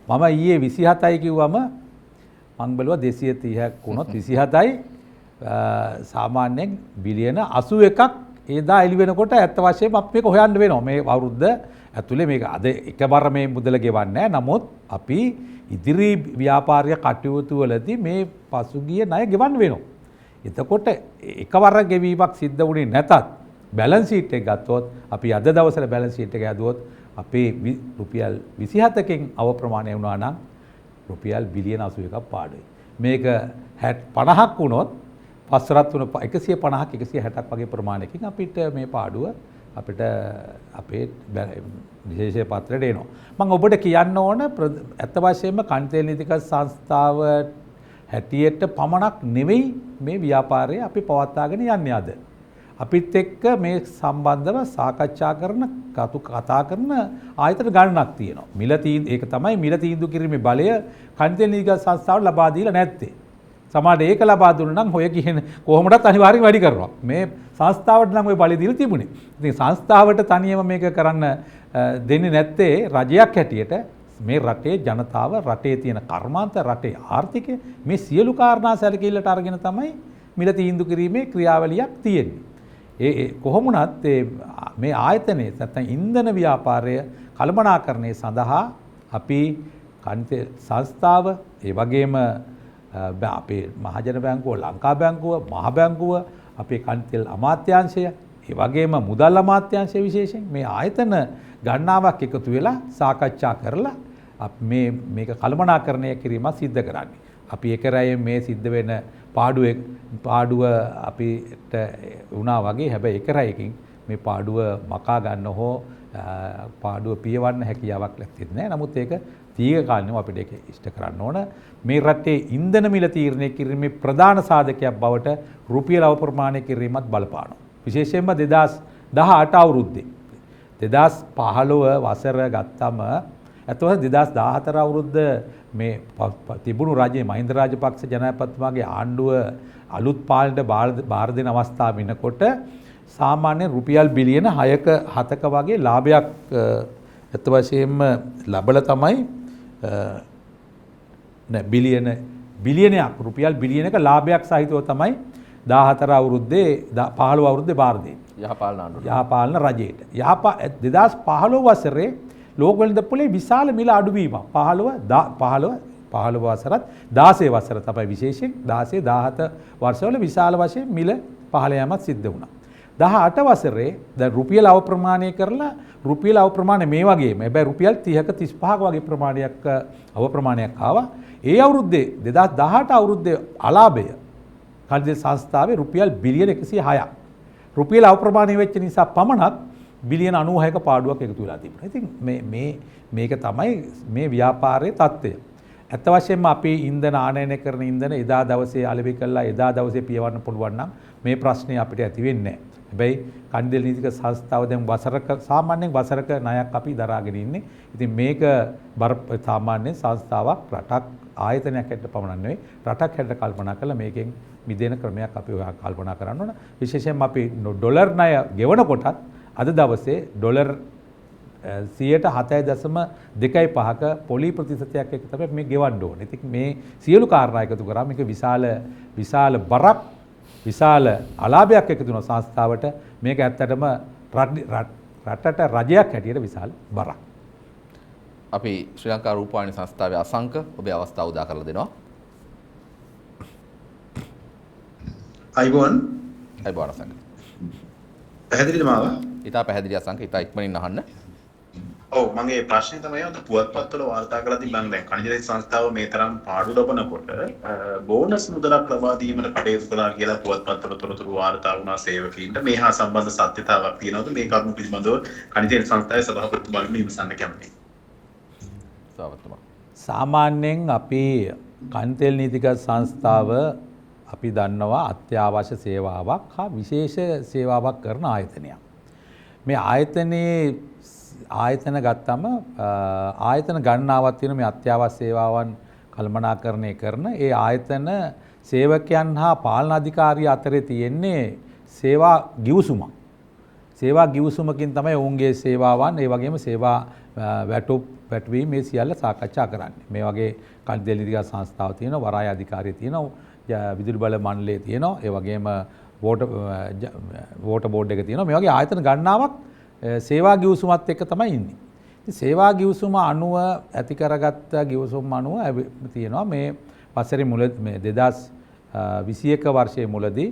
මම ඊයේ 27යි කිව්වම මං බැලුවා 230ක් වුණොත් 27යි සාමාන්‍යයෙන් බිලියන 81ක් එදා එළි වෙනකොට ඇත්ත වශයෙන්ම අපි මේක හොයන්න වෙනවා. මේ අවුරුද්ද ඇතුලේ මේක අද එකවර මේ මුදල ගෙවන්නේ නැහැ. නමුත් අපි ඉදිරි ව්‍යාපාරික කටයුතු වලදී මේ පසුගිය ණය ගෙවන්න වෙනවා. එතකොට එකවර ගෙවීමක් සිද්ධ වුණේ නැතත් බැලන්ස් ෂීට් එක ගත්තොත් අපි අද දවසේ බැලන්ස් ෂීට් එක ඇදුවොත් අපේ රුපියල් 27කින් අවප්‍රමාණය වුණා නම් රුපියල් බිලියන 81ක් පාඩුයි. මේක 50ක් වුණොත් පස්වරත් වුණ 150ක් 160ක් වගේ ප්‍රමාණයකින් අපිට මේ පාඩුව අපිට අපේ විශේෂ පත්‍රයට එනවා. මම ඔබට කියන්න ඕන ඇත්ත වශයෙන්ම ඛනිජ තෙල් නීතිගත සංස්ථාව හැටියට පමණක් නෙවෙයි මේ ව්‍යාපාරය අපි පවත්වාගෙන යන්නේ අද. අපිත් එක්ක මේ සම්බන්ධව සාකච්ඡා කරන කතා කරන ආයතන ගණනක් තියෙනවා. ඒක තමයි මිල තීන්දුව කිරීමේ බලය ඛනිජ තෙල් නීතිගත සංස්ථාවට ලබා දීලා නැත්තේ. සමහරට ඒක ලබා දුන්නා නම් ඔය කියන කොහොමදත් අනිවාර්යෙන් වැඩි කරනවා. මේ සංස්ථාවට නම් ඔය බලය දීලා තිබුණේ. ඉතින් සංස්ථාවට තනියම මේක කරන්න දෙන්නේ නැත්තේ රජයක් හැටියට මේ රටේ ජනතාව රටේ තියෙන කර්මාන්ත රටේ ආර්ථිකය මේ සියලු කාරණා සැලකිල්ලට අරගෙන තමයි මිල තීන්දුව කිරීමේ ක්‍රියාවලියක් තියෙන්නේ. කොහොමුණත් මේ ආයතනයේ නැත්නම් ඉන්ධන ව්‍යාපාරය කළමනාකරණය සඳහා අපි ඛනිජ සංස්ථාව ඒ වගේම අපේ මහජන බැංකුව ලංකා බැංකුව මහ බැංකුව අපේ ඛනිජ තෙල් අමාත්‍යාංශය ඒ වගේම මුදල් අමාත්‍යාංශය විශේෂයෙන් මේ ආයතන ගණනාවක් එකතු වෙලා සාකච්ඡා කරලා මේක කළමනාකරණය කිරීමක් සිද්ධ කරන්නේ. අපි එක රැයෙන් මේ සිද්ධ වෙන පාඩුව අපිට වුණා වගේ හැබැයි එක රැයකින් මේ පාඩුව මකා ගන්න හෝ පාඩුව පියවන්න හැකියාවක් ලැබෙන්නේ නැහැ. නමුත් ඒක දීර්ඝකාලීනව අපිට ඒක ඉෂ්ට කරන්න ඕන. මේ රටේ ඉන්ධන මිල තීරණය කිරීමේ ප්‍රධාන සාධකයක් බවට රුපියල් අවප්‍රමාණය කිරීමත් බලපානවා. විශේෂයෙන්ම 2018 අවුරුද්දේ 2015 වසර ගත්තම එතකොට 2014 අවුරුද්ද මේ තිබුණු රජයේ මහින්ද රාජපක්ෂ ජනාධිපතිතුමාගේ ආණ්ඩුව අලුත් පාලනයට බාර දෙන අවස්ථාව වෙනකොට සාමාන්‍ය රුපියල් බිලියන 6ක 7ක වගේ ලාභයක් අත් වශයෙන්ම ලැබලා තමයි බිලියනයක් රුපියල් බිලියනක ලාභයක් සහිතව තමයි 14 අවුරුද්දේ 15 අවුරුද්දේ බාර දෙන්නේ. යහපාලන ආණ්ඩුව. යහපාලන රජයට. 2015 වසරේ ලෝක වෙළඳ පොලේ විශාල මිල අඩුවීමක් 15 වසරත් 16 වසර තමයි විශේෂයෙන් 16 17 වර්ෂවල විශාල වශයෙන් මිල පහළ යාමක් සිද්ධ වුණා. 18 වසරේ දැන් රුපියල් අවප්‍රමාණය කරලා රුපියල් අවප්‍රමාණය මේ වගේම හැබැයි රුපියල් 30ක 35ක වගේ ප්‍රමාණයක් අවප්‍රමාණයක් ආවා. ඒ අවුරුද්දේ 2018 අවුරුද්දේ අලාභය කල්දේ සංස්ථාවේ රුපියල් බිලියන 106ක්. රුපියල් අවප්‍රමාණය වෙච්ච නිසා පමණක් බිලියන 96ක පාඩුවක් එකතු වෙලා තිබුණා. ඉතින් මේක තමයි මේ ව්‍යාපාරයේ තත්ත්වය. ඇත්ත වශයෙන්ම අපි ඉන්ධන ආනයනය කරන ඉන්ධන එදා දවසේ අලෙවි කළා එදා දවසේ පියවන්න පුළුවන් නම් මේ ප්‍රශ්නේ අපිට ඇති වෙන්නේ නැහැ. හැබැයි කණ්ඩියල් නීතික සංස්ථාව දැන් වසරක සාමාන්‍යයෙන් වසරක ණයක් අපි දරාගෙන ඉන්නේ. ඉතින් මේක සාමාන්‍යයෙන් සංස්ථාවක් රටක් ආයතනයක් හැටියට පමණක් නෙවෙයි රටක් හැටියට කල්පනා කරලා මේකෙන් මිදෙන ක්‍රමයක් අපි කල්පනා කරන්න ඕන. විශේෂයෙන්ම අපි ඩොලර් ණය ගෙවනකොටත් අද දවසේ ඩොලර් 7.2.5ක පොලි ප්‍රතිශතයක් එක තමයි මේ ගෙවන්න ඕනේ. ඉතින් මේ සියලු කාරණා එකතු කරා මේක විශාල බරක් විශාල අලාභයක් එකතු වෙන සංස්ථාවට මේක ඇත්තටම රටට රජයක් හැටියට විශාල බරක්. අපි ශ්‍රී ලංකා රූපවාහිනී සංස්ථාවේ අසංක ඔබේ අවස්ථාව උදා කරලා දෙනවා. අයිබෝන් අසංක. පැහැදිලිද මාව? ඉතා පැහැදිලි අසංක. ඉතා ඉක්මනින් අහන්න. ඔව් මගේ ප්‍රශ්නේ තමයි අද පුවත්පත්වල වාර්තා කරලා තිබ්බන් දැන් කණිජ සංස්ථාව මේ තරම් පාඩු ලබනකොට බෝනස් මුදලක් ලබා දීමට කටයුතු කළා කියලා පුවත්පත්වල තොරතුරු වාර්තා වුණා සේවකීන්ට. මේ හා සම්බන්ධ සත්‍යතාවක් තියෙනවද? මේ කරුණු පිළිබඳව කණිජ සංස්ථාවේ සභාපතිතුමාගෙන් විමසන්න කැමතියි. සාමාන්‍යයෙන් අපි කන්තෙල් නීතික සංස්ථාව අපි දන්නවා අත්‍යවශ්‍ය සේවාවක් හා විශේෂ සේවාවක් කරන ආයතනයක්. මේ ආයතන ගත්තම ආයතන ගණනාවක් තියෙන මේ අත්‍යවශ්‍ය සේවාවන් කළමනාකරණය කරන ඒ ආයතන සේවකයන් හා පාලන අධිකාරිය අතරේ තියෙන්නේ සේවා ගිවිසුමක්. සේවා ගිවිසුමකින් තමයි ඔවුන්ගේ සේවාවන් ඒ වගේම සේවා වැටවීම මේ සියල්ල සාකච්ඡා කරන්නේ. මේ වගේ කණ්ඩියල් නීතික සංස්ථාව තියෙනවා, වරාය අධිකාරිය තියෙනවා, විදුලි බල මණ්ඩලය තියෙනවා, ඒ වගේම වෝටර් බෝඩ් එක තියෙනවා. මේ වගේ ආයතන ගණනාවක් සේවා ගිවිසුමත් එක්ක තමයි ඉන්නේ. ඉතින් සේවා ගිවිසුම අනුව ඇති කරගත්ත ගිවිසුම් අනුව තියෙනවා මේ වසරේ මුලදී මේ 2021 වර්ෂයේ මුලදී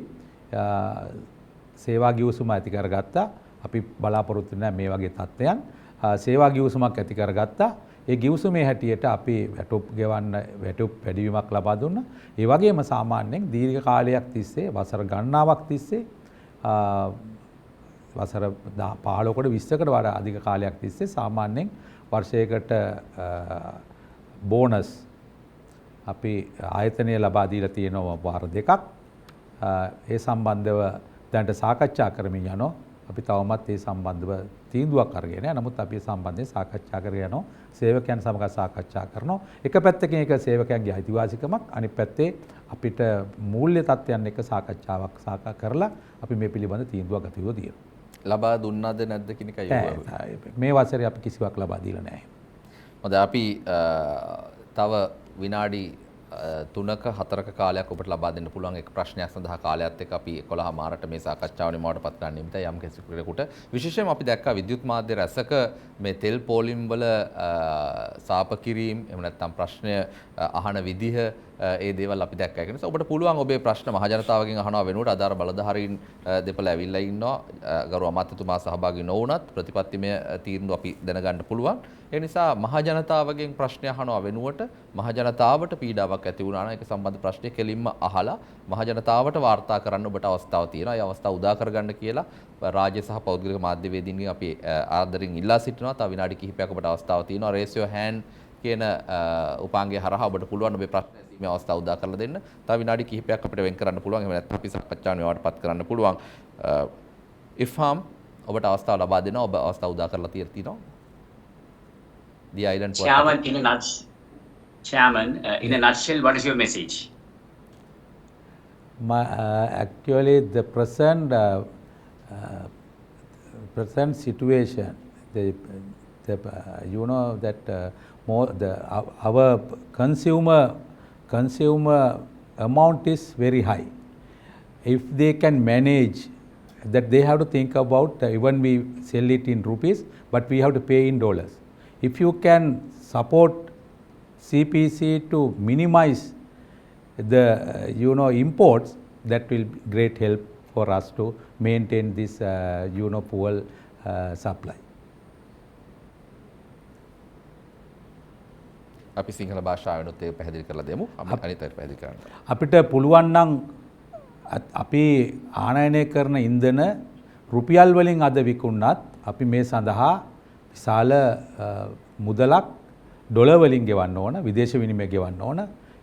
සේවා ගිවිසුම ඇති කරගත්තා. අපි බලාපොරොත්තු වෙන මේ වගේ තත්ත්වයන් සේවා ගිවිසුමක් ඇති කරගත්තා. ඒ ගිවිසුමේ හැටියට අපි වැටුප් වැඩිවීමක් ලබා දුන්නා. ඒ වගේම සාමාන්‍යයෙන් දීර්ඝ කාලයක් තිස්සේ වසර ගණනාවක් තිස්සේ වසර 15කට 20කට වඩා අධික කාලයක් තිස්සේ සාමාන්‍යයෙන් වර්ෂයකට බෝනස් අපි ආයතනය ලබා දීලා තියෙනවා වාර දෙකක්. ඒ සම්බන්ධව දැනට සාකච්ඡා කරමින් යනවා. අපි තවමත් ඒ සම්බන්ධව තීන්දුවක් අරගෙන යනවා. නමුත් අපි සම්බන්ධයෙන් සාකච්ඡා කරගෙන යනවා. සේවකයන් සමග සාකච්ඡා කරනවා. එක පැත්තකින් ඒක සේවකයන්ගේ අයිතිවාසිකමක්, අනිත් පැත්තේ අපිට මූල්‍ය තත්ත්වයන් එක්ක සාකච්ඡාවක් කරලා අපි මේ පිළිබඳ තීන්දුවක් ගත යුතු තියෙනවා. ලබා දුන්නාද නැද්ද කියන එකයි මේ වසරේ අපි කිසිවක් ලබා දීලා නැහැ. හොඳයි අපි තව විනාඩි 3ක 4ක කාලයක් ඔබට ලබා දෙන්න පුළුවන් එක ප්‍රශ්නයක් සඳහා කාලයත් එක්ක අපි 11 මාරට මේ සාකච්ඡාව නිමවට පත් කරන්න නිමිතයි යම් කෙනෙකුට විශේෂයෙන්ම අපි දැක්කා විද්‍යුත් මාධ්‍ය රැසක මේ තෙල් පෝලිම් වල සාප කිරීම එහෙම නැත්නම් ප්‍රශ්නය අහන විදිහ ඒ දේවල් අපි දැක්කා. ඒ නිසා ඔබට පුළුවන් ඔබේ ප්‍රශ්න මහ ජනතාවගෙන් අහනවා වෙනුවට අදාළ බලධාරීන් දෙපළ ඇවිල්ලා ඉන්නවා. ගරු අමාත්‍යතුමා සහභාගී නොවුණත් ප්‍රතිපත්තිමය තීන්දුව අපි දැනගන්න පුළුවන්. ඒ නිසා මහ ජනතාවගෙන් ප්‍රශ්න අහනවා වෙනුවට මහ ජනතාවට පීඩාවක් ඇති වුණා නම් ඒක සම්බන්ධ ප්‍රශ්නේ කෙලින්ම අහලා මහ ජනතාවට වාර්තා කරන්න ඔබට අවස්ථාවක් තියෙනවා. ඒ අවස්ථාව උදා කරගන්න කියලා රාජ්‍ය සහ පෞද්ගලික මාධ්‍යවේදීන්ගෙන් අපි ආදරෙන් ඉල්ලා සිටිනවා. තව විනාඩි කිහිපයක් ඔබට අවස්ථාවක් තියෙනවා. raise your hand කියන උපාංගය හරහා ඔබට පුළුවන් ඔබේ ප්‍රශ්න ඇසීමේ අවස්ථාව උදා කරලා දෙන්න. තව විනාඩි කිහිපයක් අපිට වෙන් කරන්න පුළුවන්. එහෙම නැත්නම් අපි සාකච්ඡාව මේවට පත් කරන්න පුළුවන්. ඉෆ්හාම් ඔබට අවස්ථාව ලබා දෙනවා. ඔබ අවස්ථාව උදා කරලා තියෙනවා. The island Chairman, in a nutshell, what is your message? Actually, the present situation, you know that our consumer amount is very high. if they can manage that, they have to think about even we sell it in rupees, but we have to pay in dollars. If you can support CPC to minimize the imports, that will be great help for us to maintain this fuel supply. අපි සිංහල භාෂාවෙනුත් ඒක පැහැදිලි කරලා දෙමු. අනිත් අයට පැහැදිලි කරන්න. අපිට පුළුවන් නම් අපි ආනයනය කරන ඉන්ධන රුපියල් වලින් අද විකුණනත් අපි මේ සඳහා විශාල මුදලක් ඩොලර් වලින් ගෙවන්න ඕන, විදේශ විනිමය ගෙවන්න ඕන.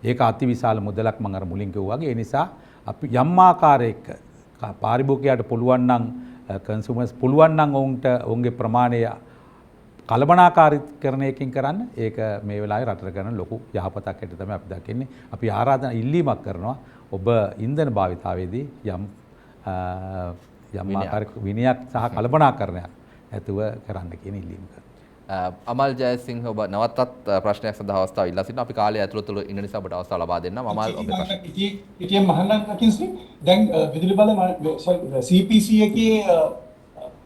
ඒක අති විශාල මුදලක් මම අර මුලින් කිව්වා වගේ. ඒ නිසා අපි යම් ආකාරයක පාරිභෝගිකයාට පුළුවන් නම් කන්සියුමර්ස් පුළුවන් නම් ඔවුන්ගේ ප්‍රමාණය කළමනාකාරීකරණයකින් කරන්න. ඒක මේ වෙලාවේ රටට කරන ලොකු යහපතක් හැටියට තමයි අපි දකින්නේ. අපි ආරාධනා ඉල්ලීමක් කරනවා ඔබ ඉන්ධන භාවිතාවේදී යම් ආකාරයක විනයක් සහ කළමනාකරණයක් ඇතුව කරන්න කියන ඉල්ලීම කරනවා. අමල් ජයසිංහ ඔබ නැවතත් ප්‍රශ්නයක් සඳහා අවස්ථාව ඉල්ලා සිටිනවා. අපි කාලය ඇතුළත ඉන්න නිසා ඔබට අවස්ථාව ලබා දෙන්නම්. අමල් ඔබේ ප්‍රශ්න. ඉතින් මහන්නන් කිසි දැන් විදුලි බල CPC එකේ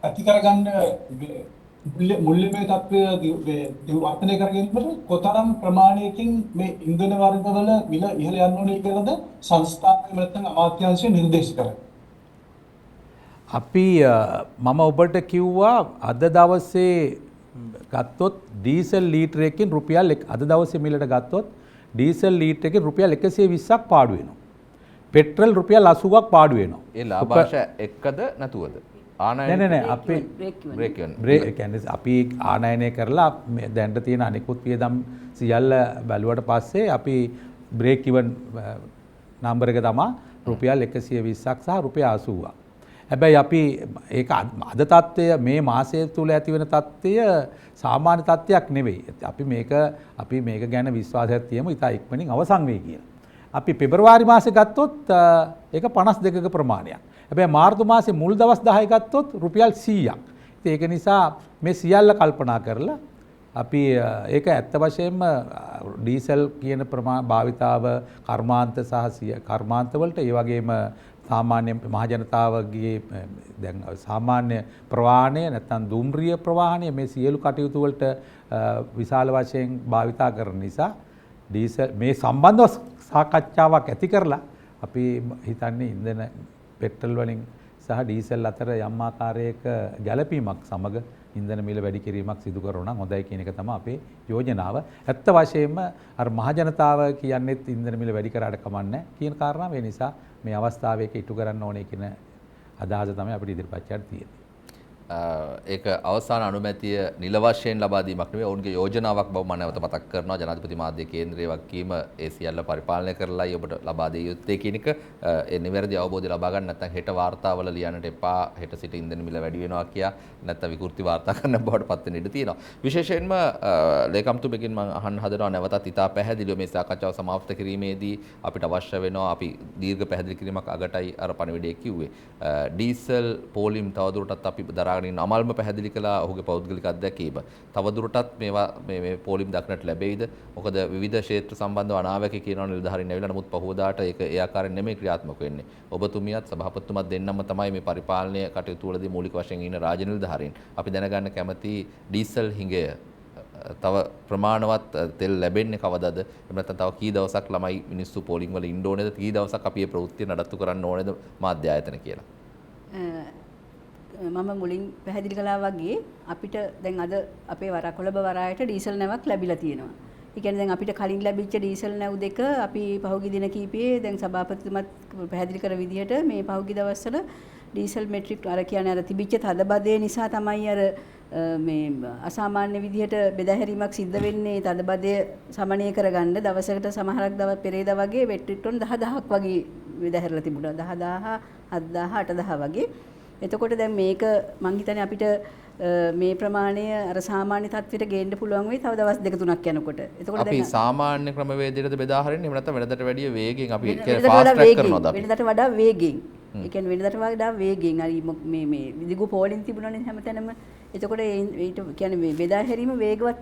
ඇති කරගන්න මුල්‍යමය තත්ත්වය වර්ධනය කර ගැනීමට කොතරම් ප්‍රමාණයකින් මේ ඉන්ධන වර්ගවල මිල ඉහළ යන්න ඕනේ කියලාද සංස්ථාවේ නැත්නම් අමාත්‍යාංශය නිර්දේශ කරන්නේ? අපි මම ඔබට කිව්වා අද දවසේ ගත්තොත් ඩීසල් ලීටරයකින් රුපියල් අද දවසේ මිලට ගත්තොත් ඩීසල් ලීටරයකින් රුපියල් 120ක් පාඩු වෙනවා. පෙට්‍රල් රුපියල් 80ක් පාඩු වෙනවා. ඒ ලාභාංශ එක්කද නැතුවද? නෑ අපි අපි ආනයනය කරලා දැන්ට තියෙන අනිකුත් වියදම් සියල්ල බැලුවට පස්සේ අපි බ්‍රේක් ඉවන් නම්බර එක තමා රුපියල් 120ක් සහ රුපියල් 80ක්. හැබැයි අපි ඒක අද තත්ත්වය මේ මාසය තුල ඇති වෙන තත්ත්වය සාමාන්‍ය තත්ත්වයක් නෙවෙයි. අපි මේක ගැන විශ්වාසයක් තියමු ඉතා ඉක්මනින් අවසන් වෙයි කියලා. අපි පෙබරවාරි මාසේ ගත්තොත් ඒක 52ක ප්‍රමාණයක්. හැබැයි මාර්තු මාසේ මුල් දවස් 10 ගත්තොත් රුපියල් 100ක්. ඉතින් ඒක නිසා මේ සියල්ල කල්පනා කරලා අපි ඒක ඇත්ත වශයෙන්ම ඩීසල් කියන භාවිතාව කර්මාන්ත සහ කර්මාන්ත වලට ඒ වගේම සාමාන්‍ය මහ ජනතාවගේ දැන් සාමාන්‍ය ප්‍රවාහනය නැත්නම් දුම්රිය ප්‍රවාහනය මේ සියලු කටයුතු වලට විශාල වශයෙන් භාවිතා කරන නිසා ඩීසල් මේ සම්බන්ධව සාකච්ඡාවක් ඇති කරලා අපි හිතන්නේ ඉන්ධන පෙට්‍රල් වලින් සහ ඩීසල් අතර යම් ආකාරයක ගැළපීමක් සමග ඉන්ධන මිල වැඩි කිරීමක් සිදු කරනවා නම් හොඳයි කියන එක තමයි අපේ යෝජනාව. ඇත්ත වශයෙන්ම අර මහ ජනතාව කියන්නේත් ඉන්ධන මිල වැඩි කරාට කමන්නේ කියන කාරණාව. ඒ නිසා මේ අවස්ථාවේ ඉටු කරන්න ඕනේ කියන අදහස තමයි අපිට ඉදිරිපත් කරන්න තියෙන්නේ. ඒක අවසාන අනුමැතිය නිල වශයෙන් ලබා දීමක් නෙවෙයි ඔවුන්ගේ යෝජනාවක් බව මම නැවත මතක් කරනවා. ජනාධිපති මාධ්‍ය කේන්ද්‍රයේ වගකීම ඒ සියල්ල පරිපාලනය කරලායි ඔබට ලබා දිය යුත්තේ කියන එක ඒ නිවැරදි අවබෝධය ලබා ගන්න නැත්නම් හෙට වාර්තාවල ලියන්නට එපා හෙට සිට ඉන්ධන මිල වැඩි වෙනවා කියා නැත්නම් විකෘති වාර්තා කරන්න බවට පත් වෙන්න ඉඩ තියෙනවා. විශේෂයෙන්ම ලේකම්තුමගෙන් මම අහන්න හදනවා නැවතත් ඉතා පැහැදිලිව මේ සාකච්ඡාව සමාප්ත කිරීමේදී අපිට අවශ්‍ය වෙනවා අපි දීර්ඝ පැහැදිලි කිරීමක් අගටයි අර පණිවිඩය කිව්වේ. ඩීසල් පෝලිම් තවදුරටත් අපි දරා අමල්ම පැහැදිලි කළා ඔහුගේ පෞද්ගලික අත්දැකීම. තවදුරටත් මේවා මේ පෝලිම් දක්නට ලැබෙයිද? මොකද විවිධ ක්ෂේත්‍ර සම්බන්ධව අනාවැකි කියනවා නිලධාරීන් ඇවිල්ලා නමුත් පහුවදාට ඒක ඒ ආකාරයෙන් නෙමෙයි ක්‍රියාත්මක වෙන්නේ. ඔබතුමියත් සභාපතිතුමත් දෙන්නම තමයි මේ පරිපාලනය කටයුතු වලදී මූලික වශයෙන් ඉන්න රාජ්‍ය නිලධාරීන්. අපි දැනගන්න කැමති ඩීසල් හිඟය තව ප්‍රමාණවත් තෙල් ලැබෙන්නේ කවදද? එහෙම නැත්නම් තව කී දවසක් ළමයි මිනිස්සු පෝලිම් වල ඉන්න ඕනේද? කී දවසක් අපි මේ ප්‍රවෘත්ති නඩත්තු කරන්න ඕනේද මාධ්‍ය ආයතන කියලා? මම මුලින් පැහැදිලි කළා වගේ අපිට දැන් අද අපේ කොළඹ වරායට ඩීසල් නැවක් ලැබිලා තියෙනවා. ඒ කියන්නේ දැන් අපිට කලින් ලැබිච්ච ඩීසල් නැව් දෙක අපි පහුගිය දින කීපයේ දැන් සභාපතිතුමත් පැහැදිලි කර විදිහට මේ පහුගිය දවස්වල ඩීසල් මෙට්‍රික් අර කියන්නේ අර තිබිච්ච තදබදේ නිසා තමයි අර මේ අසාමාන්‍ය විදිහට බෙදාහැරීමක් සිද්ධ වෙන්නේ. තදබදය සමනය කරගන්න දවසකට සමහරක් දවස් පෙරේදා වගේ මෙට්‍රික් ටොන් 10000ක් වගේ බෙදාහැරලා තිබුණා. 10000 7000 8000 වගේ. එතකොට දැන් මේක මං හිතන්නේ අපිට මේ ප්‍රමාණය අර සාමාන්‍ය තත්ත්වයට ගේන්න පුළුවන් වෙයි තව දවස් දෙක තුනක් යනකොට. එතකොට අපි සාමාන්‍ය ක්‍රමවේදයටද බෙදා හරින්නේ එහෙම නැත්නම් වෙනදට වැඩිය වේගෙන් අපි ෆාස්ට් ට්‍රැක් කරනවද අපි? වෙනදට වඩා වේගෙන්. ඒ කියන්නේ වෙනදට වඩා වේගෙන්. අර මේ විදිගු පෝලින් තිබුණානේ හැමතැනම. එතකොට ඊට කියන්නේ මේ බෙදා හැරීම වේගවත්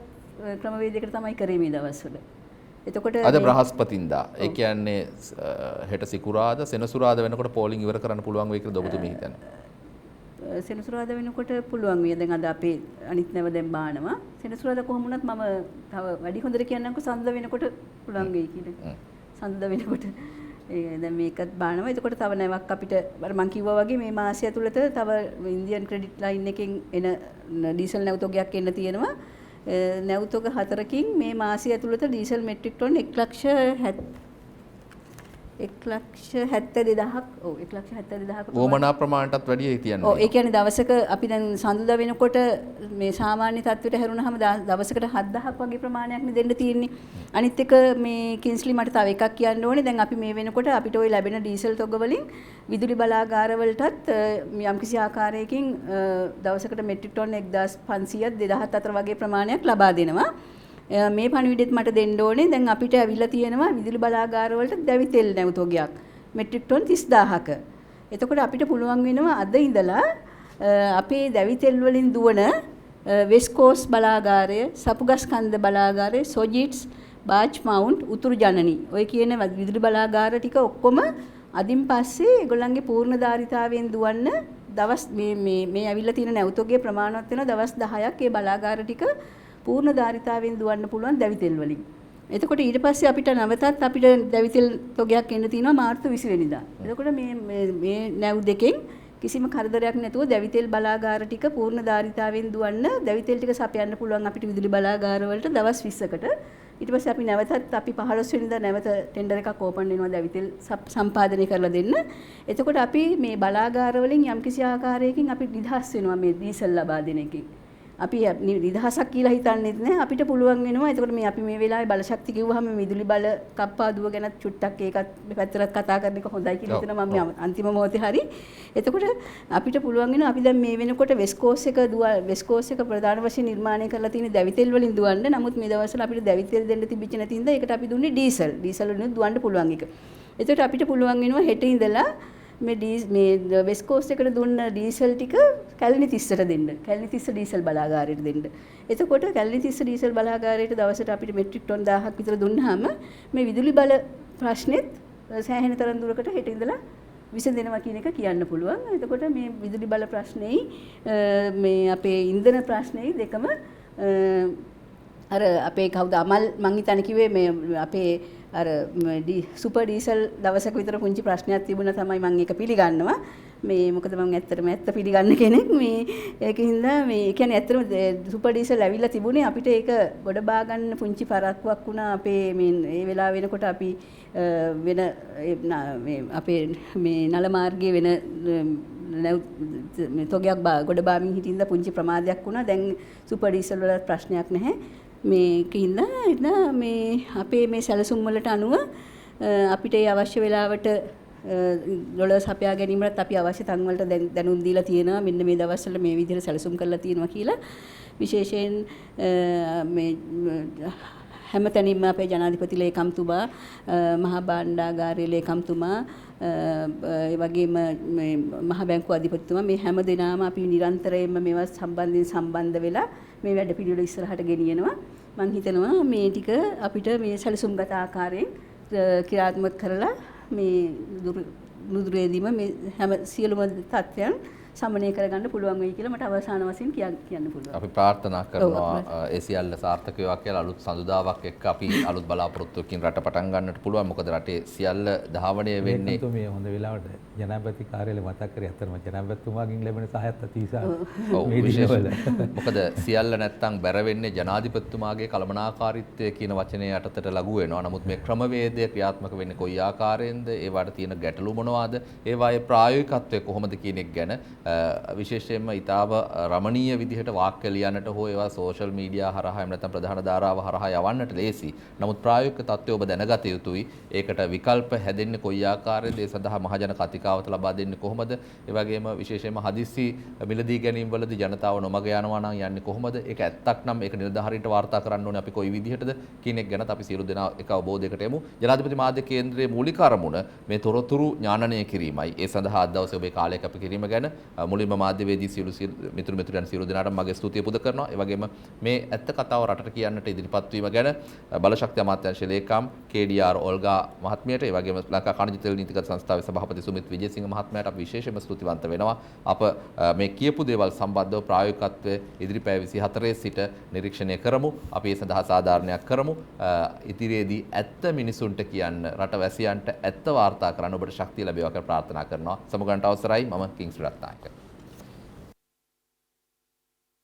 ක්‍රමවේදයකට තමයි කරේ මේ දවස්වල. එතකොට අද බ්‍රහස්පතින්දා ඒ කියන්නේ හෙට සිකුරාදා සෙනසුරාදා වෙනකොට පෝලිං ඉවර කරන්න පුළුවන් වෙයි කියලා ඔබතුමී හිතන්නේ. සෙනසුරාදා වෙනකොට පුළුවන් විය. දැන් අද අපේ අනිත් නැව දැන් බානවා. සෙනසුරාදා කොහොම වුණත් මම තව වැඩි හොඳට කියන්නම්කෝ සඳ වෙනකොට පුළුවන් වෙයි කියලා. සඳ වෙනකොට දැන් මේකත් බානවා. එතකොට තව නැවක් අපිට අර මං කිව්වා වගේ මේ මාසය ඇතුළත තව ඉන්දියන් ක්‍රෙඩිට් ලයින් එකෙන් එන ඩීසල් නැව් තොගයක් එන්න තියෙනවා. නැව් තොග 4කින් මේ මාසය ඇතුළත ඩීසල් මෙට්‍රික් ටොන් 1,72,000ක් ඔව් 1,72,000ක වොමනා ප්‍රමාණයටත් වැඩිය හිටියන්නේ. ඔව් ඒ කියන්නේ දවසක අපි දැන් සඳුදා වෙනකොට මේ සාමාන්‍ය තත්ත්වයට හැරුණාම දවසකට 7,000ක් වගේ ප්‍රමාණයක් නේ දෙන්න තියෙන්නේ. අනිත් එක මේ කින්ස්ලි මට තව එකක් කියන්න ඕනේ. දැන් අපි මේ වෙනකොට අපිට ওই ලැබෙන ඩීසල් තොග වලින් විදුලි බලාගාර වලටත් යම්කිසි ආකාරයකින් දවසකට මෙට්‍රික් ටොන් 1,500ක් 2,000 අතර වගේ ප්‍රමාණයක් ලබා දෙනවා. මේ පණිවිඩෙත් මට දෙන්න ඕනේ. දැන් අපිට ඇවිල්ලා තියෙනවා විදුලි බලාගාර වලට දැවි තෙල් නැව් තොගයක් මෙට්‍රික් ටොන් 30,000ක. එතකොට අපිට පුළුවන් වෙනවා අද ඉඳලා අපේ දැවි තෙල් වලින් දුවන වෙස්ට් කෝස්ට් බලාගාරය, සපුගස්කන්ද බලාගාරය, සොජිට්ස්, බාච් මවුන්ට්, උතුරු ජනනි ඔය කියන විදුලි බලාගාර ටික ඔක්කොම අදින් පස්සේ ඒගොල්ලන්ගේ පූර්ණ ධාරිතාවයෙන් දුවන්න දවස් මේ ඇවිල්ලා තියෙන නැව් තොගයේ ප්‍රමාණවත් වෙන දවස් 10ක් ඒ බලාගාර ටික පූර්ණ ධාරිතාවෙන් දුවන්න පුළුවන් දැවි තෙල් වලින්. එතකොට ඊට පස්සේ අපිට නැවතත් අපිට දැවි තෙල් තොගයක් එන්න තියෙනවා මාර්තු 20 වෙනිදා. එතකොට මේ නැව් දෙකෙන් කිසිම කරදරයක් නැතුව දැවි තෙල් බලාගාර ටික පූර්ණ ධාරිතාවෙන් දුවන්න දැවි තෙල් ටික සපයන්න පුළුවන් අපිට විදුලි බලාගාර වලට දවස් 20කට. ඊට පස්සේ අපි නැවතත් අපි 15 වෙනිදා නැවත ටෙන්ඩර් එකක් ඕපන් වෙනවා දැවි තෙල් සම්පාදනය කරලා දෙන්න. එතකොට අපි මේ බලාගාර වලින් යම්කිසි ආකාරයකින් අපි නිදහස් වෙනවා මේ ඩීසල් ලබා දෙන එකෙන්. අපි නිදහසක් කියලා හිතන්නේත් නැහැ. අපිට පුළුවන් වෙනවා. එතකොට මේ අපි මේ වෙලාවේ බලශක්ති කිව්වහම විදුලි බල කප්පාදුව ගැන චුට්ටක් ඒකත් මේ පැත්තට කතා කරන එක හොඳයි කියලා හිතනවා මම අන්තිම මොහොතේ හරි. එතකොට අපිට පුළුවන් වෙනවා අපි දැන් මේ වෙනකොට වෙස්ට් කෝස්ට් එක ප්‍රධාන වශයෙන් නිර්මාණය කරලා තියෙන දැවිතෙල් වලින් දුවන්න. නමුත් මේ දවස්වල අපිට දැවිතෙල් දෙන්න තිබිච්ච නැති හින්දා ඒකට අපි දුන්නේ ඩීසල්. ඩීසල් වලින් දුවන්න පුළුවන් එක. එතකොට අපිට පුළුවන් වෙනවා හෙට ඉඳලා මේ වෙස්ට් කෝස්ට් එකට දුන්න ඩීසල් ටික කැලණි 30ට දෙන්න. කැලණි 30 ඩීසල් බලාගාරයට දෙන්න. එතකොට කැලණි 30 ඩීසල් බලාගාරයට දවසට අපිට මෙට්‍රික් ටොන් 1000ක් විතර දුන්නාම මේ විදුලි බල ප්‍රශ්නෙත් සෑහෙන තරම් දුරකට හෙට ඉඳලා විසඳෙනවා කියන එක කියන්න පුළුවන්. එතකොට මේ විදුලි බල ප්‍රශ්නේයි මේ අපේ ඉන්ධන ප්‍රශ්නේයි දෙකම අර අපේ කවුද අමල් මං හිතන්නේ කිව්වේ මේ අපේ අර සුපර් ඩීසල් දවසක විතර පුංචි ප්‍රශ්නයක් තිබුණා තමයි මම ඒක පිළිගන්නවා. මේ මොකද මම ඇත්තටම ඇත්ත පිළිගන්න කෙනෙක්. මේ ඒකින්ද මේ කියන්නේ ඇත්තටම සුපර් ඩීසල් ඇවිල්ලා තිබුණේ අපිට ඒක ගොඩ බා ගන්න පුංචි පරක්කුවක් වුණා. අපේ මේ ඒ වෙලාව වෙනකොට අපි වෙන මේ අපේ මේ නල මාර්ගයේ වෙන මේ තොගයක් ගොඩ බාමින් හිටින්ද පුංචි ප්‍රමාදයක් වුණා. දැන් සුපර් ඩීසල් වල ප්‍රශ්නයක් නැහැ. මේකින්ද මේ අපේ මේ සැලසුම් වලට අනුව අපිට ඒ අවශ්‍ය වෙලාවට ඩොලර් සපයා ගැනීමට අපි අවශ්‍ය තන් වලට දැනුම් දීලා තියෙනවා. මෙන්න මේ දවස්වල මේ විදිහට සැලසුම් කරලා තියෙනවා කියලා. විශේෂයෙන් මේ හැමතැනින්ම අපේ ජනාධිපති ලේකම්තුමා, මහා භාණ්ඩාගාරයේ ලේකම්තුමා, ඒ වගේම මේ මහ බැංකුව අධිපතිතුමා මේ හැම දෙනාම අපි නිරන්තරයෙන්ම මේවා සම්බන්ධ වෙලා මේ වැඩ පිළිවෙල ඉස්සරහට ගෙනියනවා. මම හිතනවා මේ ටික අපිට මේ සැලසුම්ගත ආකාරයෙන් ක්‍රියාත්මක කරලා මේ නුදුරේදීම මේ හැම සියලුම තත්ත්වයන් සමනය කරගන්න පුළුවන් වෙයි කියලා මට අවසාන වශයෙන් කියන්න පුළුවන්. අපි ප්‍රාර්ථනා කරනවා ඒ සියල්ල සාර්ථක වේවා කියලා. අලුත් සඳුදාවක් එක්ක අපි අලුත් බලාපොරොත්තුවකින් රට පටන් ගන්නට පුළුවන්. මොකද රටේ සියල්ල ධාවනය වෙන්නේ මේ හොඳ වෙලාවට ජනාධිපති කාර්යාලය මතක් කරේ අතරම ජනාධිපතිතුමාගෙන් ලැබෙන සහයත් අතිශය. මොකද සියල්ල නැත්තම් බැර වෙන්නේ ජනාධිපතිතුමාගේ කළමනාකාරීත්වය කියන වචනේ යටතට ලඝු වෙනවා. නමුත් මේ ක්‍රමවේදය ක්‍රියාත්මක වෙන්නේ කොයි ආකාරයෙන්ද? ඒවට තියෙන ගැටලු මොනවාද? ඒවායේ ප්‍රායෝගිකත්වය කොහොමද කියන එක ගැන විශේෂයෙන්ම ඊටාව රමණීය විදිහට වාක්‍ය ලියන්නට හෝ ඒවා සෝෂල් මීඩියා හරහා එහෙම නැත්නම් ප්‍රධාන ධාරාව හරහා යවන්නට ලේසි. නමුත් ප්‍රායෝගික තත්ත්වය ඔබ දැනගත යුතුයි. ඒකට විකල්ප හැදෙන්නේ කොයි ආකාරයෙන්ද? ඒ සඳහා මහජන කතිකාවත ලබා දෙන්නේ කොහොමද? ඒ වගේම විශේෂයෙන්ම හදිස්සි මිලදී ගැනීම වලදී ජනතාව නොමග යනවා නම් යන්නේ කොහොමද? ඒක ඇත්තක් නම් ඒක නිලධාරීන්ට වාර්තා කරන්න ඕනේ අපි කොයි විදිහටද කියන එක ගැනත් අපි සියලු දෙනා එක අවබෝධයකට එමු. ජනාධිපති මාධ්‍ය කේන්ද්‍රයේ මූලික අරමුණ මේ තොරතුරු ඥානනය කිරීමයි. ඒ සඳහා අද දවසේ ඔබේ කාලය කැප කිරීම ගැන මුලින්ම මාධ්‍යවේදී සියලු මිතුරු මිතුරන් සියලු දෙනාට මගේ ස්තුතිය පුද කරනවා. ඒ වගේම මේ ඇත්ත කතාව රටට කියන්නට ඉදිරිපත් වීම ගැන බලශක්ති අමාත්‍යාංශ ලේකම් KDR ඔල්ගා මහත්මියට, ඒ වගේම ලංකා ඛනිජ තෙල් නීතිගත සංස්ථාවේ සභාපති සුමිත් විජේසිංහ මහත්මයාට අපි විශේෂයෙන්ම ස්තුතිවන්ත වෙනවා. අප මේ කියපු දේවල් සම්බන්ධව ප්‍රායෝගිකත්වයේ ඉදිරි පැය 24 සිට නිරීක්ෂණය කරමු. අපි ඒ සඳහා සාධාරණයක් කරමු. ඉදිරියේදී ඇත්ත මිනිසුන්ට කියන්න, රටවැසියන්ට ඇත්ත වාර්තා කරන්න ඔබට ශක්තිය ලැබේවා කියලා ප්‍රාර්ථනා කරනවා. සමුගන්ට අවසරයි. මම කිංස් රත්නායක.